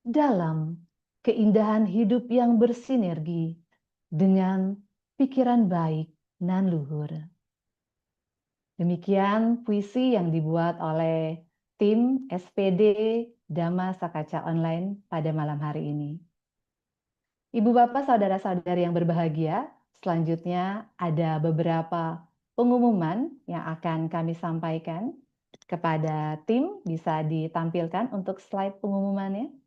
dalam keindahan hidup yang bersinergi dengan pikiran baik nan luhur. Demikian puisi yang dibuat oleh tim SPD Dhamma Sakaca Online pada malam hari ini. Ibu bapak saudara-saudari yang berbahagia, selanjutnya ada beberapa pengumuman yang akan kami sampaikan kepada tim. Bisa ditampilkan untuk slide pengumumannya.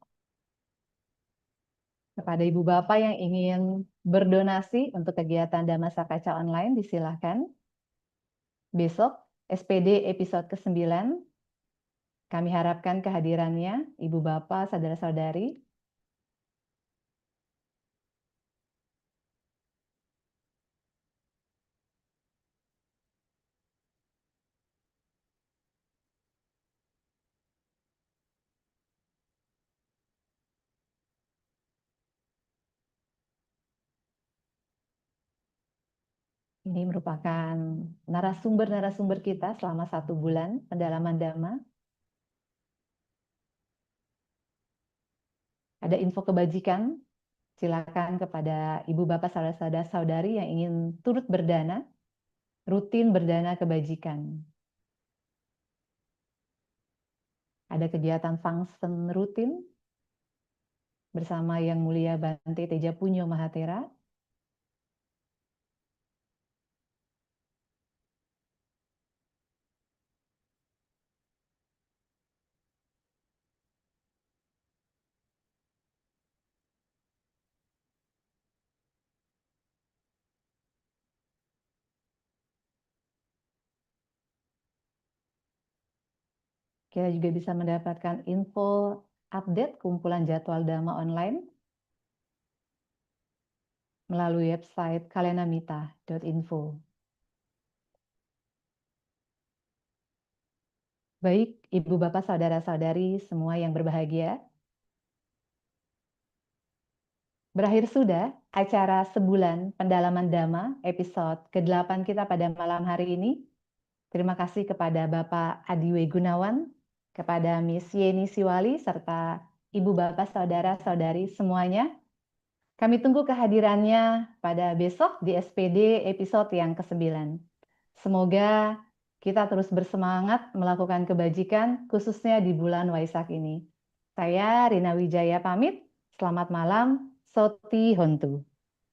Kepada ibu bapak yang ingin berdonasi untuk kegiatan Dhamma Sakaca Online, disilahkan. Besok, SPD episode ke-9, kami harapkan kehadirannya, Ibu Bapak, Saudara-saudari. Ini merupakan narasumber-narasumber kita selama 1 bulan pendalaman Dhamma. Ada info kebajikan, silakan kepada Ibu Bapak saudara-saudari yang ingin turut berdana, rutin berdana kebajikan. Ada kegiatan function rutin bersama Yang Mulia Bante Teja Punyo Mahatera. Kita juga bisa mendapatkan info update kumpulan jadwal Dhamma online melalui website kalenamita.info. Baik, Ibu Bapak Saudara-saudari semua yang berbahagia. Berakhir sudah acara sebulan pendalaman Dhamma episode ke-8 kita pada malam hari ini. Terima kasih kepada Bapak Adiwe Gunawan, kepada Miss Yeni Siwali, serta Ibu Bapak Saudara-saudari semuanya. Kami tunggu kehadirannya pada besok di SPD episode yang ke-9. Semoga kita terus bersemangat melakukan kebajikan, khususnya di bulan Waisak ini. Saya Rina Wijaya pamit. Selamat malam. Soti Hontu.